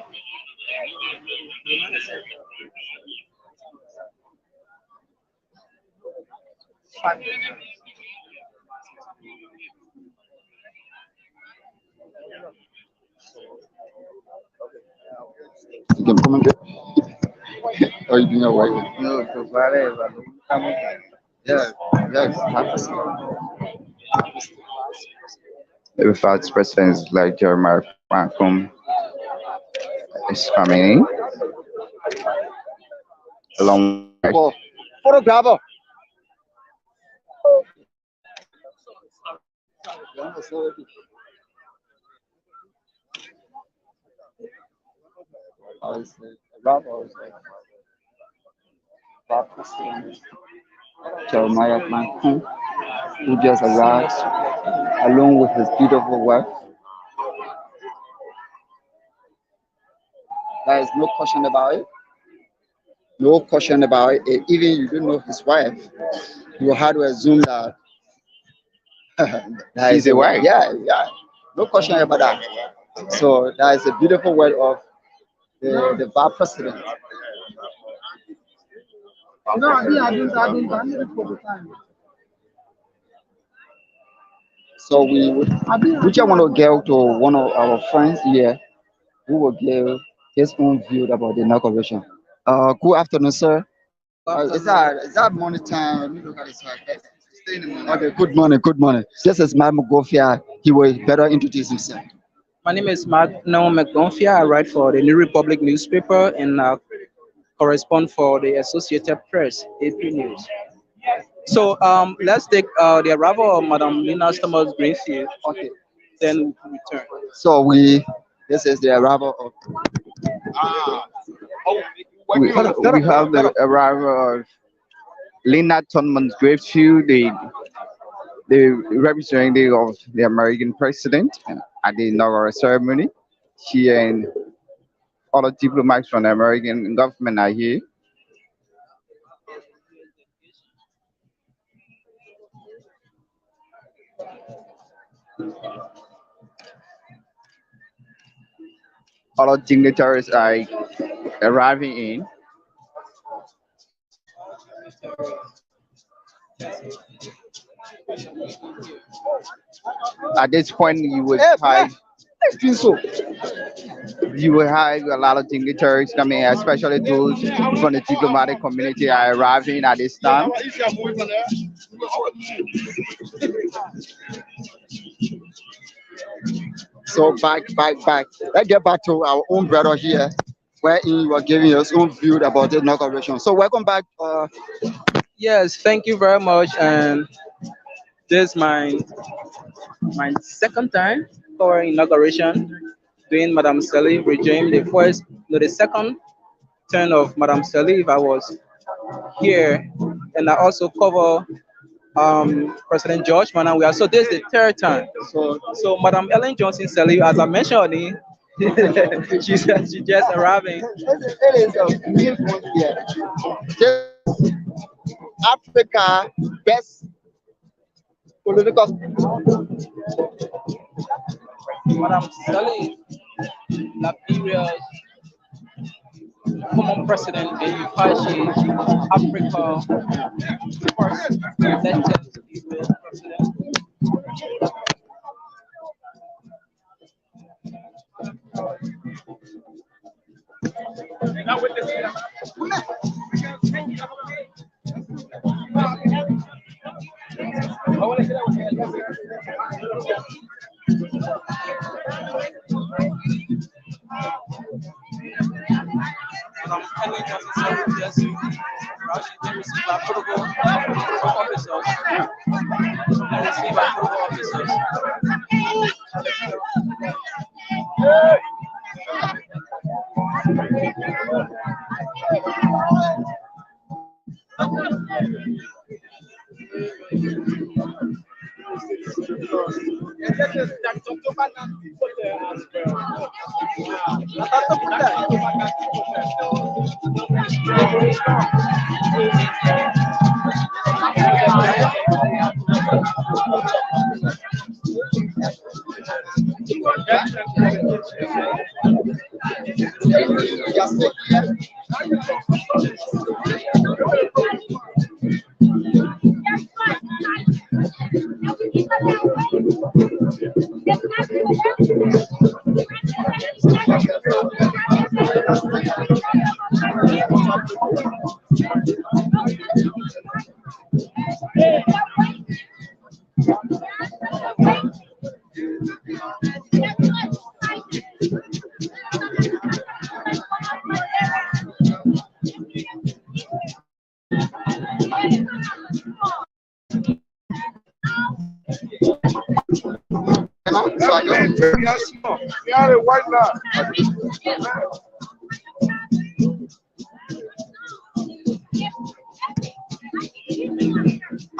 You can come and get. Are you doing all right? No, so far, yeah, yes, the Vice President is like Jeremiah Frankum is coming in along with photographer. Jeremiah Frankum, who just arrived along with his beautiful wife. There is no question about it. No question about it. Even you don't know his wife, you had to assume that that is a wife. Yeah, yeah. No question about that. So that is a beautiful word of the vice president. No, I didn't for the time. So we just want to give to one of our friends here who will give his own view about the inauguration. Good afternoon, sir. Is that morning time? Let me look at it, sir. Okay, good morning, good morning. This is Mad Mugofia. He will better introduce himself. My name is Mark Noah McGonfia. I write for the New Republic newspaper and correspond for the Associated Press, AP News. So let's take the arrival of Madam Lina Thomas Greenfield. Okay. Then we return. So this is the arrival of. We have the arrival of Lina Thomas Greenfield, the representative of the American president at the inaugural ceremony. She and other diplomats from the American government are here. Other dignitaries are arriving in. At this point, you will have a lot of dignitaries coming, especially those from the diplomatic community are arriving at this time. So back. Let's get back to our own brother here, where he was giving us own view about the inauguration. So welcome back. Yes, thank you very much. And this is my second time for inauguration doing Madam Salif regime. The second turn of Madam Salif, I was here, and I also cover President George Manawiya. So this is the third time. So Madam Ellen Johnson Sirleaf, as I mentioned, she just arriving. It is a new one here. Just Africa best political. Madam Sirleaf, Liberia's former president in Fashi, Africa, first elected female president.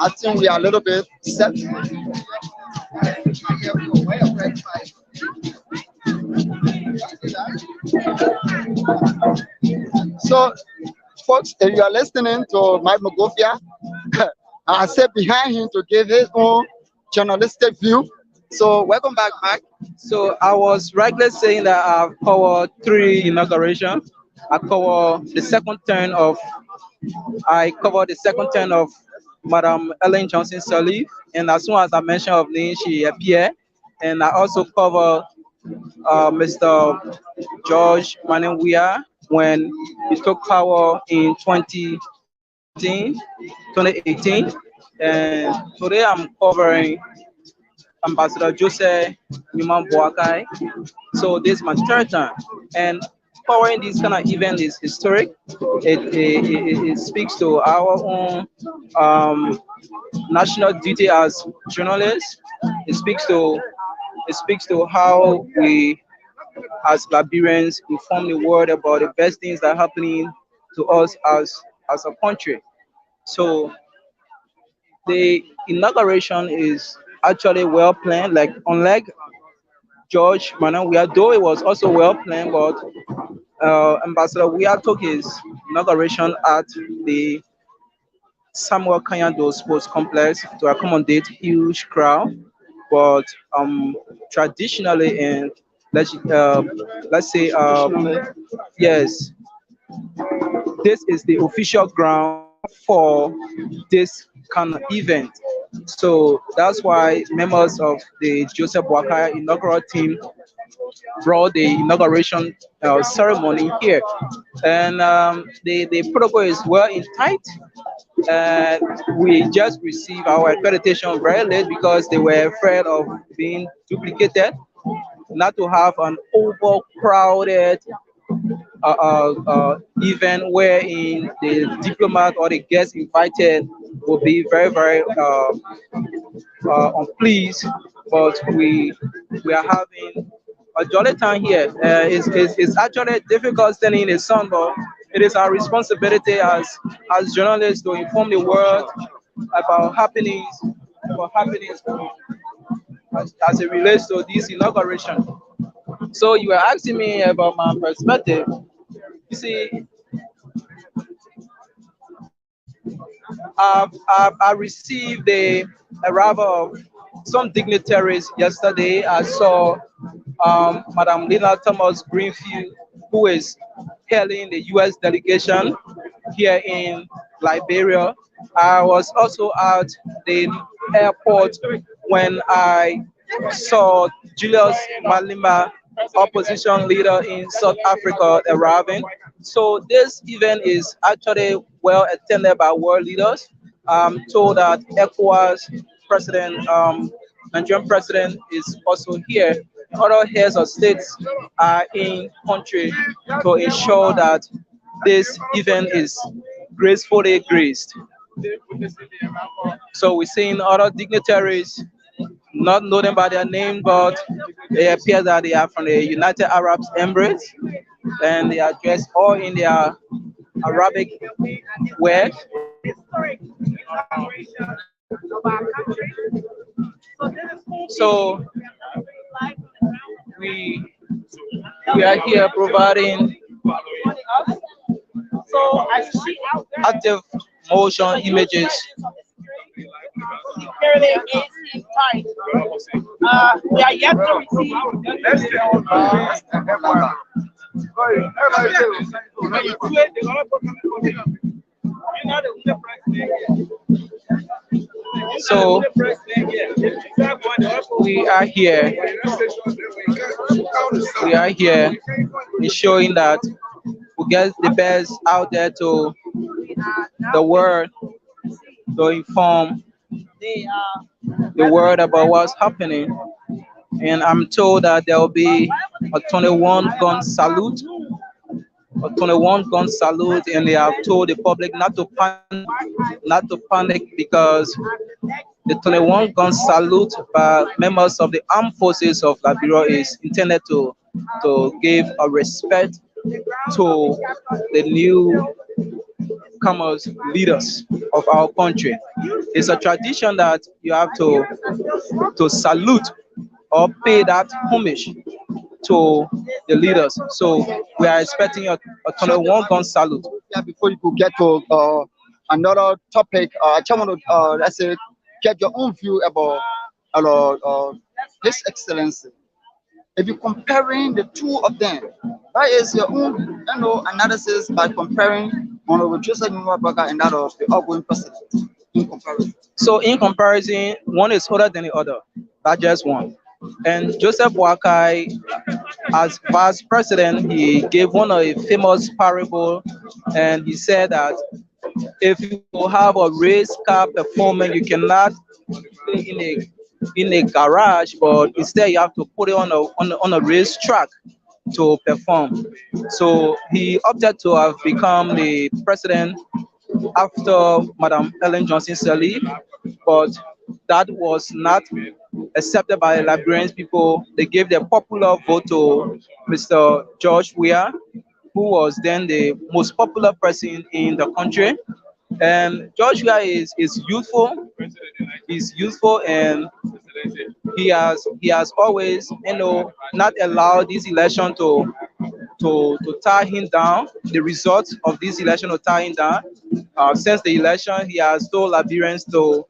I think we are a little bit set. So, folks, if you are listening to Mike Mogofia, I sit behind him to give his own journalistic view. So, welcome back, Mike. So I was rightly saying that I've covered 3 inauguration. I covered the second term of Madam Ellen Johnson Sirleaf, and as soon as I mentioned of name, she appeared. And I also covered Mr. George Manawiya when he took power in 2018. And today I'm covering Ambassador Joseph Newman Boakai. So this is my third time. And covering this kind of event is historic. It speaks to our own national duty as journalists. It speaks to how we as Liberians inform the world about the best things that are happening to us as a country. So the inauguration is actually well planned. Like unlike George Manawiya, though it was also well planned, but Ambassador Weah took his inauguration at the Samuel Kanyando Sports Complex to accommodate huge crowd. But traditionally, and let's say yes, this is the official ground for this kind of event. So that's why members of the Joseph Boakai inaugural team brought the inauguration ceremony here. And the protocol is well in tight. We just received our accreditation very late because they were afraid of being duplicated, not to have an overcrowded event wherein the diplomat or the guests invited will be very, very unpleased. But we are having a jolly time here. It's actually difficult standing in the sun, but it is our responsibility as journalists to inform the world about happenings, about happenings as it relates to this inauguration. So you were asking me about my perspective. You see, I received the arrival of some dignitaries yesterday. I saw Madam Lina Thomas Greenfield, who is hailing the U.S. delegation here in Liberia. I was also at the airport when I saw Julius Malema, opposition leader in South Africa, arriving. So this event is actually well attended by world leaders. I'm told that ECOWAS president, Nigerian president, is also here. Other heads of states are in country to ensure that this event is gracefully graced. So we're seeing other dignitaries, not know them by their name, but they appear that they are from the United Arab Emirates, and they are dressed all in their Arabic wear. So we are here providing active motion images. Security is in tight. We are yet to receive. So we are here. We are here in showing that we get the best out there to the world to inform the world about what's happening. And I'm told that there will be a 21 gun salute, and they have told the public not to panic because the 21 gun salute by members of the armed forces of Liberia is intended to give a respect to the newcomers leaders of our country. It's a tradition that you have to salute or pay that homage to the leaders. So we are expecting a 21 gun salute. Yeah, before you could get to another topic, I just want to let's say get your own view about His Excellency. If you're comparing the two of them, what is your own analysis by comparing Honorable Joseph Mubarak and that of the outgoing president in comparison? So in comparison, one is older than the other. That's just one. And Joseph Boakai, as vice president, he gave one of a famous parable, and he said that if you have a race car performance, you cannot play in a garage, but instead you have to put it on a race track to perform. So he opted to have become the president after Madam Ellen Johnson Sirleaf, but that was not accepted by the Liberian people. They gave their popular vote to Mr. George Weah, who was then the most popular person in the country. And George Weah is youthful. He's youthful, and he has always not allowed this election to tie him down. The results of this election to tie him down. Since the election, he has told Liberians to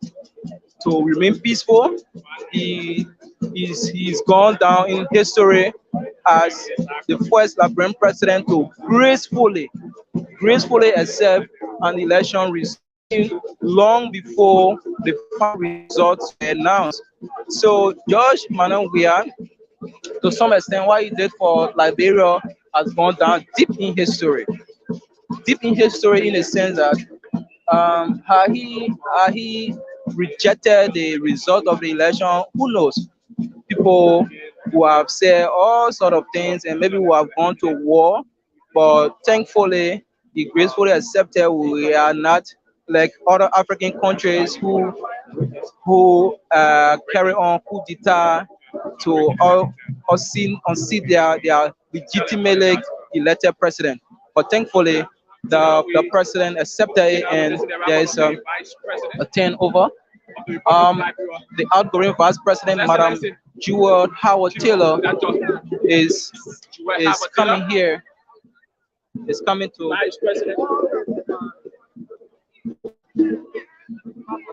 remain peaceful. He's gone down in history as the first Liberian president to gracefully accept an election result long before the final results were announced. So George Manuel Weah, to some extent, what he did for Liberia has gone down deep in history. Deep in history, in the sense that how he rejected the result of the election. Who knows? People who have said all sort of things and maybe who have gone to war, but thankfully he gracefully accepted we are not like other African countries who carry on coup d'etat to unseat their legitimately elected president. But thankfully the president accepted it, and there is a turnover. The outgoing vice president, Madam Jewel Howard Taylor, is coming here. Is coming to. Vice President,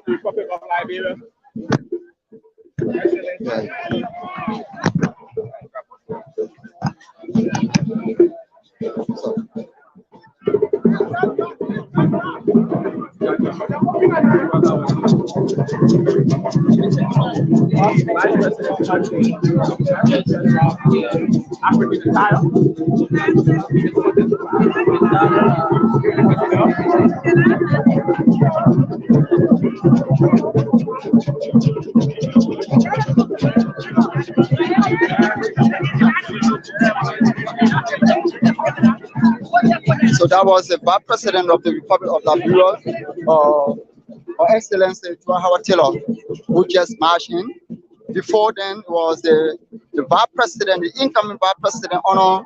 Republic of Liberia. So that was the vice president of the Republic of Liberia, Her Excellency Joan Howard Taylor, who just marched in. Before then was the vice president, the incoming vice president, Honor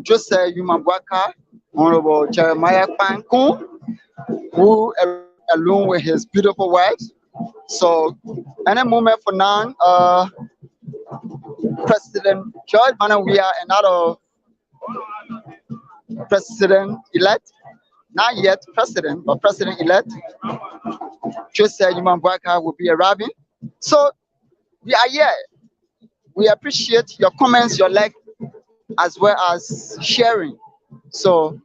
Joseph Yumabwaka, Honorable Jeremiah Pankun, who along with his beautiful wife. So, any moment for now, President George Manawia, another president-elect, not yet president, but president-elect, Joseph Yumabwaka will be arriving. So, we are here. We appreciate your comments, your like, as well as sharing. So,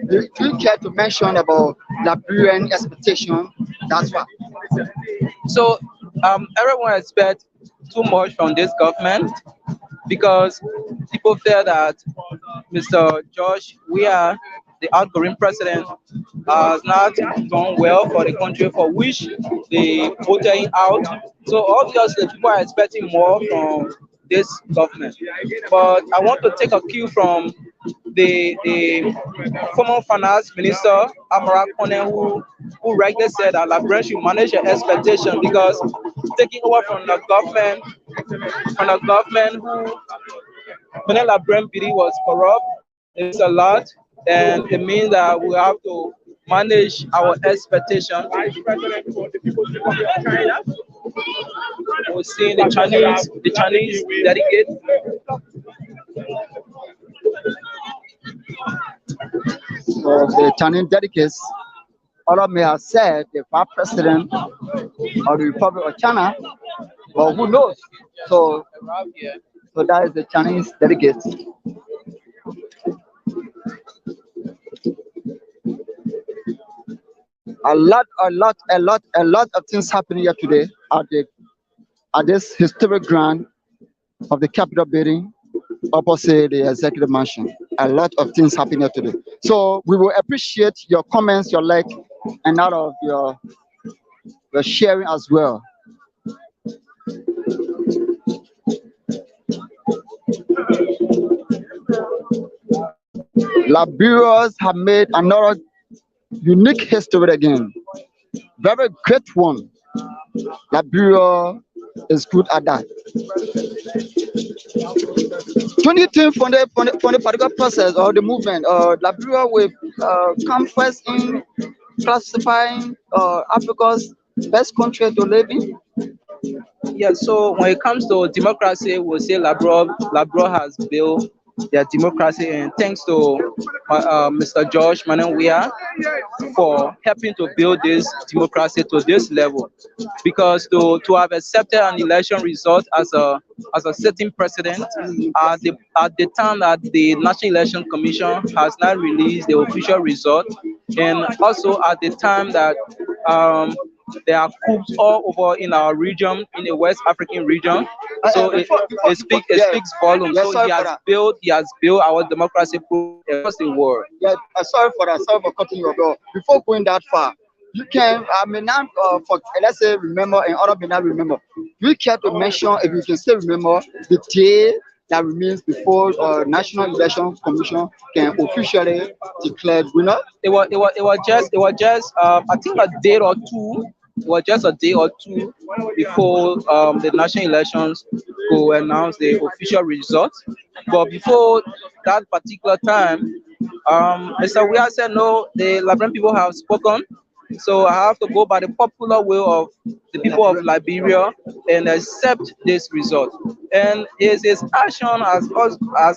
do you care to mention about Liberian expectation? That's why. So everyone expects too much from this government because people feel that Mr. George Weah, the outgoing president, has not done well for the country for which they voted him out. So obviously people are expecting more from this government. But I want to take a cue from the former finance minister, Amara Kone, who regularly said that Liberia should manage your expectation because taking over from the government who when Liberian PD was corrupt, it's a lot, and it means that we have to manage our expectation. We're seeing the Chinese delegate. So the Chinese delegates, all may have said the vice president of the Republic of China, but who knows? So that is the Chinese delegates. A lot of things happening here today at this historic ground of the Capitol building opposite the executive mansion. A lot of things happening here today. So we will appreciate your comments, your like, and out of your sharing as well. Liberians have made another unique history again. Very great one. Liberia is good at that. 2010 from the political process or the movement, Liberia will come first in classifying Africa's best country to live in. Yeah, so when it comes to democracy, we'll say Liberia has built their democracy. And thanks to Mr. George Manenwia for helping to build this democracy to this level. Because to have accepted an election result as a sitting president at the time that the National Election Commission has not released the official result, and also at the time that there are coups all over in our region, in the West African region. So it speaks volumes. Yeah, So sorry he for has built our democracy across the world. Yeah, sorry for that. Sorry for cutting you off. Before going that far, you can, I may not, for let's say remember, and other may not remember. Do you care to mention, if you can still remember, the day that remains before National Election Commission can officially declare winner? It was just I think a day or two. It was just a day or two before the national elections to announce the official results. But before that particular time, Mr. Weah said no, the Liberian people have spoken. So I have to go by the popular will of the people of Liberia and accept this result. And his action has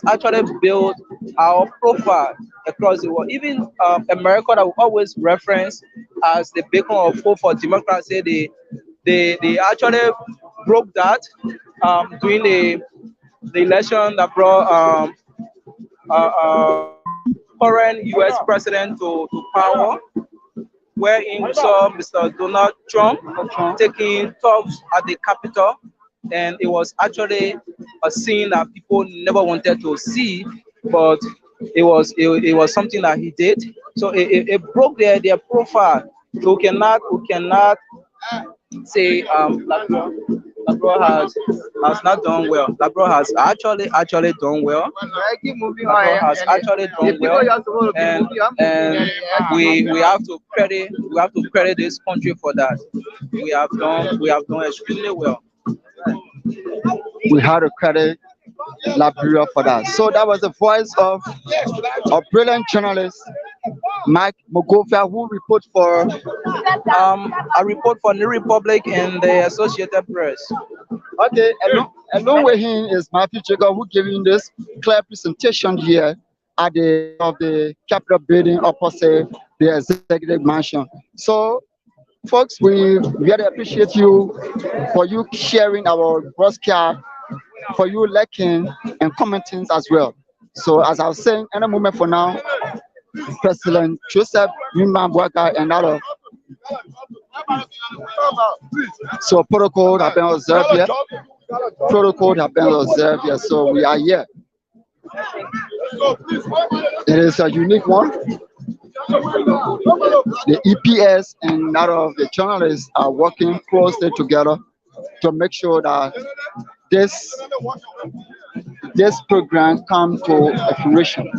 actually built our profile across the world. Even America, that we always reference as the beacon of hope for democracy, they actually broke that during the election that brought current U.S. president to power, wherein we saw Mr. Donald Trump taking talks at the Capitol, and it was actually a scene that people never wanted to see, but it was something that he did. So it broke their profile. So we cannot say Labro has not done well. Labro has actually done well. Labro has actually done well, and we have to credit this country for that. We have done extremely well. We had to credit Liberia for that. So that was the voice of a brilliant journalist, Mike Mogofia, who report for I report for New Republic and the Associated Press. Okay, along with him is Matthew Jacob, who giving this clear presentation here at the Capitol building opposite the Executive Mansion. So, folks, we really appreciate you for you sharing our broadcast, for you liking and commenting as well. So, as I was saying, in a moment for now, President Joseph Nimambwaka and other. So protocol have been observed here. Protocol have been observed here. So we are here. It is a unique one. The EPS and a lot of the journalists are working closely together to make sure that this program comes to fruition.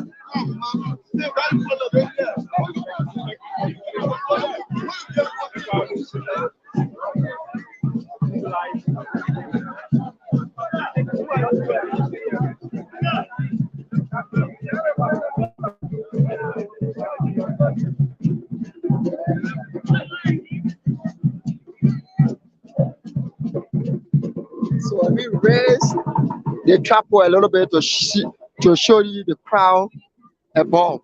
So we raise the chapel a little bit to show you the crowd above.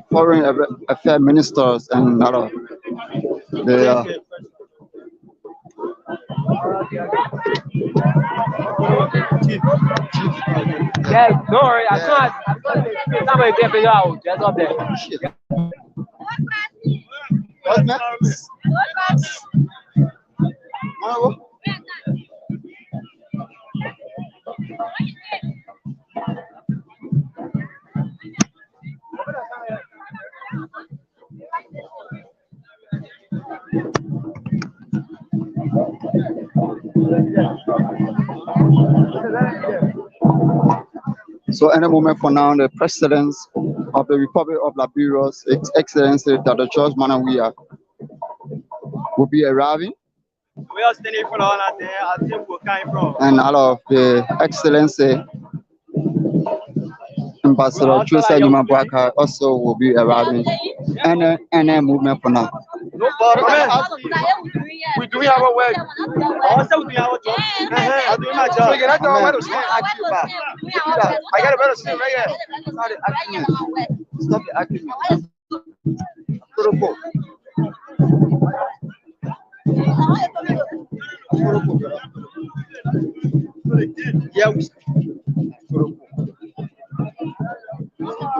Foreign Affairs ministers and other. They are. Yeah, don't worry. As soon as somebody get figured out, just up there. What, man? So, any moment from now, the President of the Republic of Liberia, His Excellency Dr. George Manawia, will be arriving. We are standing for all that there. I think we're coming from. And all of the Excellency Ambassador Joseph Yumabwaka also will be arriving. Any movement for now. No problem. We do our work. Also, we do our job. I do my job. I got a better sleep right here. Stop the argument. Yeah, we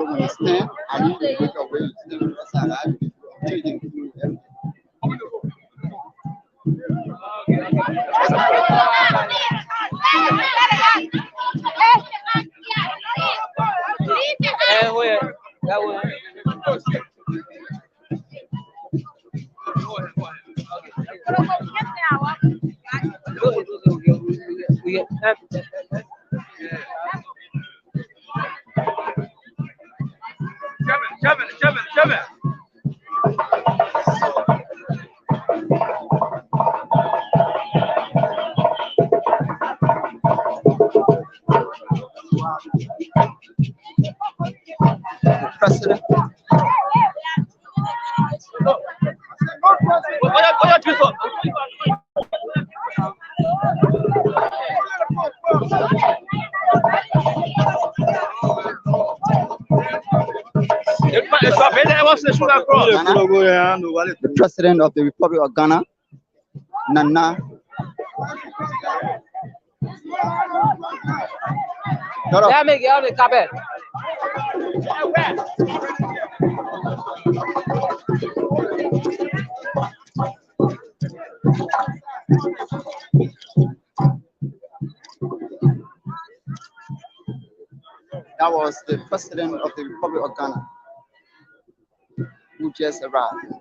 understand. I need to wake up with them. Kevin. The President. The President of the Republic of Ghana, Nana. Let me get on the carpet. That was the President of the Republic of Ghana who just arrived.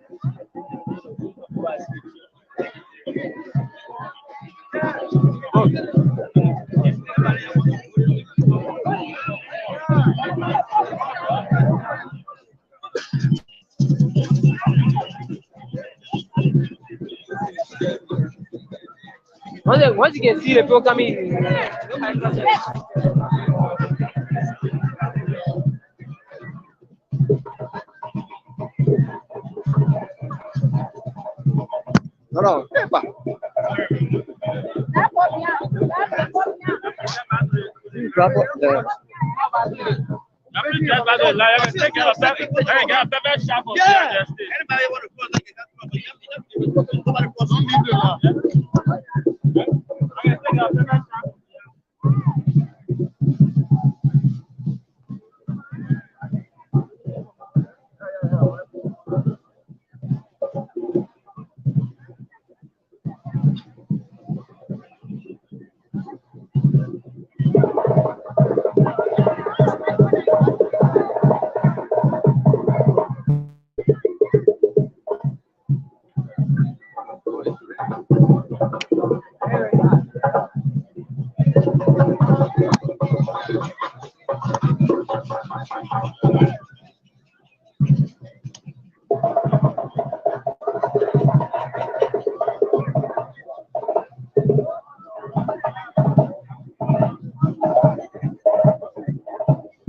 Once you can see the people coming, No, paper. grab the.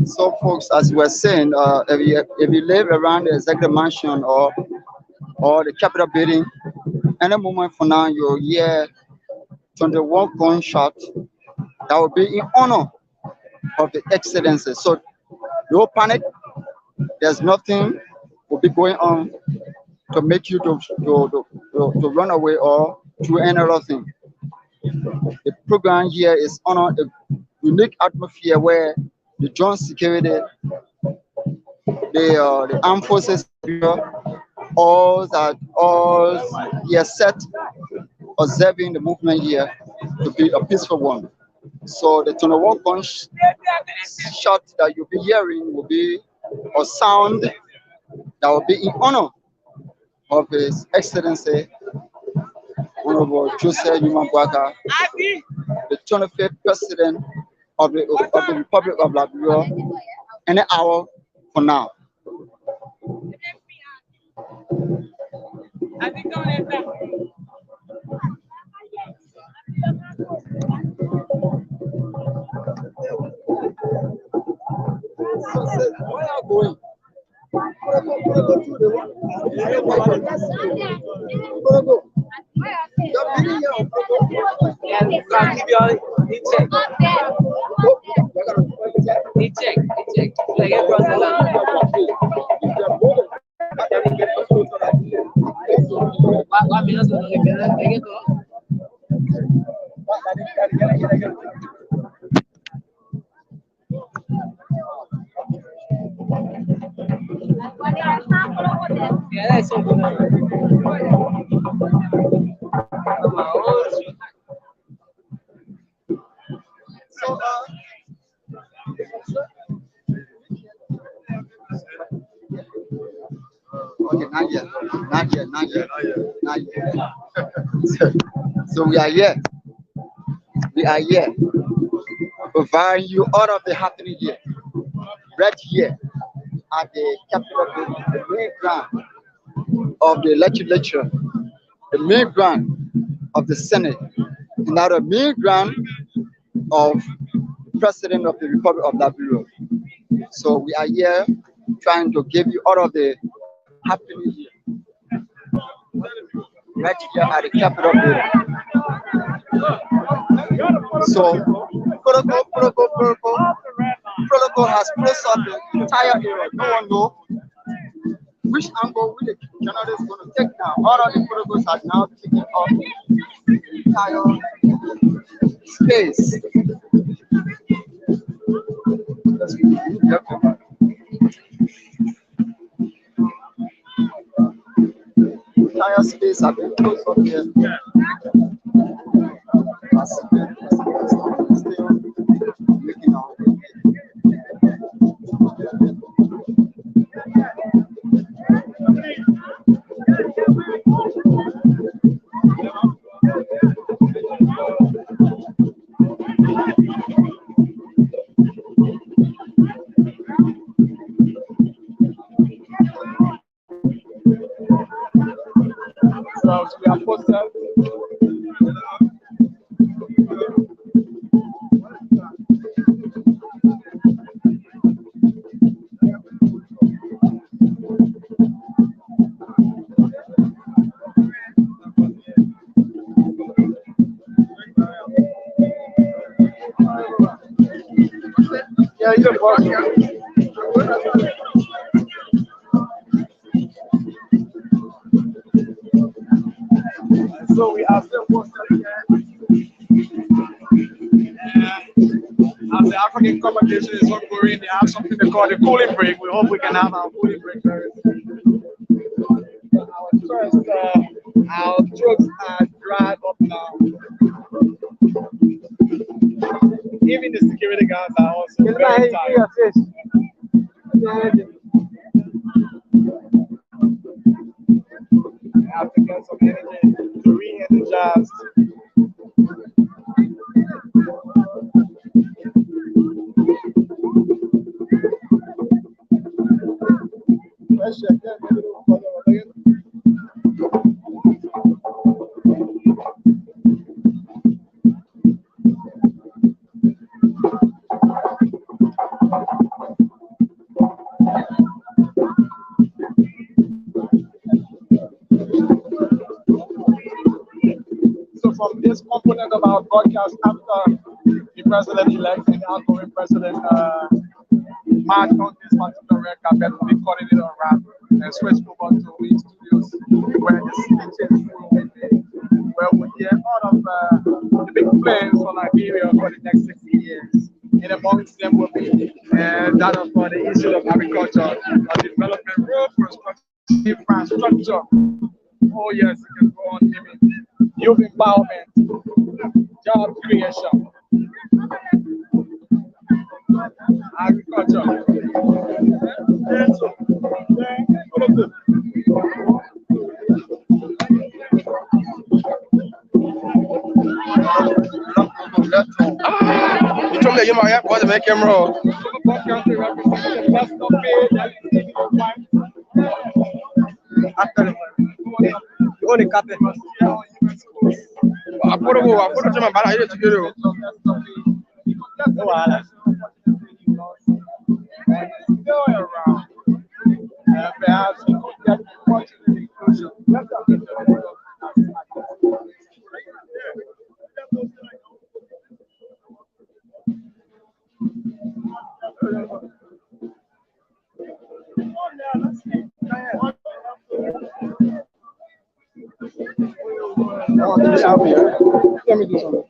So, folks, as we were saying, if you live around the executive mansion or the Capitol building, any moment from now you'll hear 21 gunshot that will be in honor of the Excellency. So, no panic. There's nothing will be going on to make you to run away or do any other thing. The program here is honor a unique atmosphere where the joint security, the armed forces, all here set observing the movement here to be a peaceful one. So the 21 gun shot that you'll be hearing will be a sound that will be in honor of His Excellency Honorable Joseph Numa Bwaka, the 25th President of the Republic of Liberia, any hour from now. Okay, not yet. So we are here. We are here, providing you all of the happening here, right here at the Capitol building, the main ground of the legislature, the main ground of the Senate, and now the main ground of the President of the Republic of Liberia. So we are here trying to give you all of the happening here, right here at the Capitol building. So protocol has closed up the entire area. No one knows which angle the journalists going to take now. All of the protocols are now taking off the entire space. Entire space have been closed up here. Still making our way. So we are posted. Yeah, you're the boss. So we are still posted again. As the African conversation is ongoing, they have something they call the cooling break. We hope we can have our cooling break very soon. Our throats are dried up now. Even the security guards are also very tired. I have to get some energy to re-energize. So from this component of our broadcast, after the president-elect and the outgoing president march on this particular red carpet, we call it a wrap and switch over to we studios where the speeches will be made, where we hear all of the big plans for Liberia for the next 60 years. And amongst them will be that of the issue of agriculture, development, road construction, infrastructure. Oh yes, it can go on, youth empowerment, job creation, agriculture. You told me you might have to make him roll. You only cut it. I put it to my body to do it. Still around. Perhaps you could get much of the inclusion. Let me do something.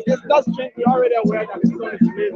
It's not straight. You're already aware that it's going to be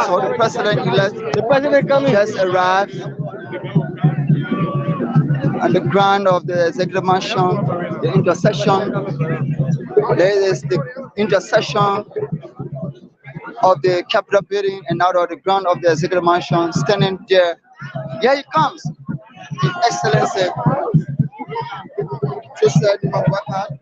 So the president-elect just arrived at the ground of the executive mansion, the intersection. There is the intersection of the Capitol building and out of the ground of the executive mansion, standing there. Here he comes, His Excellency, Joseph Mabaka.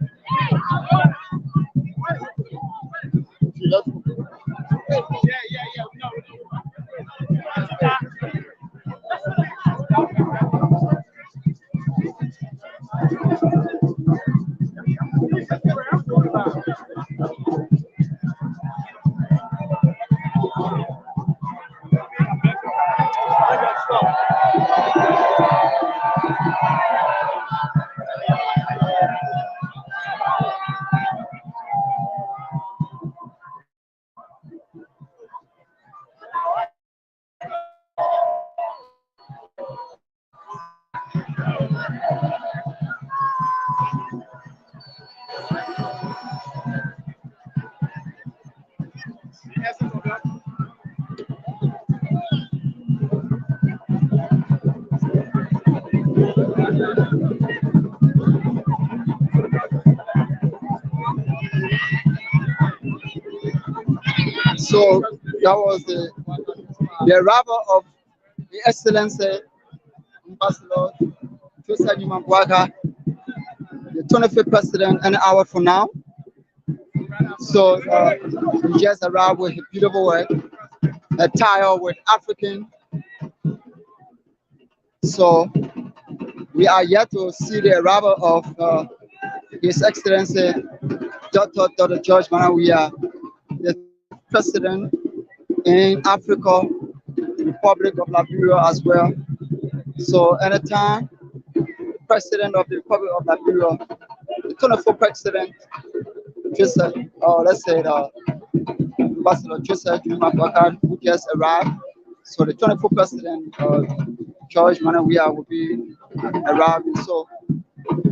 So that was the arrival of the Excellency Ambassador Joseph Mabaka, the 25th president, an hour from now. So we just arrived with a beautiful work, attire with African. So we are yet to see the arrival of His Excellency Dr. George Manawia, the president in Africa, Republic of Liberia as well. So anytime president of the Republic of Liberia, the 24th president, Joseph, let's say Ambassador Joseph Mabaka, who just arrived. So the 24th president, George Manawia, will be arriving. So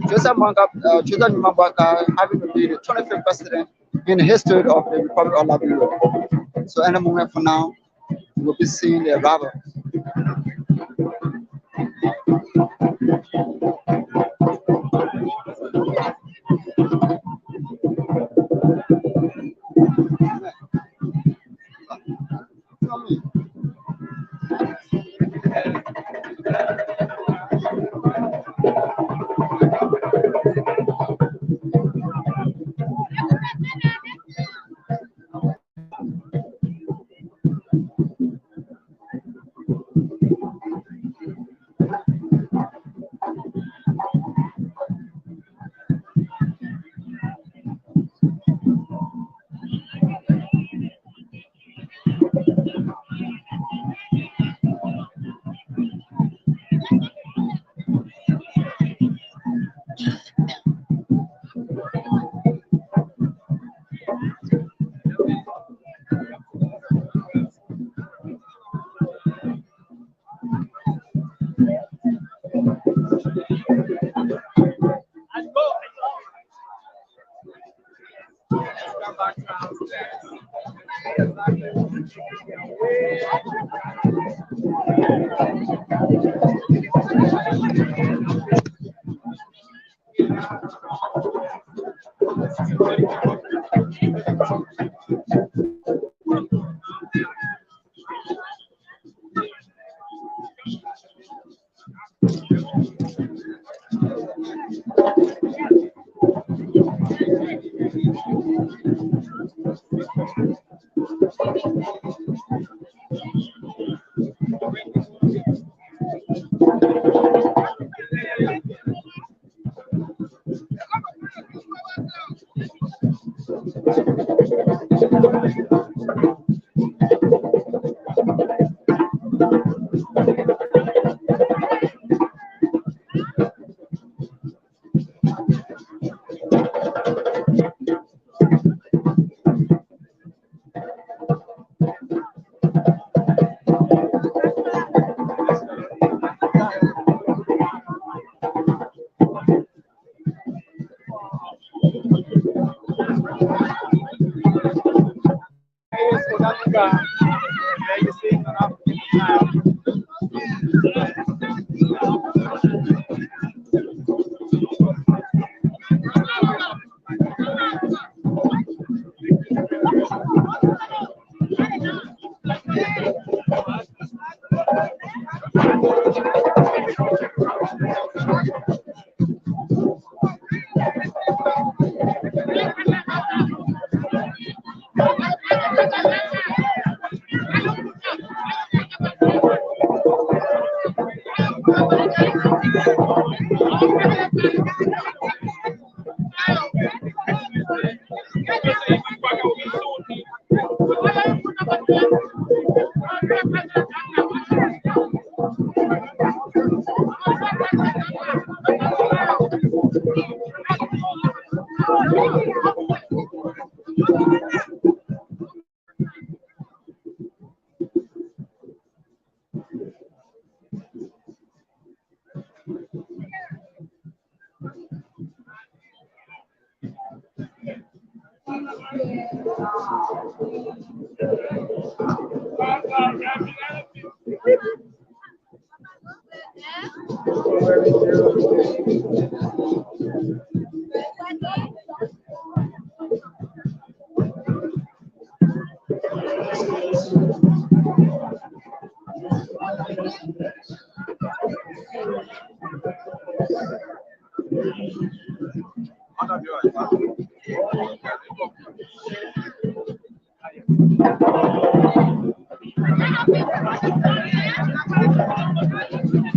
Joseph Mabaka having to be the 25th president in the history of the Republic of Liberia. So any moment from now, we'll be seeing the arrival.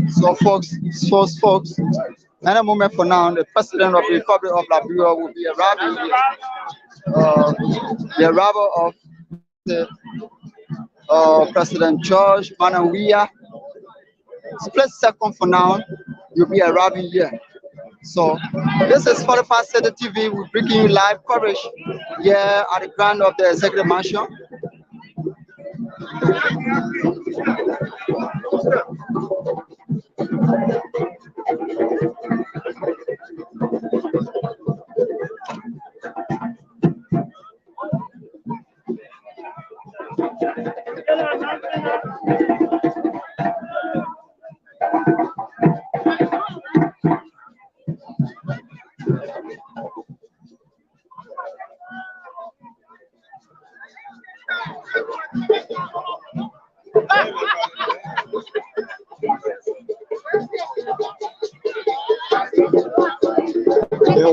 So, folks, in a moment from now, the President of the Republic of Liberia will be arriving here. The arrival of the, President George Manawia. Split second for now, you'll be arriving here. So, this is Fortified City TV. We're bringing you live coverage here at the ground of the Executive Mansion.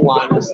One is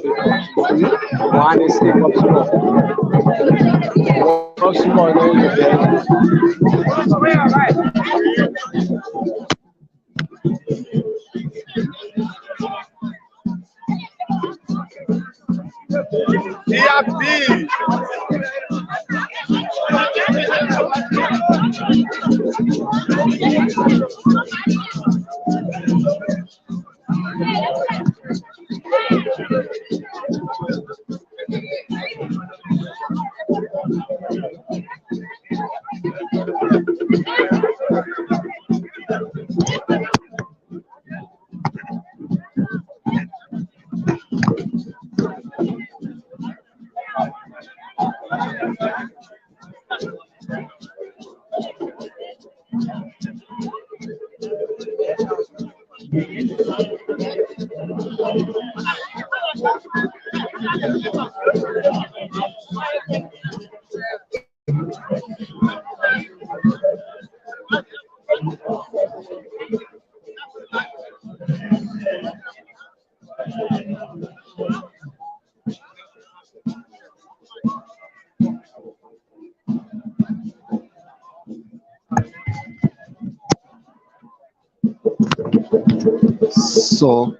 So,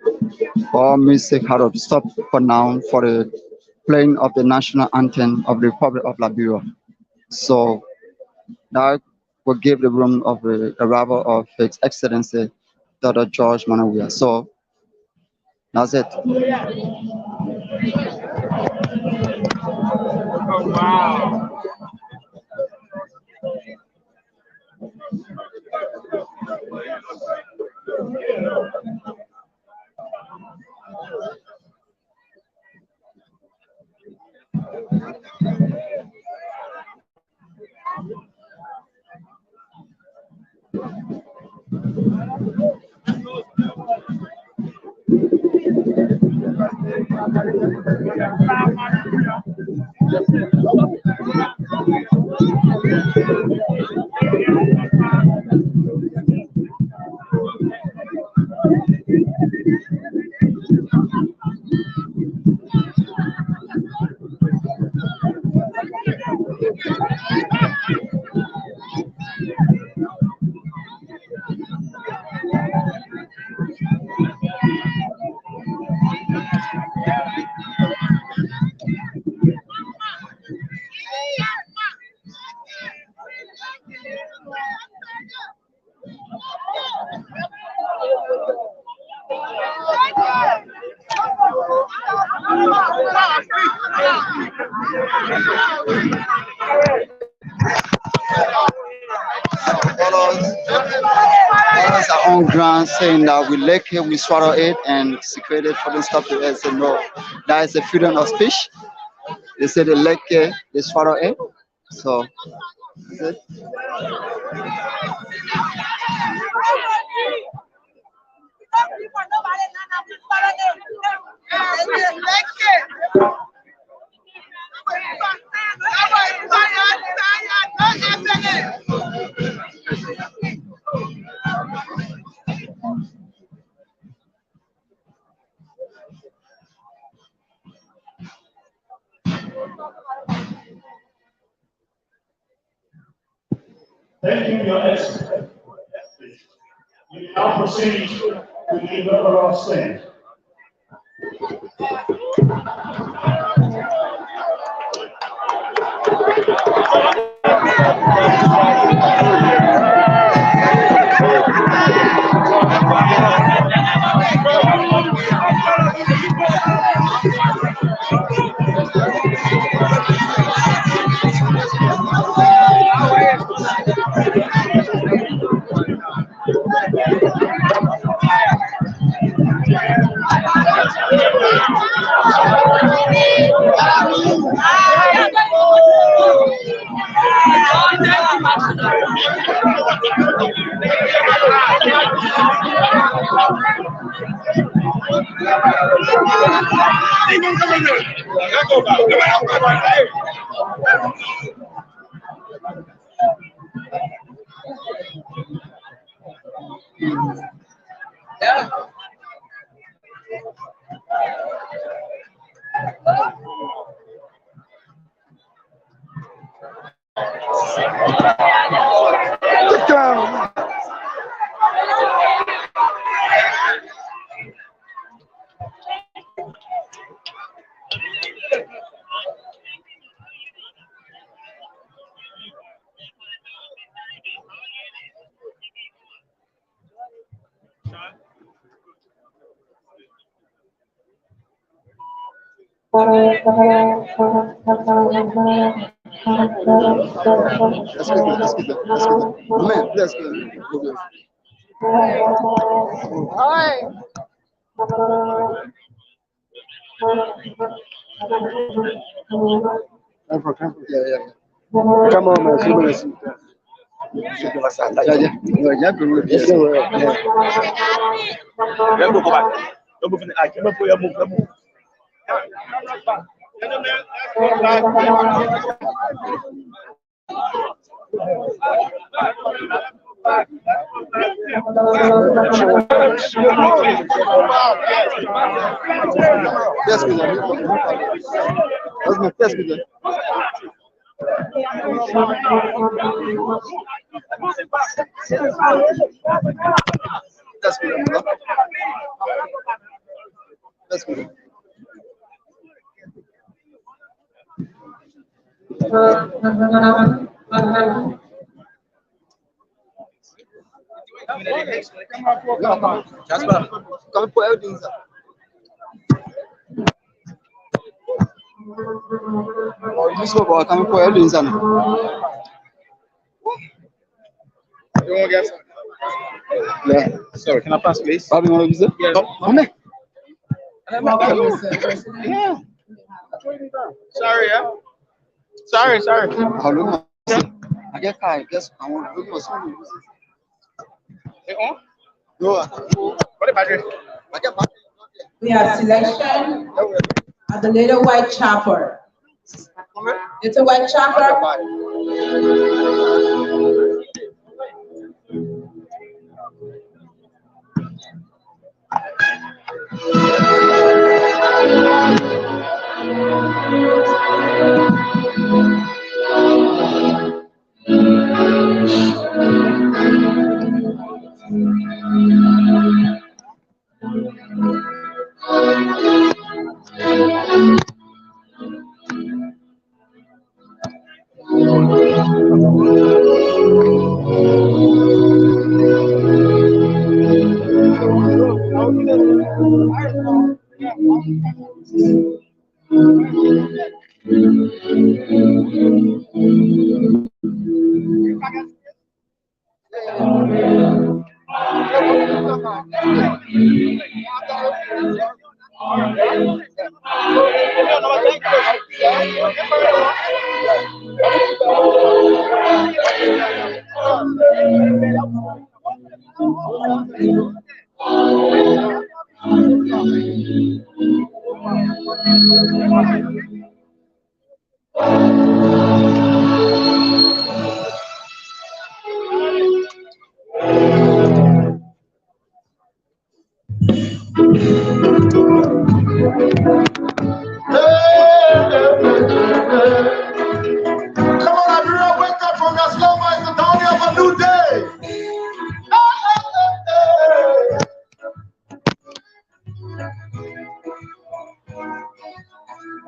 all music had to stop for now for the playing of the national anthem of the Republic of Liberia. So, now we'll give the room of the arrival of His Excellency Dr. George Manawia. So, that's it. Oh, wow. Others are on ground saying that we like it, we swallow it, and secret it for them stuff to us. So no, that is a freedom of speech. They say the leg care is further in. So that's it. Thank you, Your Excellency. We now proceed to the inaugural stand. Amen. Bless God. Yeah, yeah. Come on, man. Come on. Yeah, yeah. No, yeah, good with Yes, you. sir. Yeah. Let's go back. Don't move in the eye. Come on, put your move. Come on. That's good. That's my best good. That's good. That's good. Jasper, come and put everything inside. This one, come and put everything inside. You want to get some? Yeah. Sorry, can I pass, please? Bobby, want to use it? Yeah. Come here. Yeah. Sorry, yeah. Sorry. How long? I get car. I guess I want to look for Hey, on? No. What about you? I get back. We have selection at the little white chopper. It's a white chopper.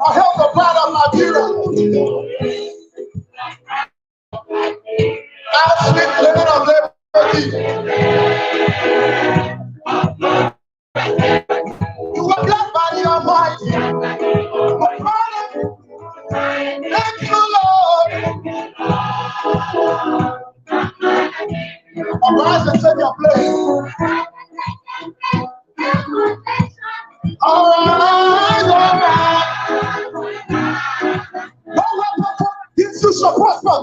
I held the blood of Nigeria. Our sweet living of liberty. You were blessed by the Almighty. Thank you, Lord. Arise and take your place. Arise, arise. No weapon against you shall prosper.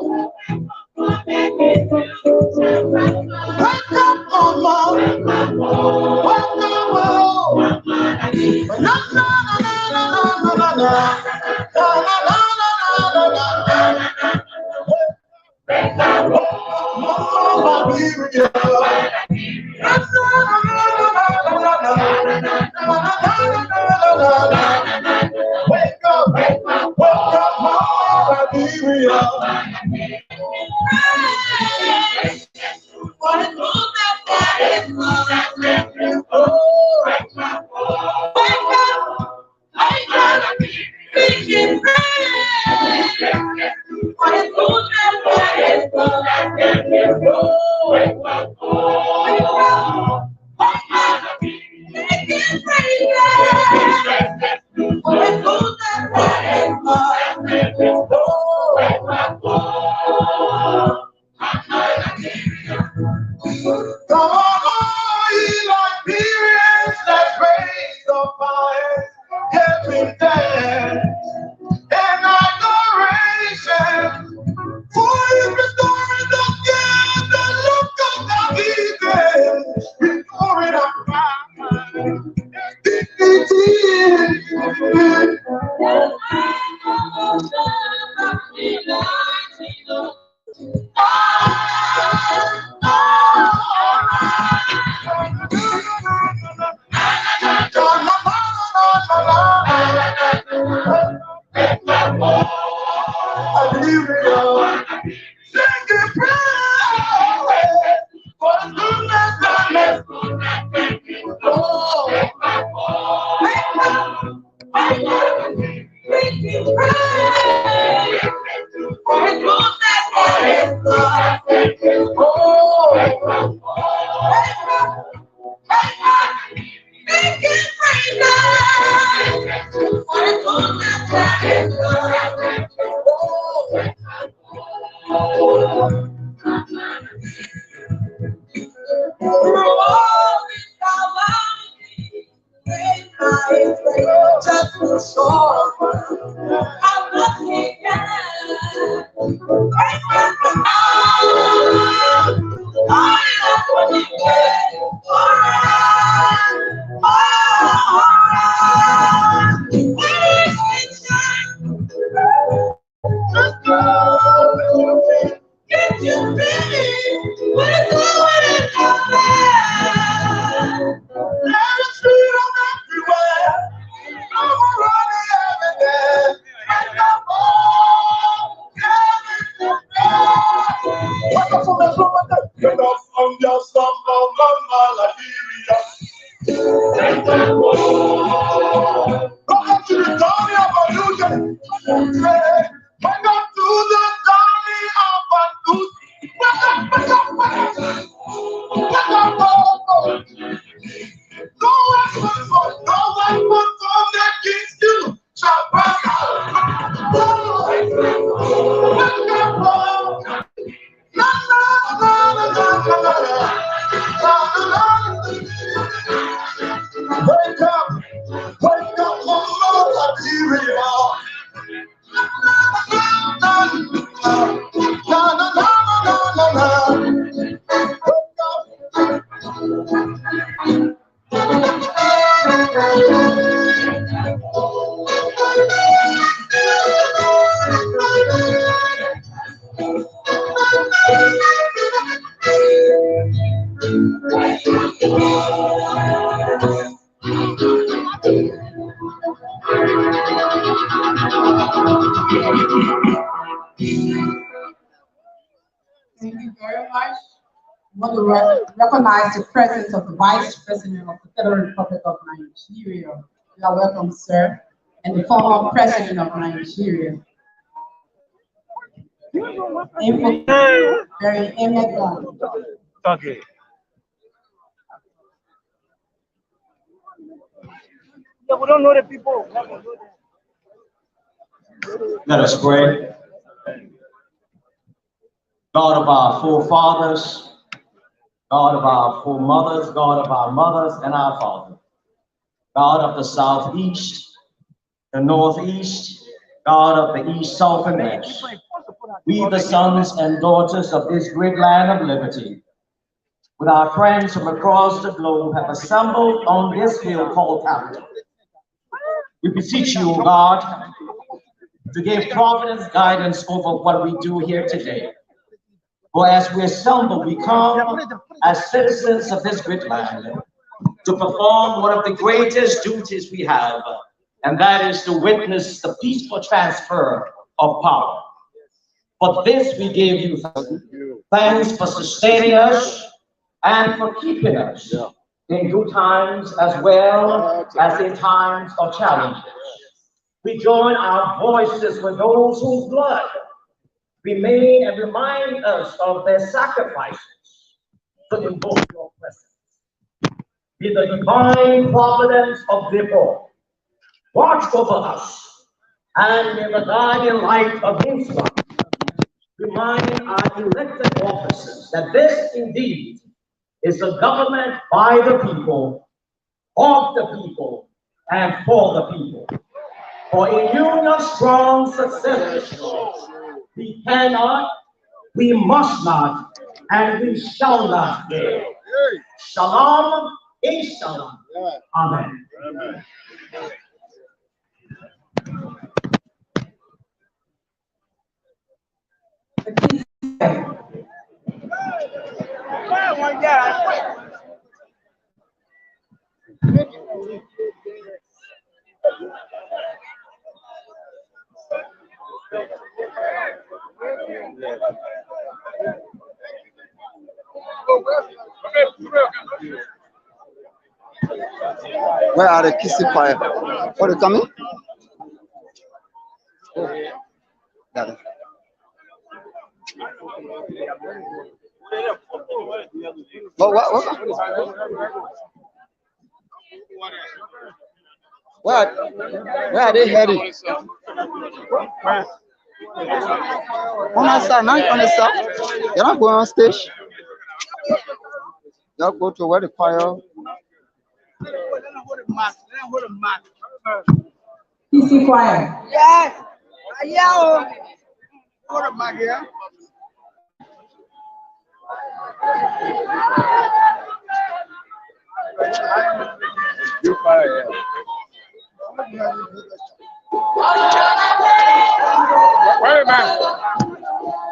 Wake up, mama. Wake up, oh. Na, na, na, na, na, na, na, na. Na, na, na, na, na, na, na. Mama, give me your love. Na, na, na, na, na, na, na. Wake up, mama, give me your love. Come on, ye Liberians, let's raise the fire. Get me there. In adoration, for His restoring again the look of the heathen, restoring our dignity. Thank you very much. I want to recognize the presence of the Vice President of the Federal Republic of Nigeria. You are welcome, sir. And the former President of Nigeria. Very eminent. Okay. Yeah, we don't know the people. Let us pray. God of our forefathers, God of our foremothers, God of our mothers and our fathers, God of the southeast, the northeast, God of the east, south, and west. We, the sons and daughters of this great land of liberty, with our friends from across the globe, have assembled on this hill called Capitol. We beseech you, O God, to give providence guidance over what we do here today. For as we assemble, we come as citizens of this great land to perform one of the greatest duties we have, and that is to witness the peaceful transfer of power. For this we give you thanks for sustaining us and for keeping us in good times as well as in times of challenges. We join our voices with those whose blood remain and remind us of their sacrifices to invoke your presence. Be the divine providence of the Lord watch over us, and may the guiding light of Islam remind our elected officers that this indeed is a government by the people, of the people, and for the people. For in union strong success, we cannot, we must not, and we shall not fail. Shalom, inshallah. Amen. Where are the kissing fire? What are they coming? Got it. Where are they heading? On that side, not on the side. You're not going on stage. Y'all go to where the fire. PC choir. Yes. Yeah. What am I here? Wait a minute.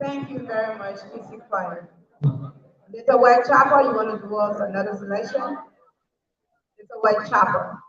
Thank you very much, PC Choir. Little White Chopper, you want to do us another selection? Little White Chopper.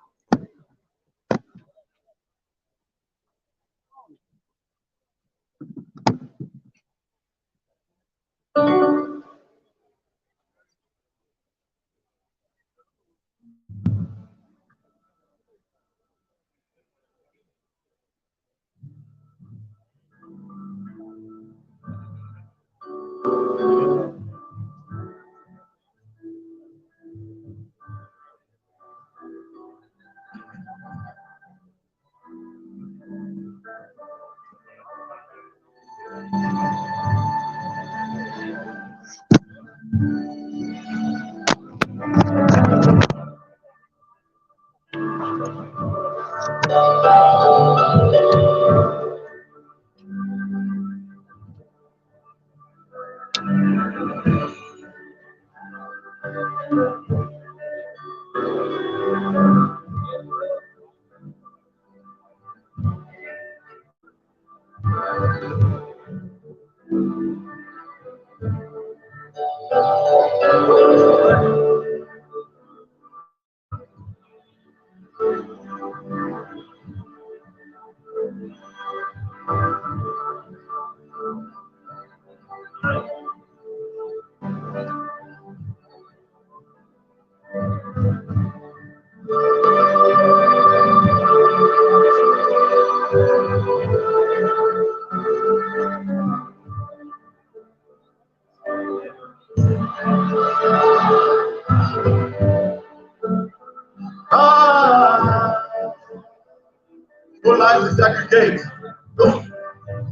No lines to segregate.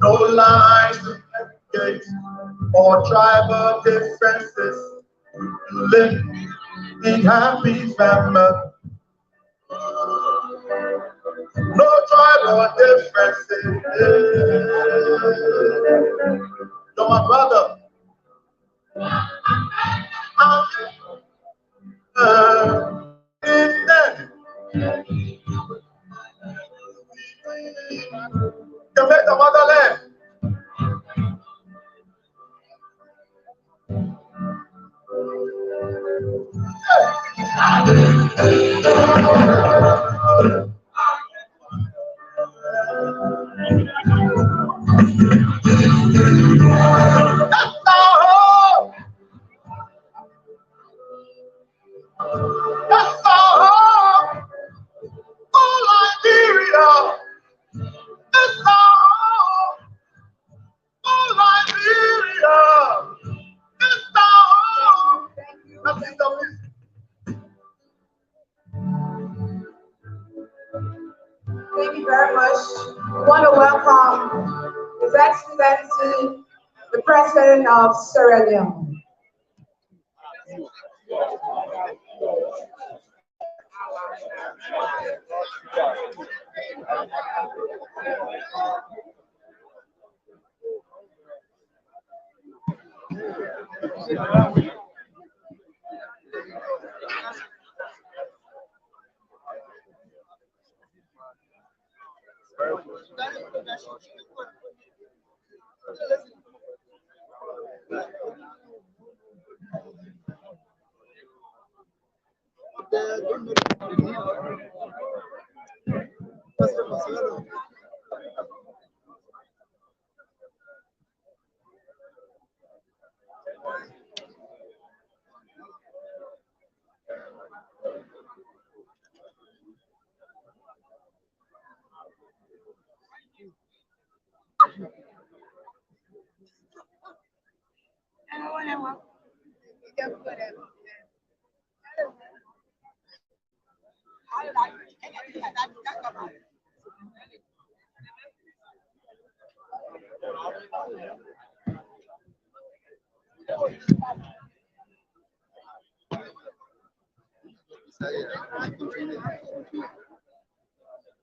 No lines to segregate. Or tribal differences. Live in happy family. No tribal differences. You're my brother. You make the motherland. That's our home. That's our home. Oh, Liberia. That's our home. Oh, Liberia. That's our home. That's the Thank you very much. We want to welcome His Excellency, the President of Sierra Leone.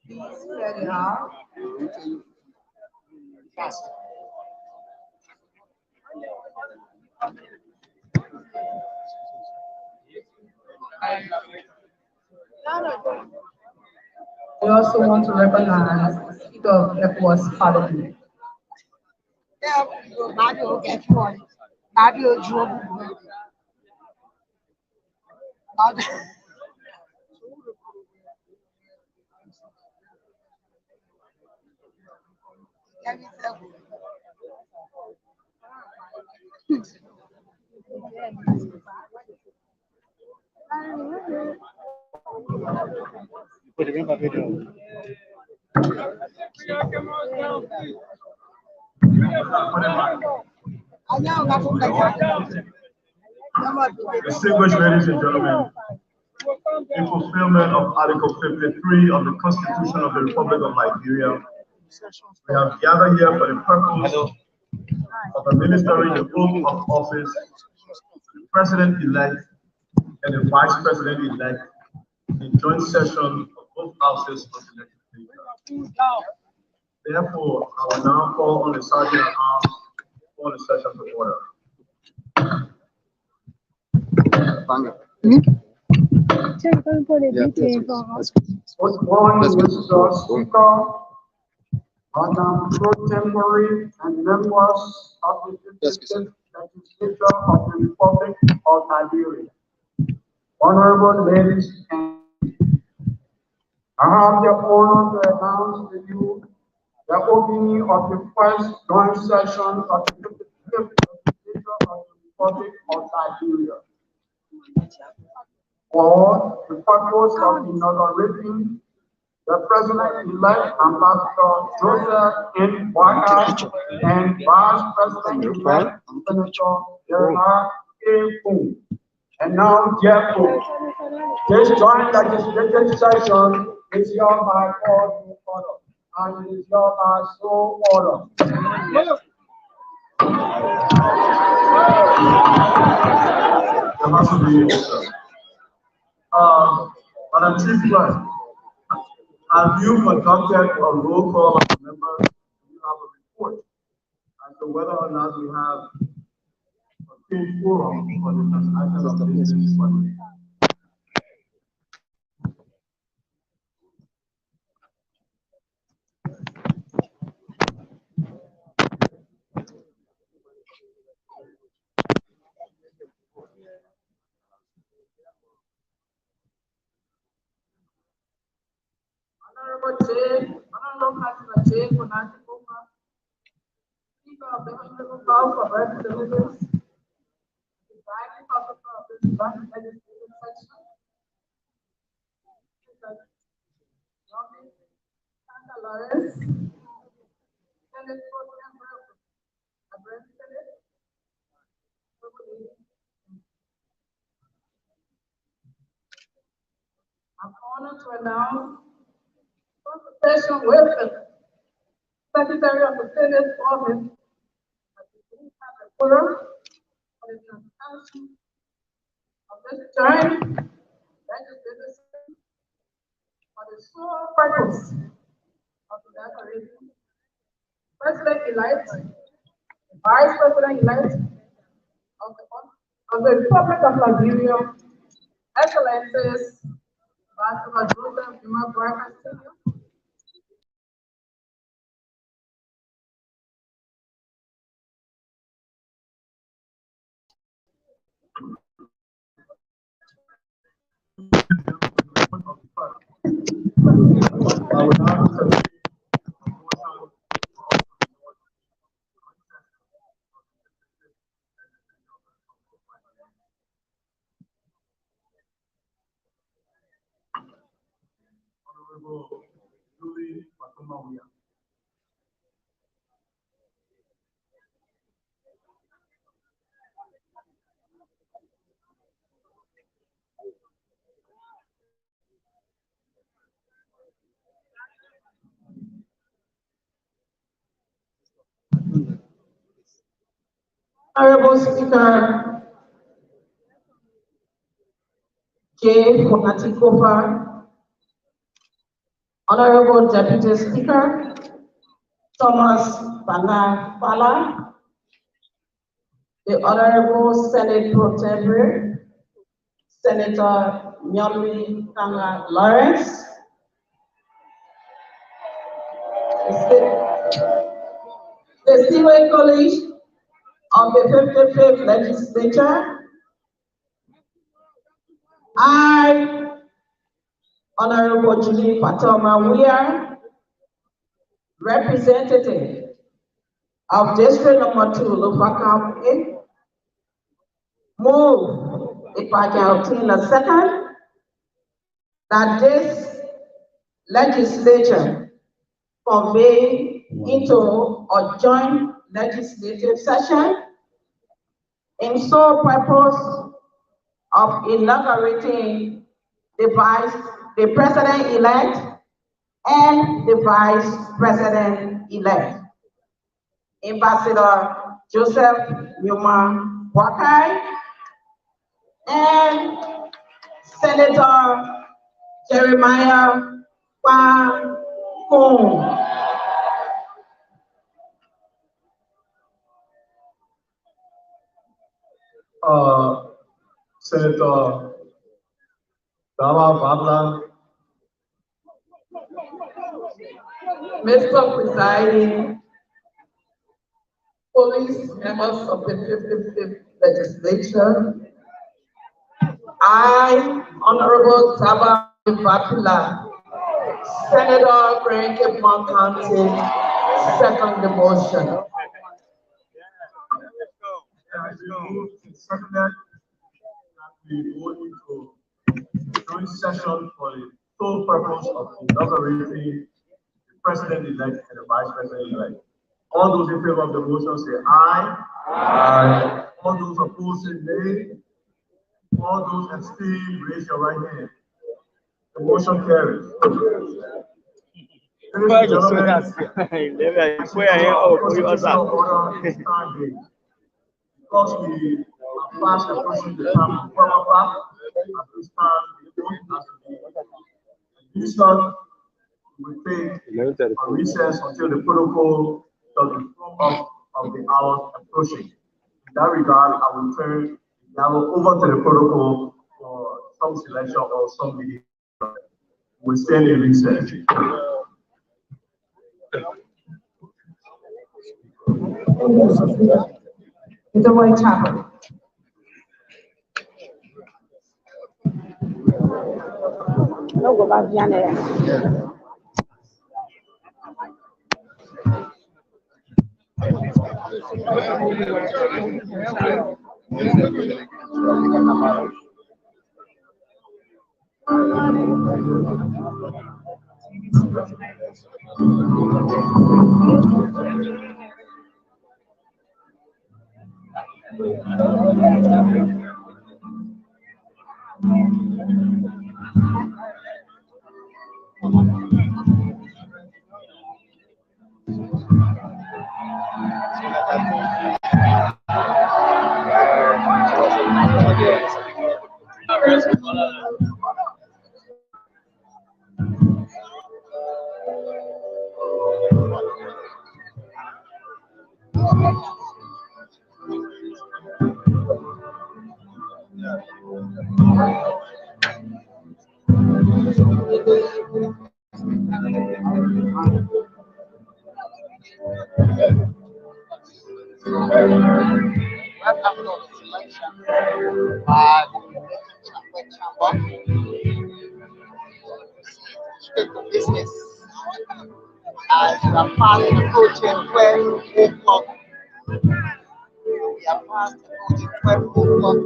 Please clear the hall. We also want to recognize the Speaker of ECOWAS Parliament. Distinguished ladies and gentlemen, in fulfillment of Article 53 of the Constitution of the Republic of Liberia, we have gathered here for the purpose of administering the oath of office to the President-elect and the Vice President-elect in joint session of both houses of the legislature. Therefore, I will now call on the Sergeant at Arms for the session to order. Most born Mr. Speaker, Madam Pro Tempore, and members of the Legislature of the Republic of Liberia. Honorable ladies and I have the honor to announce to you the opening of the first joint session of the Legislature of the Republic of Liberia. For the purpose of inaugurating the President-elect Ambassador Joseph N. Whitehouse and Vice President-elect Senator Gerard A. Boone. And now, therefore, this joint legislative session is hereby called to order, and it is hereby so ordered. Madam Chief Clerk, have you conducted a roll call of the members? Do you have a report as to whether or not we have a full quorum for this item of business? Honorable Councilor J. Konati Boma, Speaker of the Honorable House of Representatives, presiding officer of this joint legislative section, Mr. Johnny Santa Lawrence, Senate Pro Tempore, Representative, I'm honored to announce consultation with the Secretary of the Senate office that we do have a quorum for the transaction of this joint legislative session for the sole purpose of inaugurating President-elect, Vice President-elect of the Republic of Liberia, Excellencies, Ambassador Joseph N. Whitehouse, I will now entertain Honorable Julie Fatuma. Honorable Speaker J. Fonatikofa, Honorable Deputy Speaker Thomas Bala, the Honorable Senate Pro Tempore, Senator Nyonwi Kanga Lawrence, the Stewart College of the 55th Legislature, I, Honorable Julie Fatoma Weir, representative of District Number 2, Lufakam 8, move, if I can obtain a second, that this legislature convey into a joint legislative session in sole purpose of inaugurating the president-elect and the vice president-elect. Ambassador Joseph Newman Wakai and Senator Jeremiah Kwan Kong. Senator Dawa Babla. Mr. Presiding, police members of the 55th Legislature, I, Honorable Taba Batula, Senator Frank County, second the motion. We go into joint session for the sole purpose of inaugurating the president-elect and the vice president-elect. All those in favor of the motion say aye. Aye. All those opposed say nay. All those abstain, raise your right hand. The motion carries. Ladies and gentlemen, because we are fast approaching the time of 12 o'clock, at this time, the vote has to be administered. We will take a recess until the protocol does inform us of the hours approaching. In that regard, I will turn the gavel over to the protocol for some selection or some meeting. We stand in recess. It's a white chapel. No, go back there. Straight to business. As we are fast approaching 12 o'clock. We are fast approaching 12 o'clock.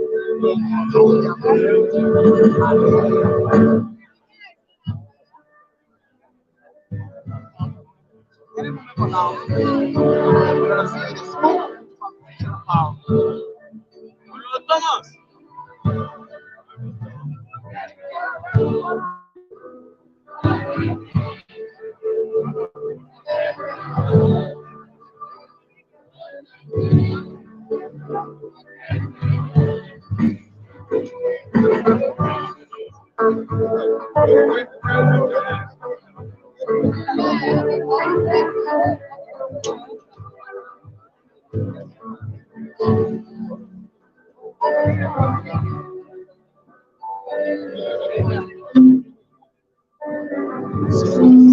Thomas.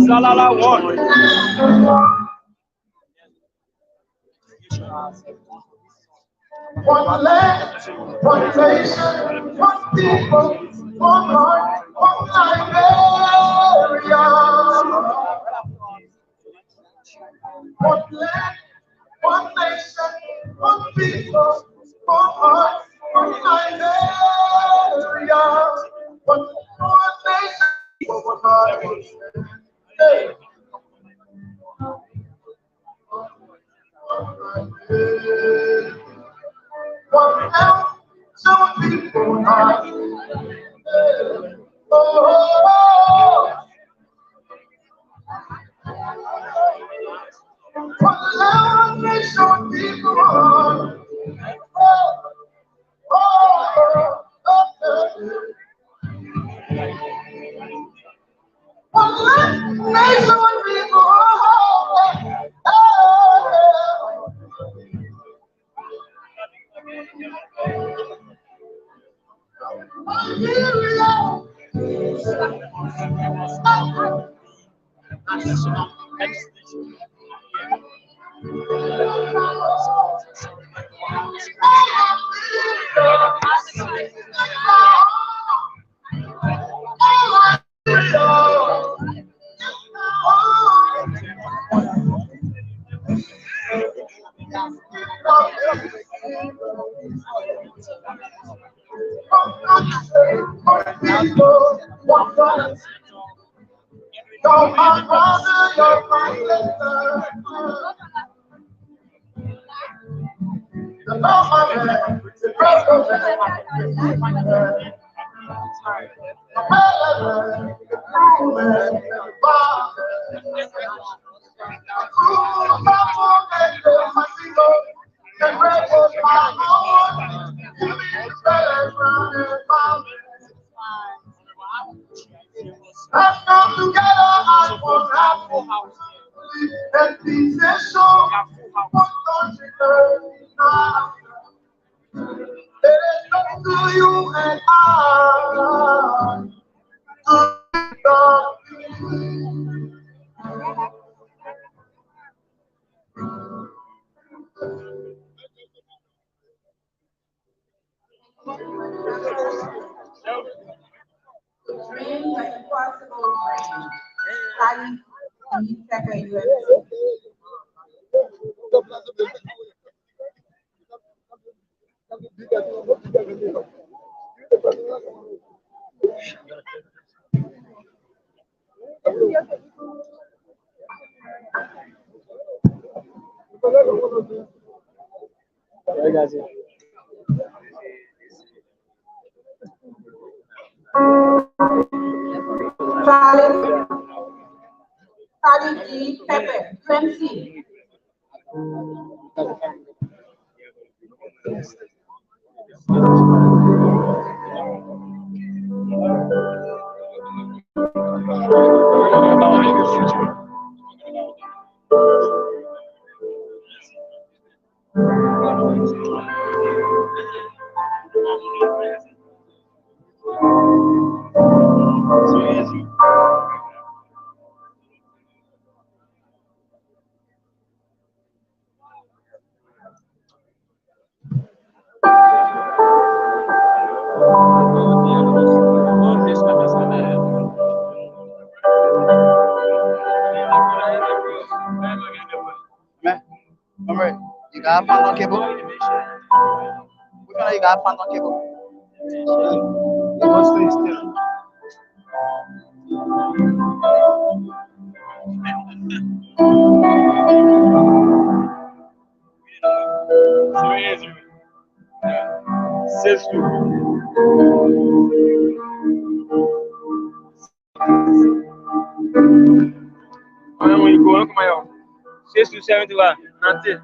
Salala one. One land, one nation, one people, one heart, one Liberia. One land, one nation, one people, one heart, one Liberia. One nation, one heart, one hey. One health, so people are. Oh, one love, nation, people are. One love, nation, people You're my brother, you're my sister. The love my man, the breath of man, my man. The man, the true man, the father. The true father, and the single, the breath of my heart. You need to better run and found. Let's come together as one happy and peace and show one country now. It is up to you and I to God. Dream the impossible dream. Study and you check a USC. Charlie G. Pepper, UMC. Man, all right. You got fun on cable? Which one you got fun on cable? You want to stay still. When you go, come on, 6 to 71, nothing.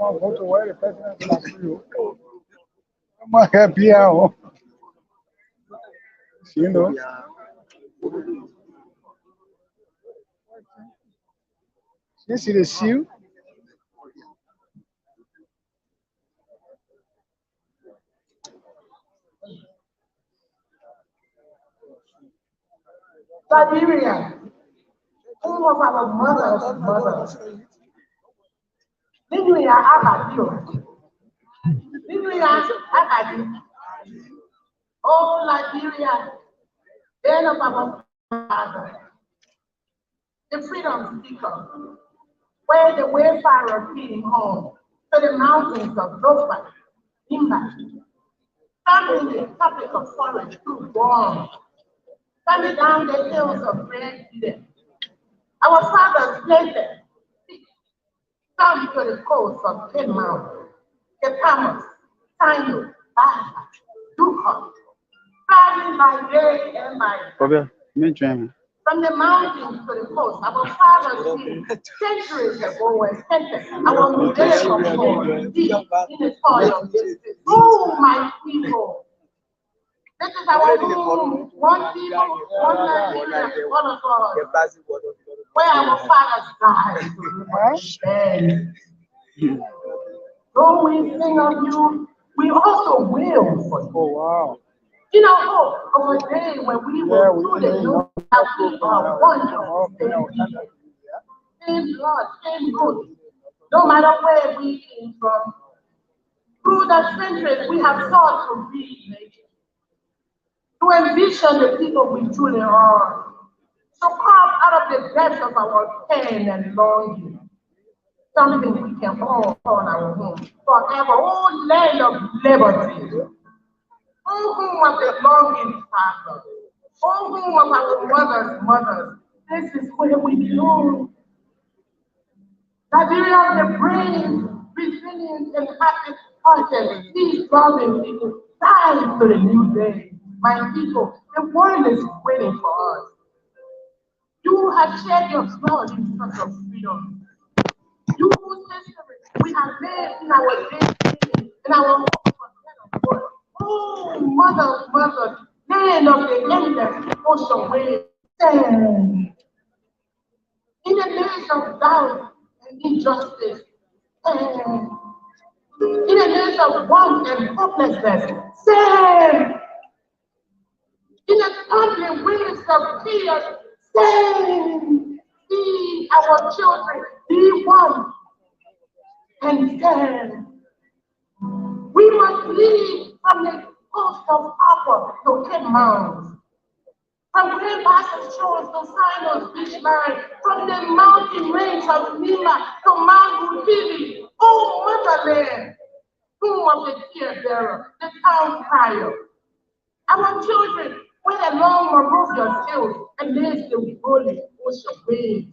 I'm going to wear the president like you. I'm happy now. You know. You see the shoe? Liberia, home of our mothers. Liberia, Abadio. Liberia, Abadio. Oh, Liberia, then of our father. The freedom seeker, where the wayfarer feeding home to the mountains of Lofa, Imba, traveling the tropic of forest through Guam, coming down the hills of Red Eden. Our fathers planted, come to the coast of Kenmount, Ketamus, Taino, Baja, Duka, traveling by day and by night. From the mountains to the coast, our fathers did centuries ago were scented our millennium of home, deep in the soil. Oh, my people! This is our home, one people, one Nigeria, one of us, where our fathers died to and though we sing of you, we also will for you. Oh, wow. You know, hope of a day when we will truly know that we are one. Same blood, same good. No matter where we came from, through the centuries we have sought to be nation, to envision the people we truly are, to carve out of the depths of our pain and longing something we can all call our home forever. Oh, land of liberty. Oh, home of the longing father. Oh, home of our mothers. This is where we belong. Nigeria, the brave, resilient, and happy hearted, these loving people, dying to the new day. My people, the world is waiting for us. You have shed your blood in search of freedom. You whose history we have lived in our days, in our oh, mother, land of the endless ocean waves, stand. In the midst of doubt and injustice, stand. In the midst of want and hopelessness, stand. In the tumbling winds of tears, stand. See our children be one and stand. We must lead from the coast of Aqua to Cape Mounds, from Great Basin shores to Sinai's beach line, from the mountain range of Nima to Mount Rufiji. Oh, motherland, whom of the tear bearer, the town crier. Our children went along Morovia hills and laid the rolling ocean waves.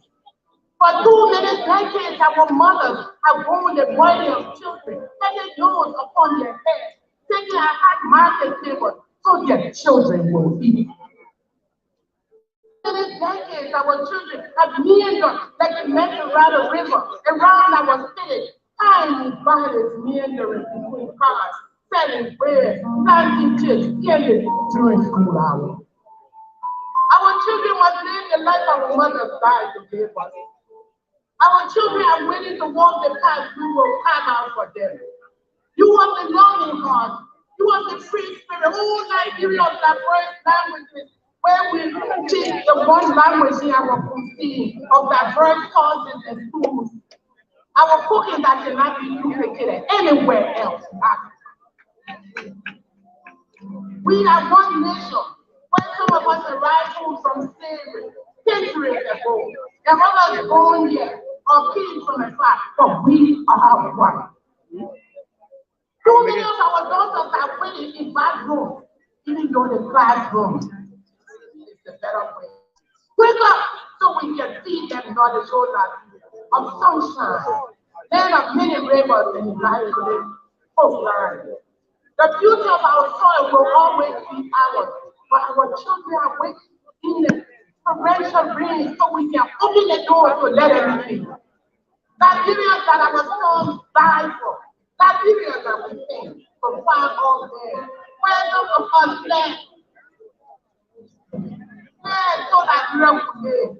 For 2 many decades, our mothers have borne the body of children, heavy loads upon their heads, taking a hot market table so their children will eat. For many decades, our children have meandered like the Metropolitan River around our city. Time and bodies meandering between cars, selling bread, planting chicks, candy during school hours. Our children must live the life our mothers died to give us. Our children are willing to walk the path we will carve out for them. You want the longing heart. You want the free spirit. All Nigeria of diverse languages, where we teach the one language in our cuisine of diverse causes and schools. Our cooking that cannot be duplicated anywhere else. We are one nation. When some of us arrived home from slavery, centuries ago, and others born here or killed from afar, but we are one. Too many of our daughters are waiting in bathrooms, even though the classroom is the better way. Wake up so we can feed them knowledge of sunshine, land of many rivers and life of land. The beauty of our soil will always be ours, but our children are waiting in the torrential rain so we can open the door to let them in. Nigerians that our storms die for, Nigerians that we think from far all day, where some of us fled so that we could live.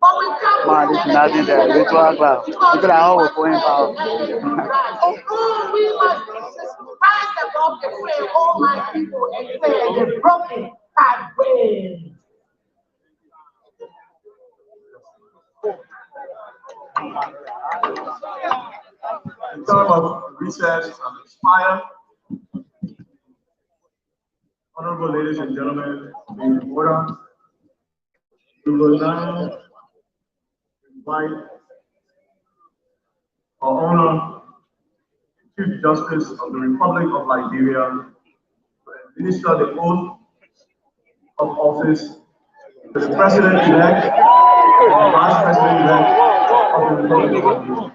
But we can't Man, this is nothing there. Ritual class. People are all going out. Oh, we must rise above the way, all my people, and say the broken have ways. In terms of research and inspire, honorable ladies and gentlemen, in order, we will now invite our honor Chief Justice of the Republic of Liberia to administer the oath of office to the President-elect and Vice President-elect of the Republic of Liberia.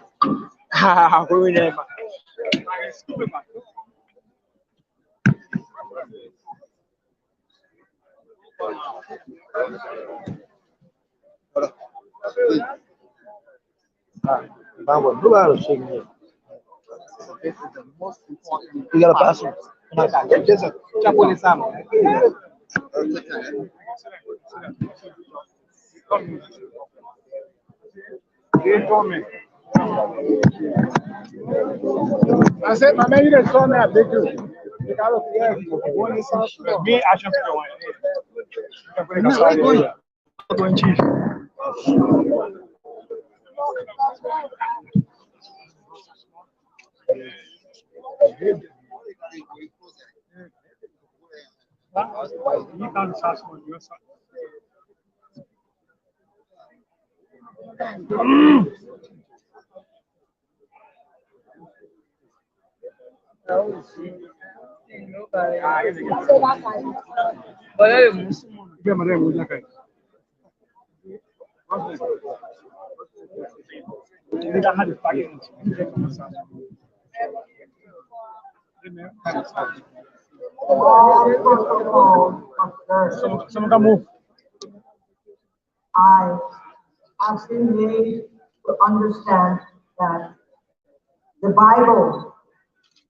You got a password. Just a chop on his arm. I said, my man, you didn't saw me at Big Dude. Me, I should be going. Chief. You can't ask for your son. Someone can move. I have been made to understand that the Bible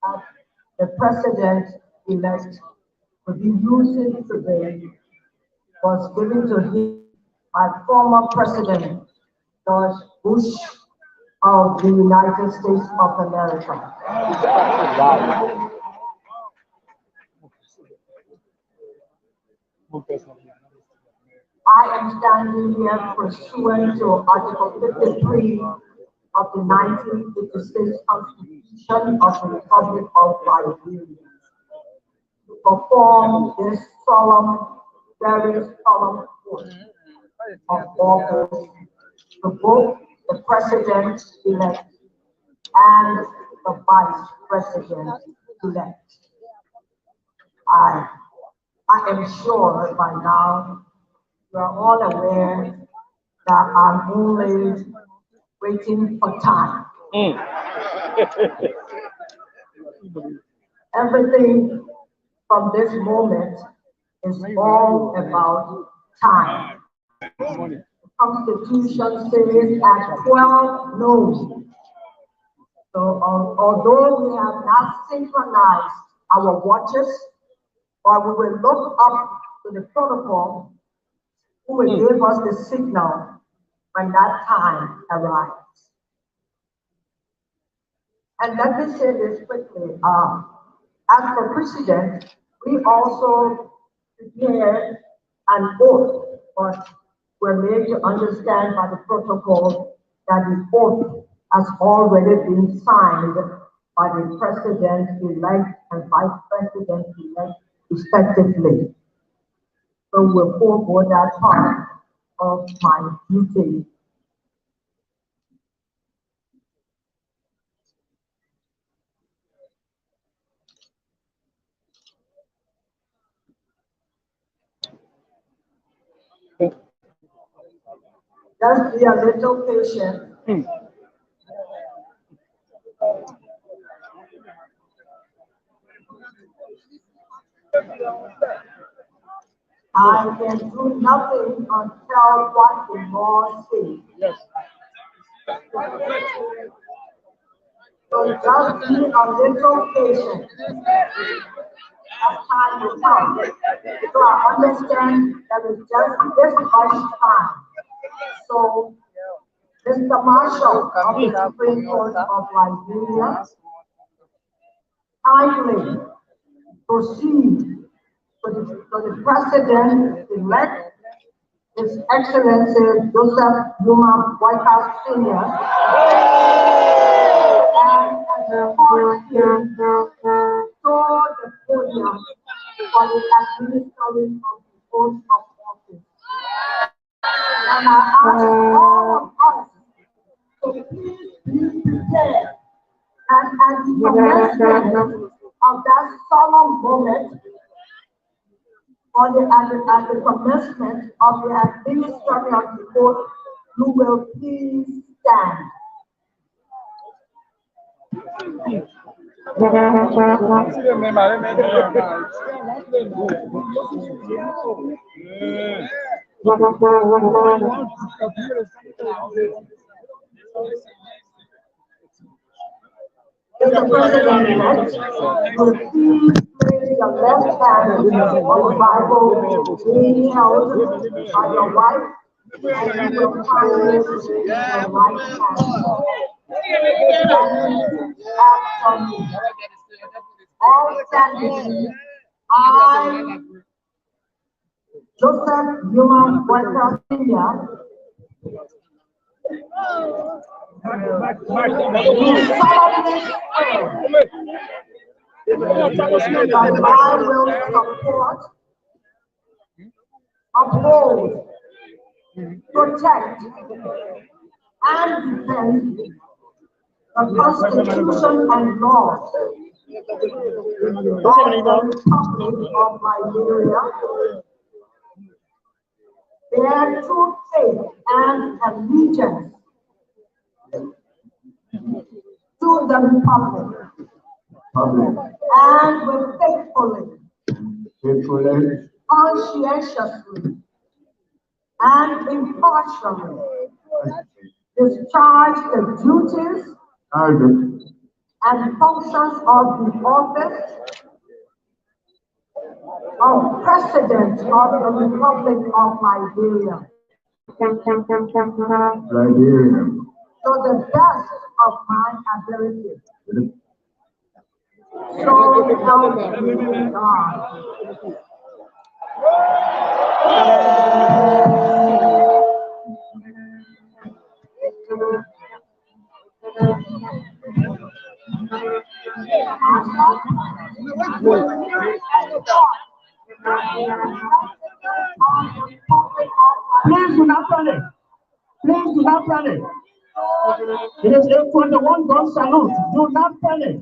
that the president-elect will be using today was given to him by former President George Bush of the United States of America. I am standing here pursuant to Article 53 of the 1956 Constitution of the Republic of Liberia to perform this solemn, very solemn oath of office to both the president-elect and the vice president-elect. I am sure by now you are all aware that I'm only waiting for time. Everything from this moment is all about time. The Constitution says at 12 noon. So although we have not synchronized our watches, but we will look up to the protocol who will give us the signal when that time arrives. And let me say this quickly. As for president, we also prepared an oath, but we're made to understand by the protocol that the oath has already been signed by the president-elect and vice president-elect respectively. So we'll forward that part of my duty. Just be a little patient. I can do nothing until what the Lord says. Yes. So just be a little patient. As time will come. So I understand that it's just this much time. So, Mr. Marshall of the Supreme Court of Liberia, kindly proceed to the President-elect, His Excellency Joseph Yuma Whitehouse Sr., and escort him toward the podium for the administering of the oath of office. And I ask all of us to please be prepared. And at the commencement of that solemn moment, or at the commencement of the administration of the oath, you will please stand. Mr. President-elect, will please place your left hand on the Bible being held by your wife, and you will kindly raise your right hand. After me. All standing, I, Joseph Yuma Whitehouse Sr., that I will support, uphold, protect, and defend the Constitution and laws of the Republic of Liberia, bear true faith and allegiance to the Republic, and will faithfully, conscientiously, and impartially discharge the duties and functions of the office of President of the Republic of Liberia. To the best of my ability. So help me God. Please do not panic. Please do not panic. It is 8:21 gun salute. Do not panic.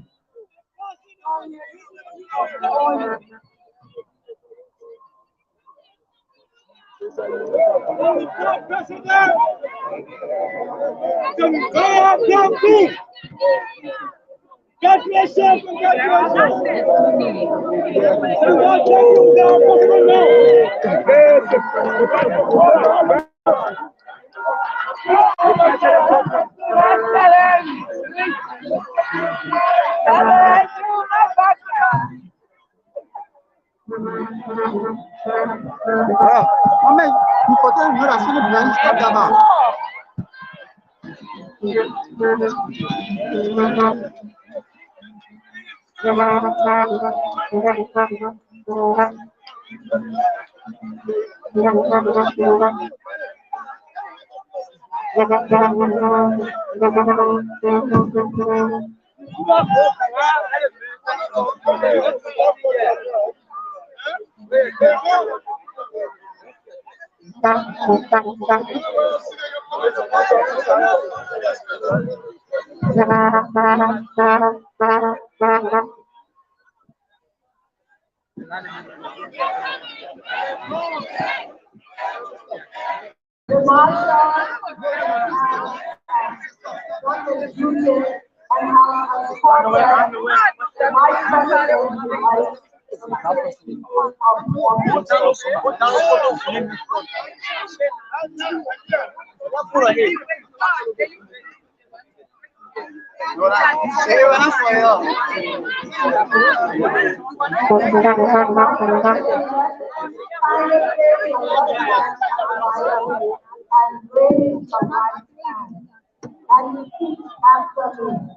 The marshal the duty and has escorted the vice president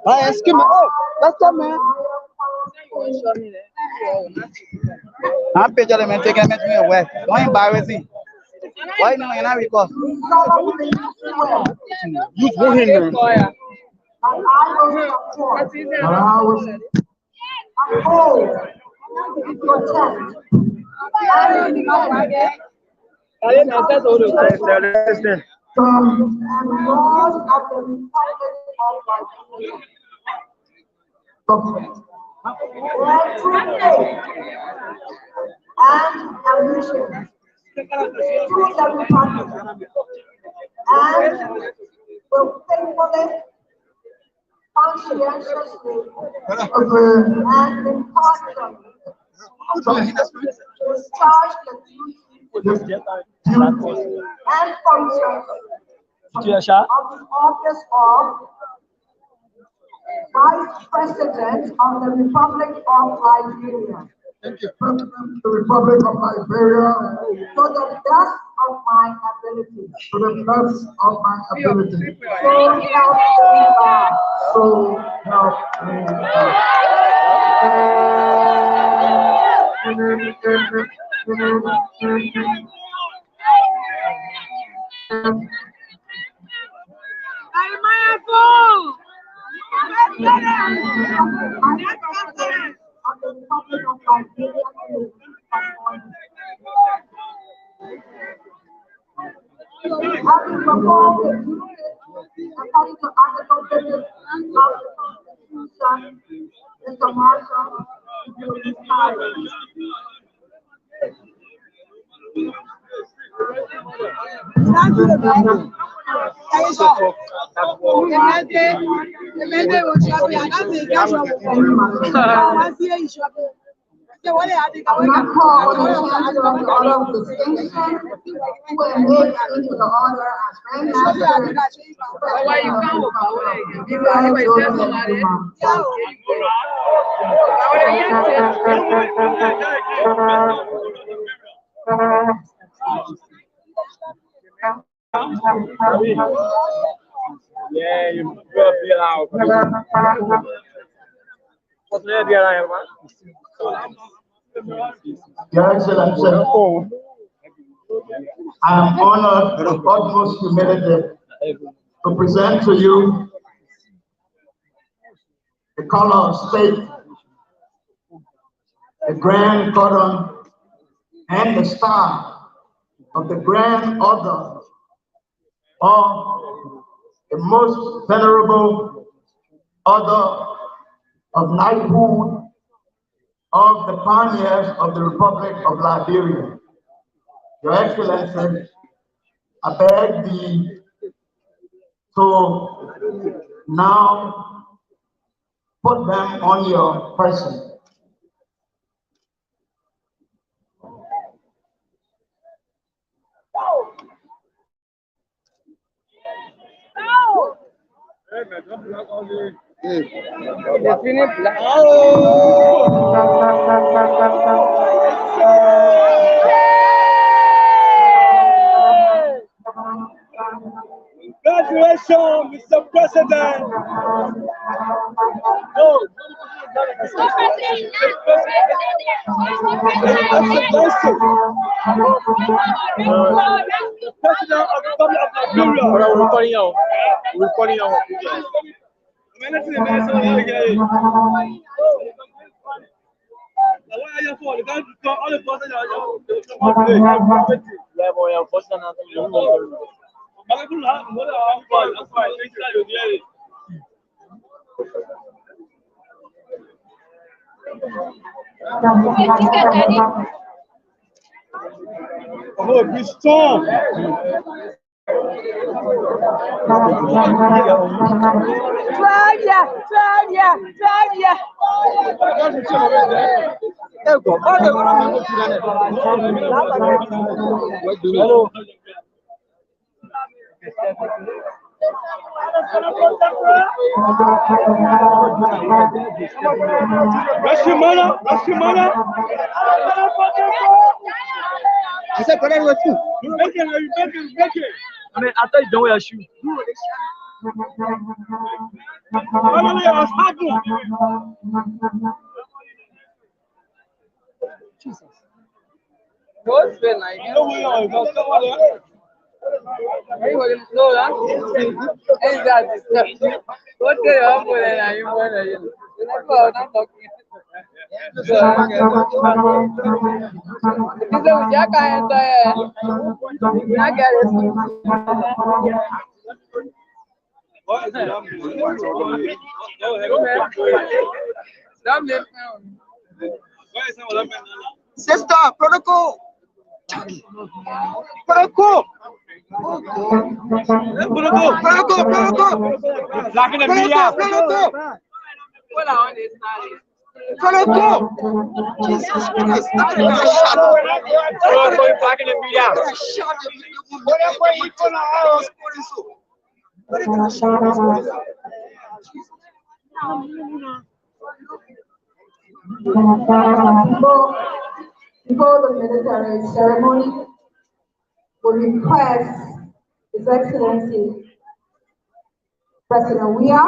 Excuse me. Oh, that's the man. I'm picture them and taking me away. Don't embarrass me. Why no you're not record? You want him there. and ambition to the Republic and will faithfully, conscientiously, and impartially discharge the duties and functions of the office of Vice President of the Republic of Liberia. Thank you, President of the Republic of Liberia. To the best of my ability. To the best of my ability. So help me God. So help me Having performed the duties according to Article 50 of the Constitution, Mr. Marshall, you will retire. I will not call on the Chancellor of the Order of Distinction, who will engage into the order as Grand Master, President of the Republic Yeah, you will be out. Your Excellency, I am honored with utmost humility to present to you the color of state, the grand cordon, and the star of the Grand Order of the most venerable order of knighthood of the pioneers of the Republic of Liberia. Your Excellency, I beg thee to now put them on your person. Congratulations, Mr. President. No. President of the Republic of Nigeria. We're recording you. We're recording you. Oh, be strong. Hello. Rashimana. I said, brother, you too. You make it. I mean, I thought you don't wear a shoe. Jesus. What's been like? Sister, protocol. Protocol. Blocking the media. Jesus Christ. Blocking the media. Before the military ceremony, we request His Excellency President Weah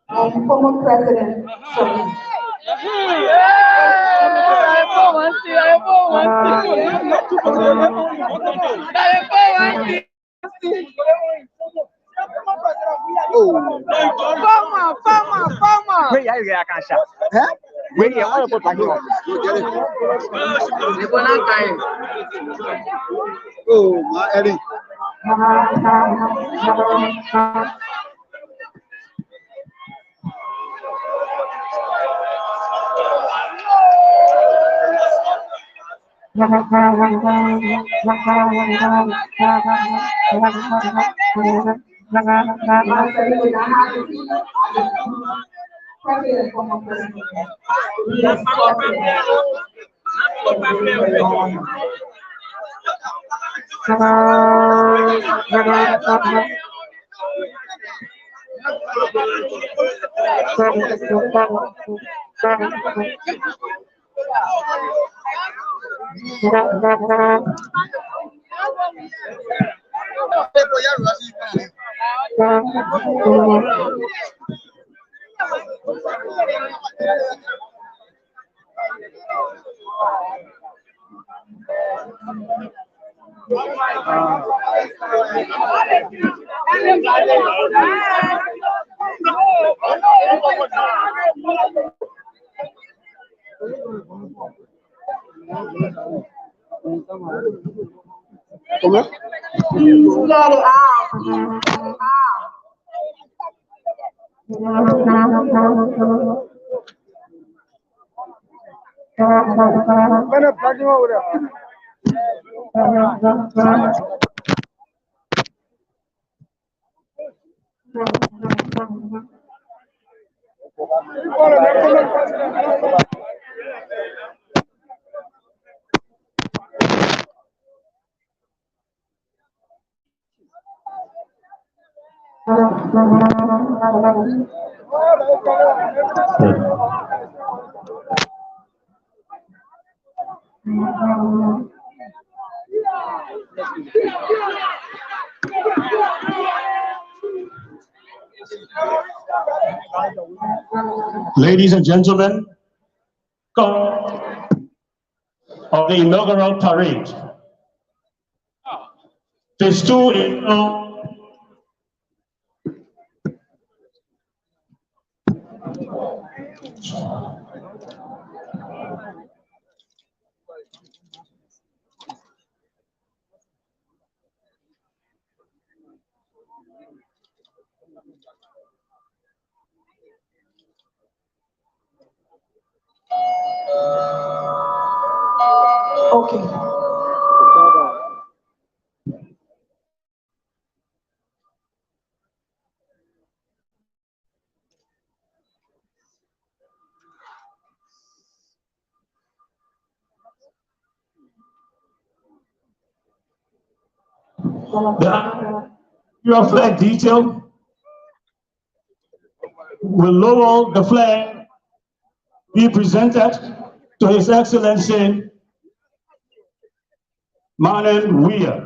and former President Shirley. Farmer. Wait, I can't shout. Huh? Wait, I want to put my hand on. Oh, my Eddie. President and former president. Yes, Ladies and gentlemen, come of the inaugural parade. Phase 2 is now. Okay. Your flag detail will lower the flag, be presented to His Excellency Manuel Weir.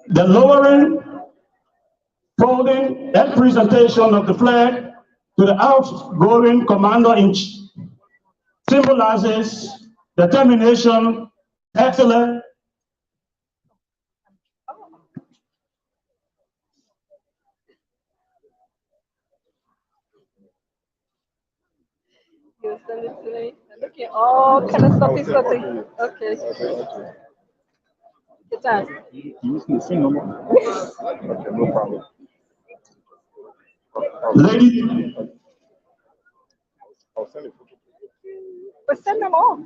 The lowering, folding, and presentation of the flag to the outgoing Commander-in-Chief symbolizes determination, excellence. You send it to me. Look at all kind of stuff. Okay. Good time. You can sing no more. Okay, no problem. Ladies, I'll send it. But send them all.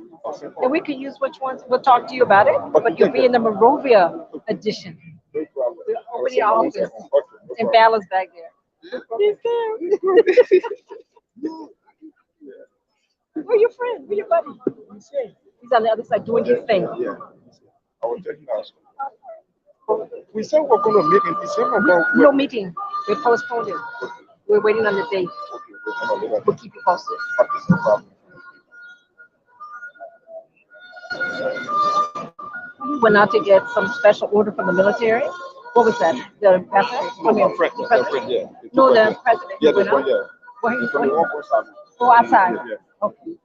And we can use which ones. We'll talk to you about it. But you'll be in the Morovia edition. We'll open your office. And Balance back there. He's there. Where your friend? Where your buddy? He's on the other side doing his thing. Yeah. I was checking out. We said we're going to meet in December. No meeting. We postponed it. We're waiting on the date. We'll keep you posted. We went out to get some special order from the military. What was that? The president? The president? Yeah. No, the president. Yeah, went out? yeah. Go outside. Okay.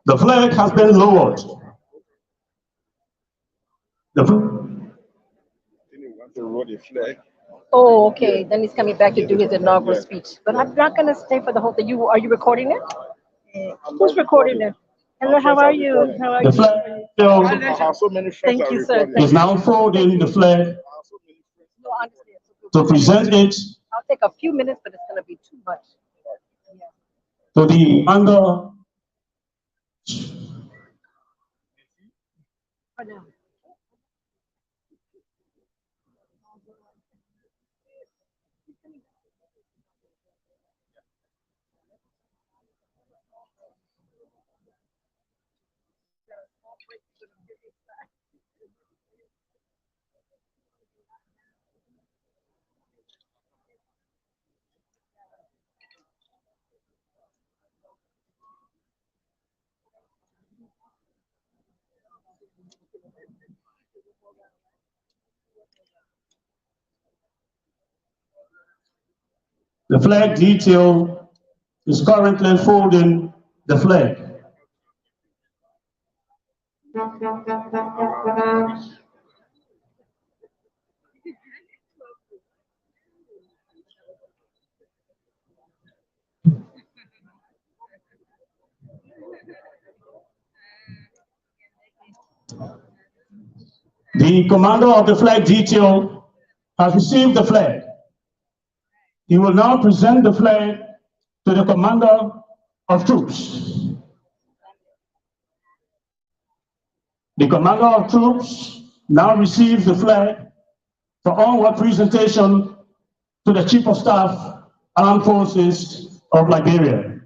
the flag has been lowered. Oh, okay. Then he's coming back to do his inaugural speech. But I'm not going to stay for the whole thing. Are you recording it? Who's recording it? Hello, how are you? How are The you? flag Thank you, sir. is now folding the flag No, I understand. to present it I'll take a few minutes, but it's gonna be too much. to the under For now. the flag detail is currently folding the flag. The commander of the flag detail has received the flag. He will now present the flag to the commander of troops. The commander of troops now receives the flag for onward presentation to the Chief of Staff, Armed Forces of Liberia.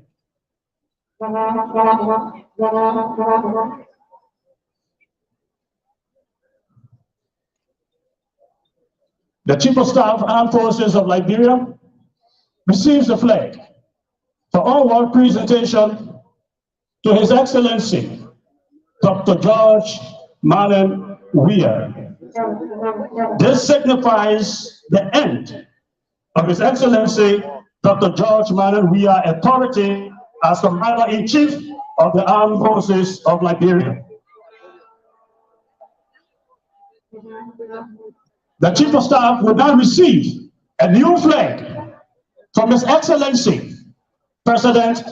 The Chief of Staff, Armed Forces of Liberia receives the flag for onward presentation to His Excellency, Dr. George Malen Weir. This signifies the end of His Excellency, Dr. George Malen Weir authority as Commander-in-Chief of the Armed Forces of Liberia. The Chief of Staff will now receive a new flag from His Excellency, President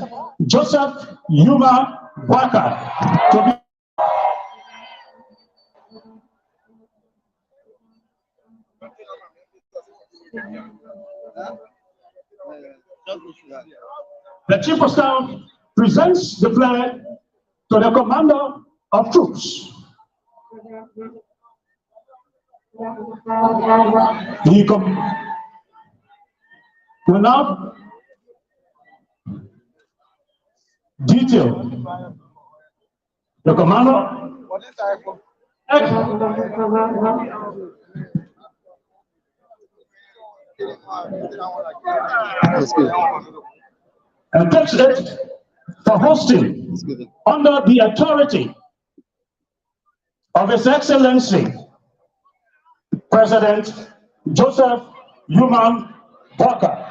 Joseph Yuma Waka, to be the Chief of Staff presents the flag to the Commander of Troops. He will now detail the Commander. And takes it for hosting under the authority of His Excellency, President Joseph Yuma Waka.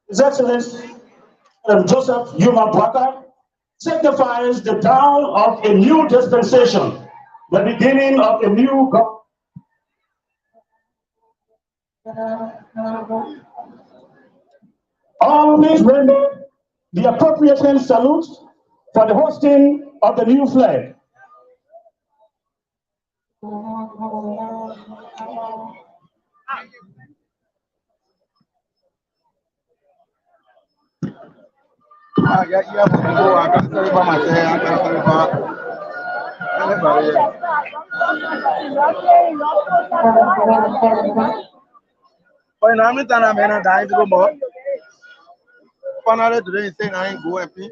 His Excellency Joseph Yuma Waka signifies the dawn of a new dispensation, the beginning of a new government. Always render the appropriate hand salute for the hosting of the new flag. But in I'm not dying to go more. Finally, today, saying I ain't go happy.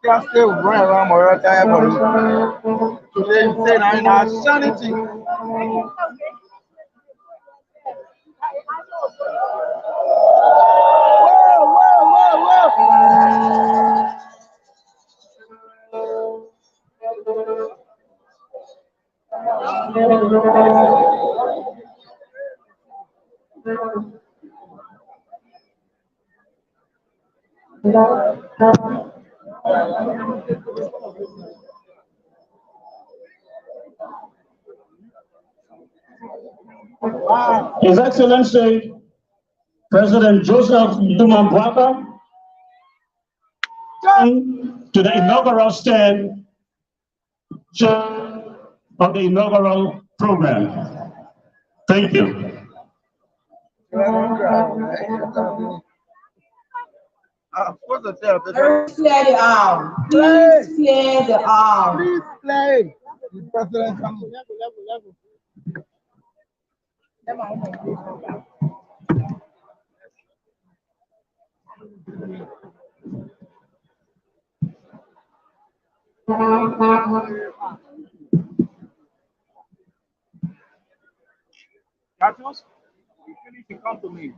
Can't stay with Brian around more time. Today, saying I ain't not sanity. His Excellency President Joseph Numa Bwaka to the inaugural stand of the inaugural program. Thank you. Please clear the aisle. Please clear the aisle. Please play. The president coming. Carlos, you finish, you come to me.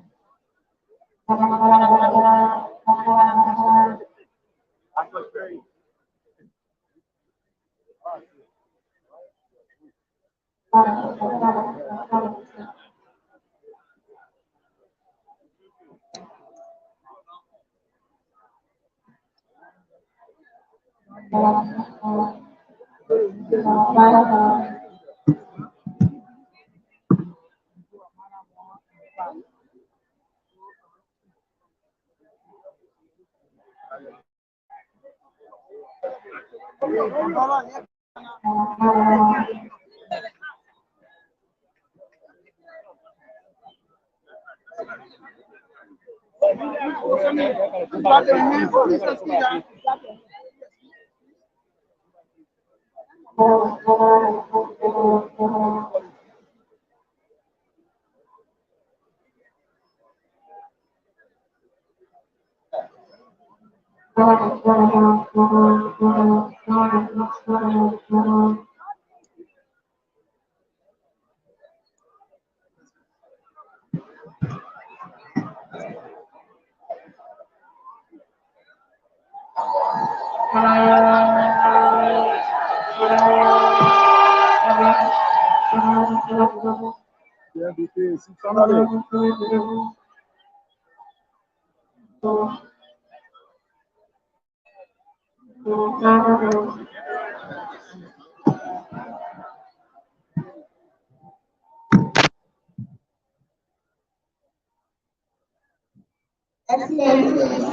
Excellencies,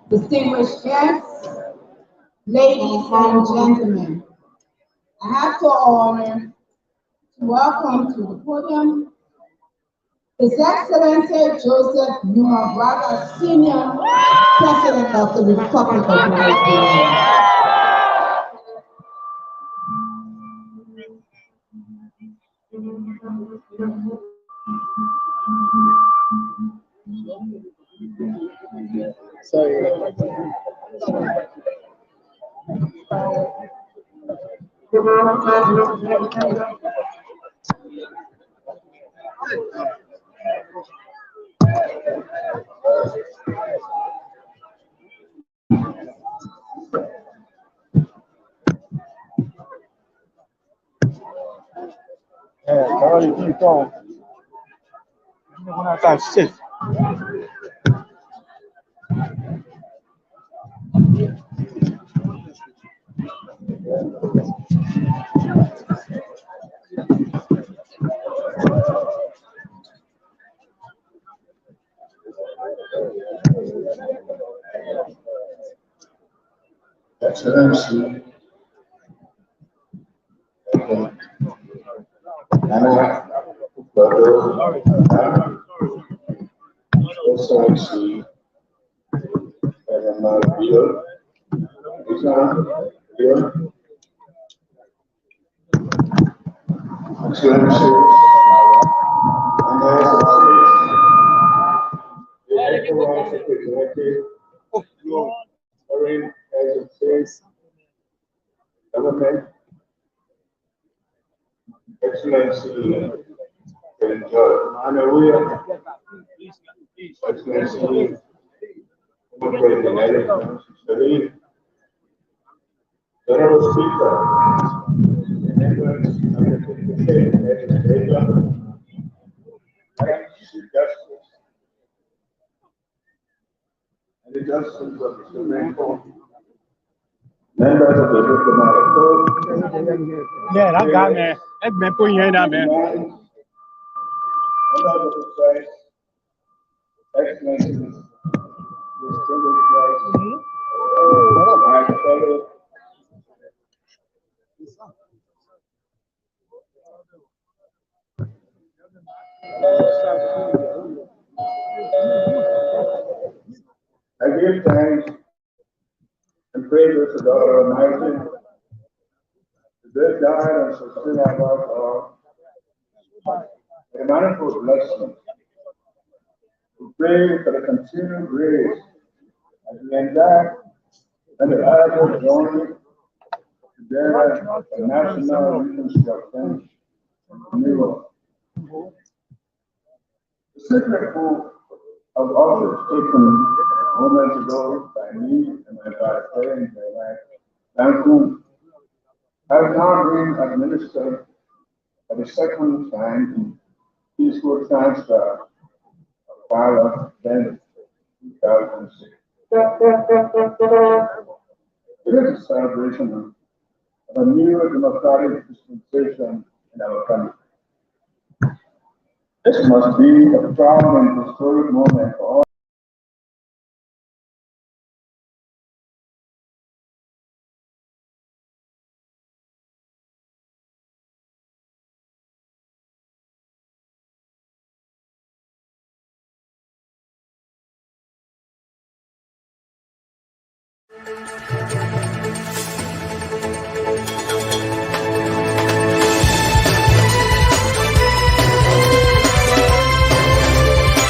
distinguished guests, ladies and gentlemen, I have the honor to welcome to the podium His Excellency Joseph Numa Bwaka, Senior President of the Republic of Nigeria. Excellency, Excellency, government, Excellency, Excellency, Honorable Speaker, members of the 58th Legislature, Chief Justice, and the Justice of the Supreme Court, members of the diplomatic corps. Yeah, that guy, man. That man put you in there, man. Honorable Christ, Excellencies, distinguished guests, my fellow I give thanks and praises to God Almighty, the good God and sustain our God all, the manifold blessings. We pray for the continued grace as we enjoy and the hour journey together the national reconstruction and renewal. The secret book of office taken moments ago by me and my vice president, who has now been administered for the second time in peaceful transfer of power then 2006. It is a celebration of a new democratic dispensation in our country. This must be a proud and historic moment for all.